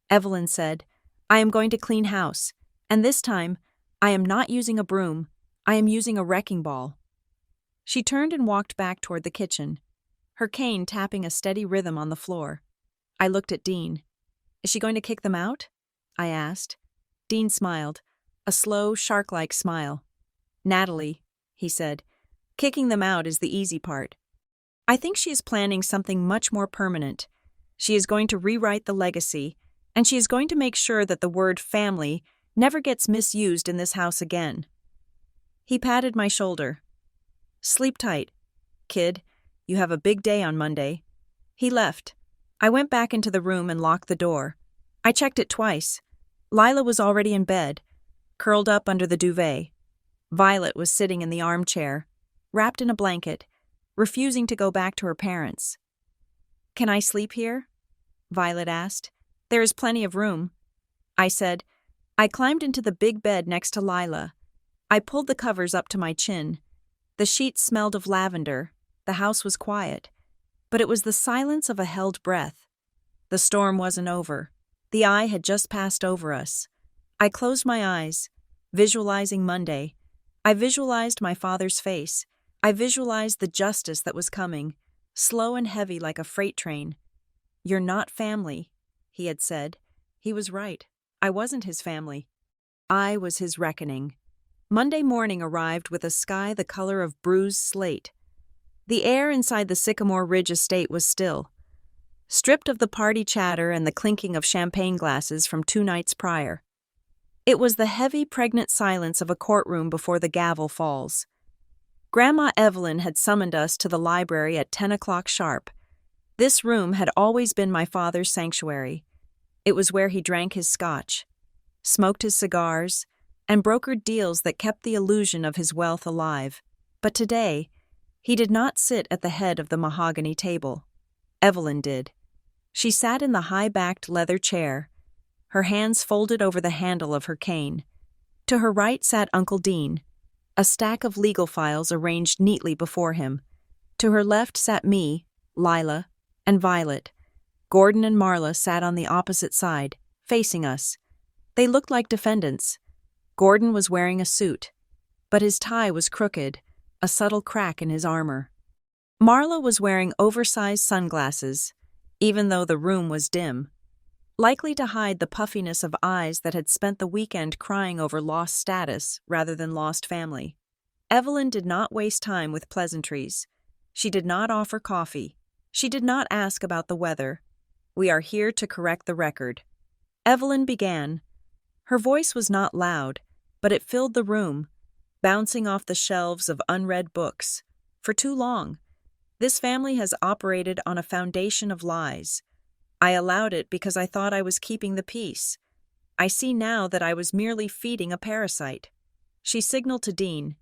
Evelyn said, I am going to clean house, and this time, I am not using a broom. I am using a wrecking ball. She turned and walked back toward the kitchen, her cane tapping a steady rhythm on the floor. I looked at Dean. Is she going to kick them out? I asked. Dean smiled, a slow, shark-like smile. Natalie, he said, kicking them out is the easy part. I think she is planning something much more permanent. She is going to rewrite the legacy, and she is going to make sure that the word family never gets misused in this house again. He patted my shoulder. Sleep tight, kid. You have a big day on Monday. He left. I went back into the room and locked the door. I checked it twice. Lila was already in bed, curled up under the duvet. Violet was sitting in the armchair, wrapped in a blanket, refusing to go back to her parents. Can I sleep here? Violet asked. There is plenty of room. I said. I climbed into the big bed next to Lila. I pulled the covers up to my chin. The sheets smelled of lavender. The house was quiet. But it was the silence of a held breath. The storm wasn't over. The eye had just passed over us. I closed my eyes, visualizing Monday. I visualized my father's face. I visualized the justice that was coming, slow and heavy like a freight train. You're not family, he had said. He was right. I wasn't his family. I was his reckoning. Monday morning arrived with a sky the color of bruised slate. The air inside the Sycamore Ridge estate was still, stripped of the party chatter and the clinking of champagne glasses from 2 nights prior. It was the heavy, pregnant silence of a courtroom before the gavel falls. Grandma Evelyn had summoned us to the library at 10 o'clock sharp. This room had always been my father's sanctuary. It was where he drank his scotch, smoked his cigars, and brokered deals that kept the illusion of his wealth alive. But today, he did not sit at the head of the mahogany table. Evelyn did. She sat in the high-backed leather chair, her hands folded over the handle of her cane. To her right sat Uncle Dean, a stack of legal files arranged neatly before him. To her left sat me, Lila, and Violet, Gordon and Marla sat on the opposite side, facing us. They looked like defendants. Gordon was wearing a suit, but his tie was crooked, a subtle crack in his armor. Marla was wearing oversized sunglasses, even though the room was dim, likely to hide the puffiness of eyes that had spent the weekend crying over lost status rather than lost family. Evelyn did not waste time with pleasantries. She did not offer coffee. She did not ask about the weather. We are here to correct the record. Evelyn began. Her voice was not loud, but it filled the room, bouncing off the shelves of unread books. For too long, this family has operated on a foundation of lies. I allowed it because I thought I was keeping the peace. I see now that I was merely feeding a parasite. She signaled to Dean.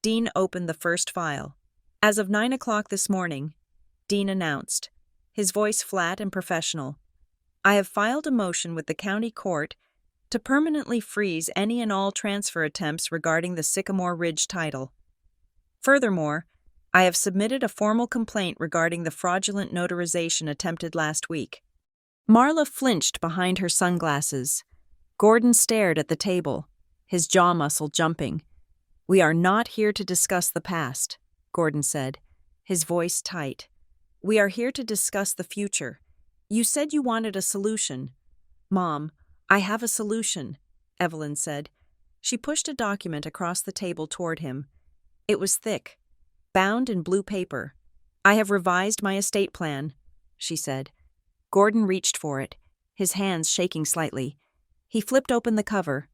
Dean opened the first file. As of 9 o'clock this morning, Dean announced, his voice flat and professional, I have filed a motion with the county court to permanently freeze any and all transfer attempts regarding the Sycamore Ridge title. Furthermore, I have submitted a formal complaint regarding the fraudulent notarization attempted last week. Marla flinched behind her sunglasses. Gordon stared at the table, his jaw muscle jumping. We are not here to discuss the past, Gordon said, his voice tight. We are here to discuss the future. You said you wanted a solution. Mom, I have a solution, Evelyn said. She pushed a document across the table toward him. It was thick, bound in blue paper. I have revised my estate plan, she said. Gordon reached for it, his hands shaking slightly. He flipped open the cover.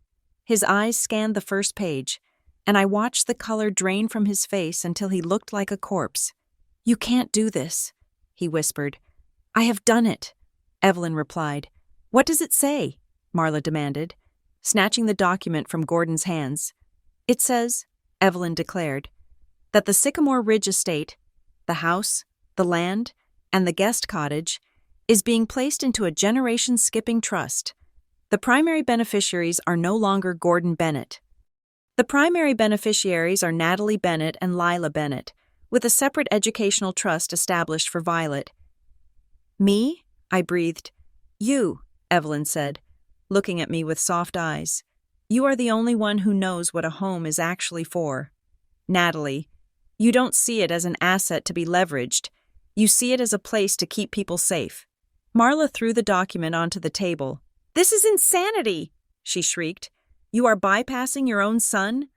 His eyes scanned the first page, and I watched the color drain from his face until he looked like a corpse. You can't do this, he whispered. I have done it, Evelyn replied. What does it say? Marla demanded, snatching the document from Gordon's hands. It says, Evelyn declared, that the Sycamore Ridge estate, the house, the land, and the guest cottage, is being placed into a generation-skipping trust. The primary beneficiaries are no longer Gordon Bennett. The primary beneficiaries are Natalie Bennett and Lila Bennett, with a separate educational trust established for Violet. Me? I breathed. You, Evelyn said, looking at me with soft eyes. You are the only one who knows what a home is actually for. Natalie, you don't see it as an asset to be leveraged. You see it as a place to keep people safe. Marla threw the document onto the table. This is insanity, she shrieked. You are bypassing your own son?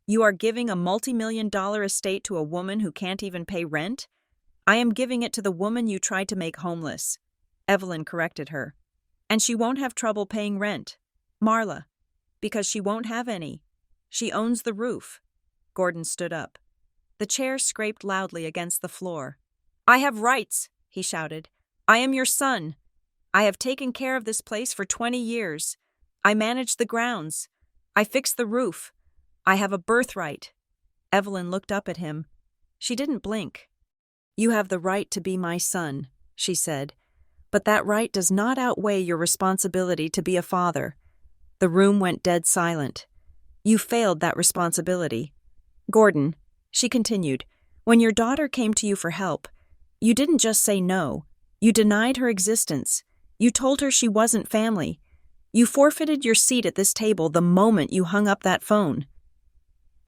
You are giving a multi-million-dollar estate to a woman who can't even pay rent? I am giving it to the woman you tried to make homeless. Evelyn corrected her. And she won't have trouble paying rent. Marla, because she won't have any. She owns the roof. Gordon stood up. The chair scraped loudly against the floor. I have rights, he shouted. I am your son. I have taken care of this place for 20 years. I manage the grounds. I fix the roof. I have a birthright. Evelyn looked up at him. She didn't blink. You have the right to be my son, she said, but that right does not outweigh your responsibility to be a father. The room went dead silent. You failed that responsibility. Gordon, she continued, when your daughter came to you for help, you didn't just say no. You denied her existence. You told her she wasn't family. You forfeited your seat at this table the moment you hung up that phone.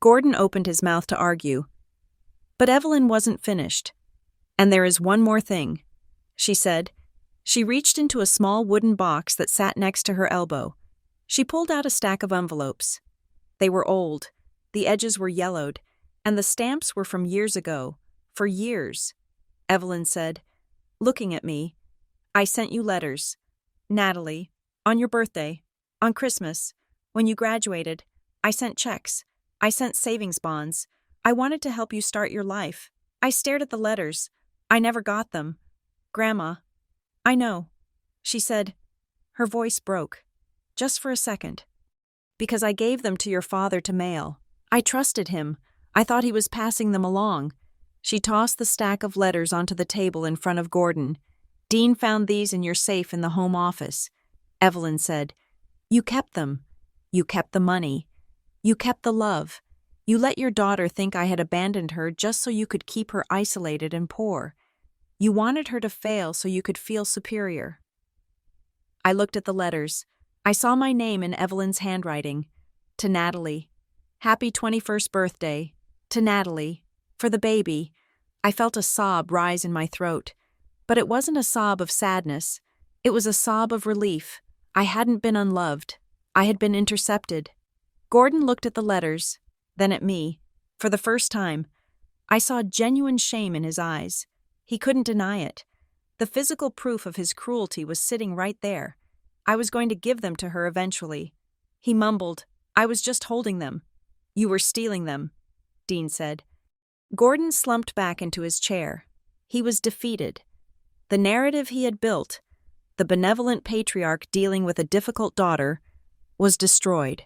Gordon opened his mouth to argue. But Evelyn wasn't finished. And there is one more thing, she said. She reached into a small wooden box that sat next to her elbow. She pulled out a stack of envelopes. They were old, the edges were yellowed, and the stamps were from years ago, for years. Evelyn said, looking at me, I sent you letters. Natalie, on your birthday, on Christmas, when you graduated, I sent checks. I sent savings bonds. I wanted to help you start your life. I stared at the letters. I never got them. Grandma, I know, she said. Her voice broke, just for a second. Because I gave them to your father to mail. I trusted him. I thought he was passing them along. She tossed the stack of letters onto the table in front of Gordon. Dean found these in your safe in the home office. Evelyn said, you kept them. You kept the money. You kept the love. You let your daughter think I had abandoned her just so you could keep her isolated and poor. You wanted her to fail so you could feel superior. I looked at the letters. I saw my name in Evelyn's handwriting. To Natalie. Happy 21st birthday. To Natalie. For the baby. I felt a sob rise in my throat. But it wasn't a sob of sadness. It was a sob of relief. I hadn't been unloved. I had been intercepted. Gordon looked at the letters, then at me. For the first time, I saw genuine shame in his eyes. He couldn't deny it. The physical proof of his cruelty was sitting right there. I was going to give them to her eventually. He mumbled, I was just holding them. You were stealing them, Dean said. Gordon slumped back into his chair. He was defeated. The narrative he had built, the benevolent patriarch dealing with a difficult daughter, was destroyed.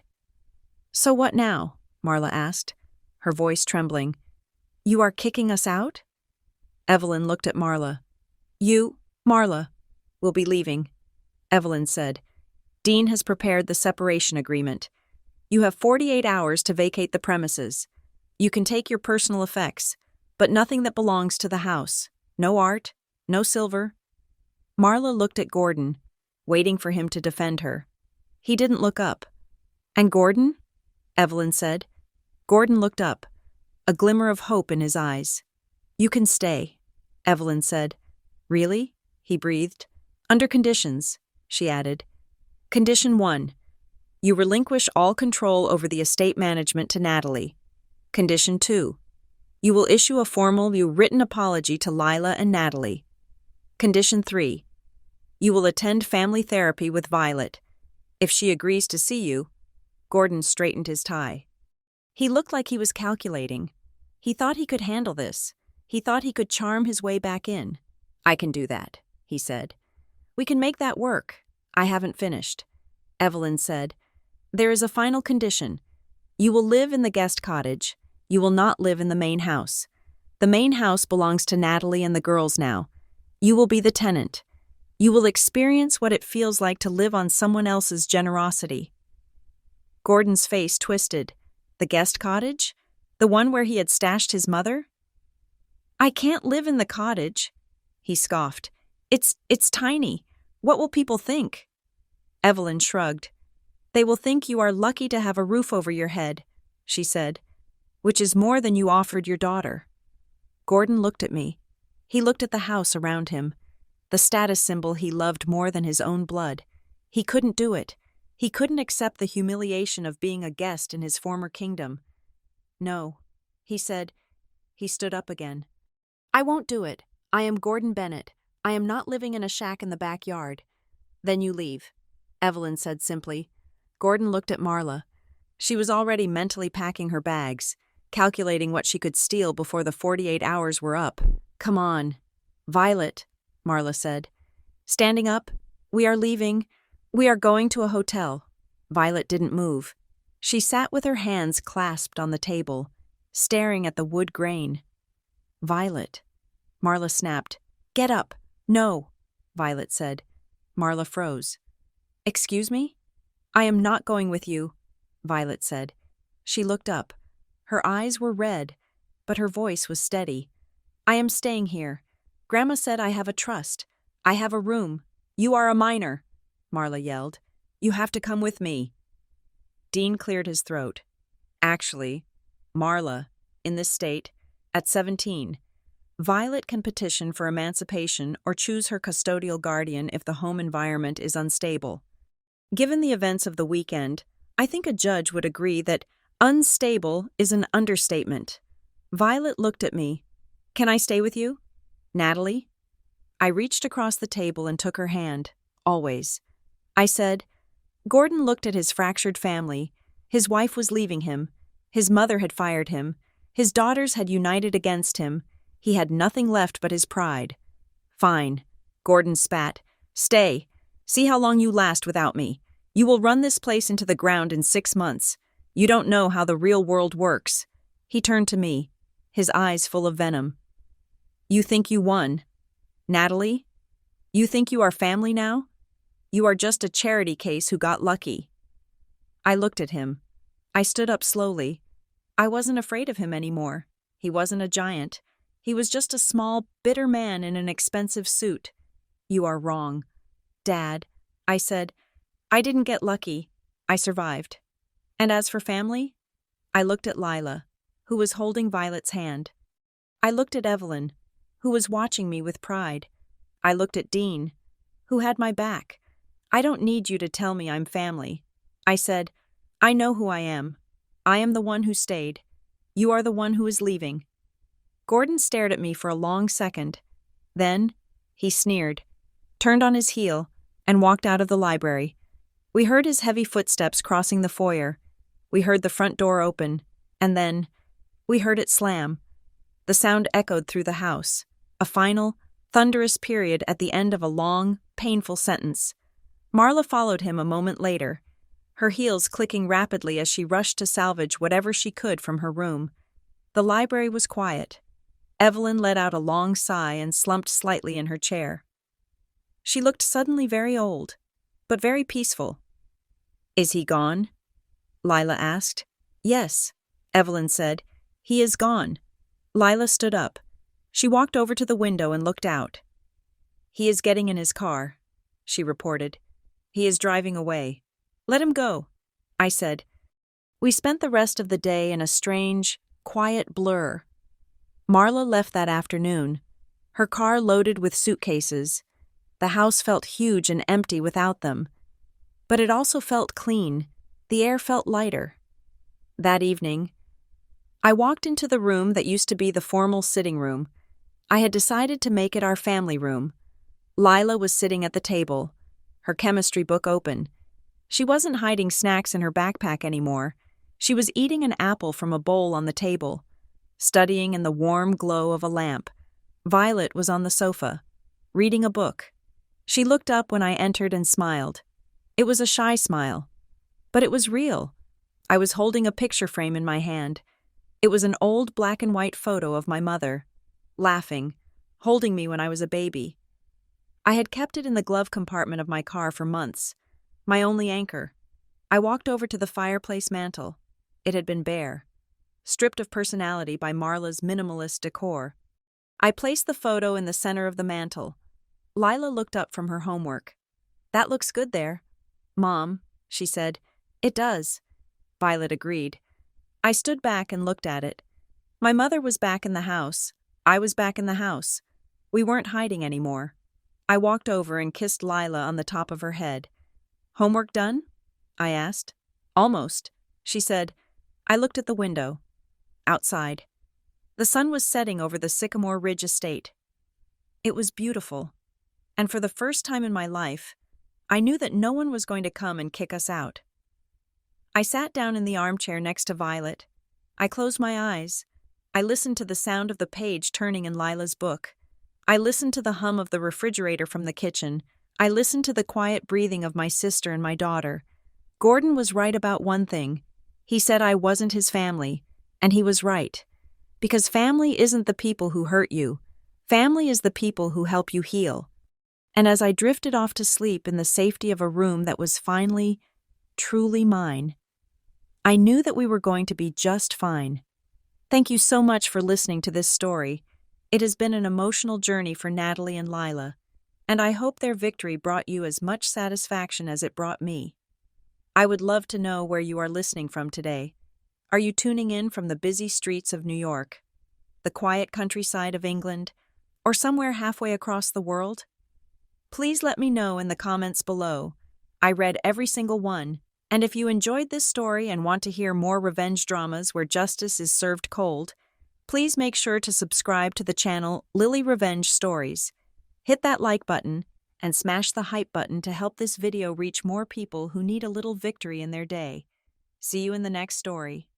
So what now? Marla asked, her voice trembling. You are kicking us out? Evelyn looked at Marla. You, Marla, will be leaving, Evelyn said. Dean has prepared the separation agreement. You have 48 hours to vacate the premises. You can take your personal effects, but nothing that belongs to the house. No art, no silver. Marla looked at Gordon, waiting for him to defend her. He didn't look up. And Gordon? Evelyn said. Gordon looked up, a glimmer of hope in his eyes. You can stay, Evelyn said. Really? He breathed. Under conditions, she added. Condition 1. You relinquish all control over the estate management to Natalie. Condition 2. You will issue a formal written apology to Lila and Natalie. Condition 3. You will attend family therapy with Violet. If she agrees to see you, Gordon straightened his tie. He looked like he was calculating. He thought he could handle this. He thought he could charm his way back in. I can do that, he said. We can make that work. I haven't finished. Evelyn said. There is a final condition. You will live in the guest cottage. You will not live in the main house. The main house belongs to Natalie and the girls now. You will be the tenant. You will experience what it feels like to live on someone else's generosity. Gordon's face twisted. The guest cottage? The one where he had stashed his mother? I can't live in the cottage, he scoffed. It's tiny. What will people think? Evelyn shrugged. They will think you are lucky to have a roof over your head, she said, which is more than you offered your daughter. Gordon looked at me. He looked at the house around him, the status symbol he loved more than his own blood. He couldn't do it. He couldn't accept the humiliation of being a guest in his former kingdom. No, he said. He stood up again. I won't do it. I am Gordon Bennett. I am not living in a shack in the backyard. Then you leave, Evelyn said simply. Gordon looked at Marla. She was already mentally packing her bags, calculating what she could steal before the 48 hours were up. Come on. Violet, Marla said. Standing up, we are leaving. We are going to a hotel. Violet didn't move. She sat with her hands clasped on the table, staring at the wood grain. Violet. Marla snapped. Get up. No, Violet said. Marla froze. Excuse me? I am not going with you, Violet said. She looked up. Her eyes were red, but her voice was steady. I am staying here. Grandma said I have a trust. I have a room. You are a minor, Marla yelled. You have to come with me. Dean cleared his throat. Actually, Marla, in this state, at 17, Violet can petition for emancipation or choose her custodial guardian if the home environment is unstable. Given the events of the weekend, I think a judge would agree that unstable is an understatement. Violet looked at me. Can I stay with you? Natalie? I reached across the table and took her hand, always. I said, Gordon looked at his fractured family. His wife was leaving him. His mother had fired him. His daughters had united against him. He had nothing left but his pride. Fine, Gordon spat. Stay. See how long you last without me. You will run this place into the ground in 6 months. You don't know how the real world works. He turned to me, his eyes full of venom. You think you won? Natalie? You think you are family now? You are just a charity case who got lucky. I looked at him. I stood up slowly. I wasn't afraid of him anymore. He wasn't a giant. He was just a small, bitter man in an expensive suit. You are wrong. Dad, I said, I didn't get lucky. I survived. And as for family? I looked at Lila, who was holding Violet's hand. I looked at Evelyn, who was watching me with pride. I looked at Dean, who had my back. I don't need you to tell me I'm family. I said, I know who I am. I am the one who stayed. You are the one who is leaving. Gordon stared at me for a long second. Then, he sneered, turned on his heel, and walked out of the library. We heard his heavy footsteps crossing the foyer. We heard the front door open, and then, we heard it slam. The sound echoed through the house, a final, thunderous period at the end of a long, painful sentence. Marla followed him a moment later, her heels clicking rapidly as she rushed to salvage whatever she could from her room. The library was quiet. Evelyn let out a long sigh and slumped slightly in her chair. She looked suddenly very old, but very peaceful. Is he gone? Lila asked. Yes, Evelyn said. He is gone. Lila stood up. She walked over to the window and looked out. He is getting in his car, she reported. He is driving away. Let him go, I said. We spent the rest of the day in a strange, quiet blur. Marla left that afternoon, her car loaded with suitcases. The house felt huge and empty without them. But it also felt clean. The air felt lighter. That evening, I walked into the room that used to be the formal sitting room. I had decided to make it our family room. Lila was sitting at the table, her chemistry book open. She wasn't hiding snacks in her backpack anymore. She was eating an apple from a bowl on the table, studying in the warm glow of a lamp. Violet was on the sofa, reading a book. She looked up when I entered and smiled. It was a shy smile, but it was real. I was holding a picture frame in my hand. It was an old black and white photo of my mother, laughing, holding me when I was a baby. I had kept it in the glove compartment of my car for months, my only anchor. I walked over to the fireplace mantel. It had been bare, stripped of personality by Marla's minimalist decor. I placed the photo in the center of the mantel. Lila looked up from her homework. That looks good there. Mom, she said. It does. Violet agreed. I stood back and looked at it. My mother was back in the house. I was back in the house. We weren't hiding anymore. I walked over and kissed Lila on the top of her head. Homework done? I asked. Almost, she said. I looked at the window. Outside. The sun was setting over the Sycamore Ridge estate. It was beautiful. And for the first time in my life, I knew that no one was going to come and kick us out. I sat down in the armchair next to Violet. I closed my eyes. I listened to the sound of the page turning in Lila's book. I listened to the hum of the refrigerator from the kitchen. I listened to the quiet breathing of my sister and my daughter. Gordon was right about one thing. He said I wasn't his family, and he was right. Because family isn't the people who hurt you. Family is the people who help you heal. And as I drifted off to sleep in the safety of a room that was finally, truly mine, I knew that we were going to be just fine. Thank you so much for listening to this story. It has been an emotional journey for Natalie and Lila, and I hope their victory brought you as much satisfaction as it brought me. I would love to know where you are listening from today. Are you tuning in from the busy streets of New York, the quiet countryside of England, or somewhere halfway across the world? Please let me know in the comments below. I read every single one, and if you enjoyed this story and want to hear more revenge dramas where justice is served cold, please make sure to subscribe to the channel Lily Revenge Stories. Hit that like button and smash the hype button to help this video reach more people who need a little victory in their day. See you in the next story.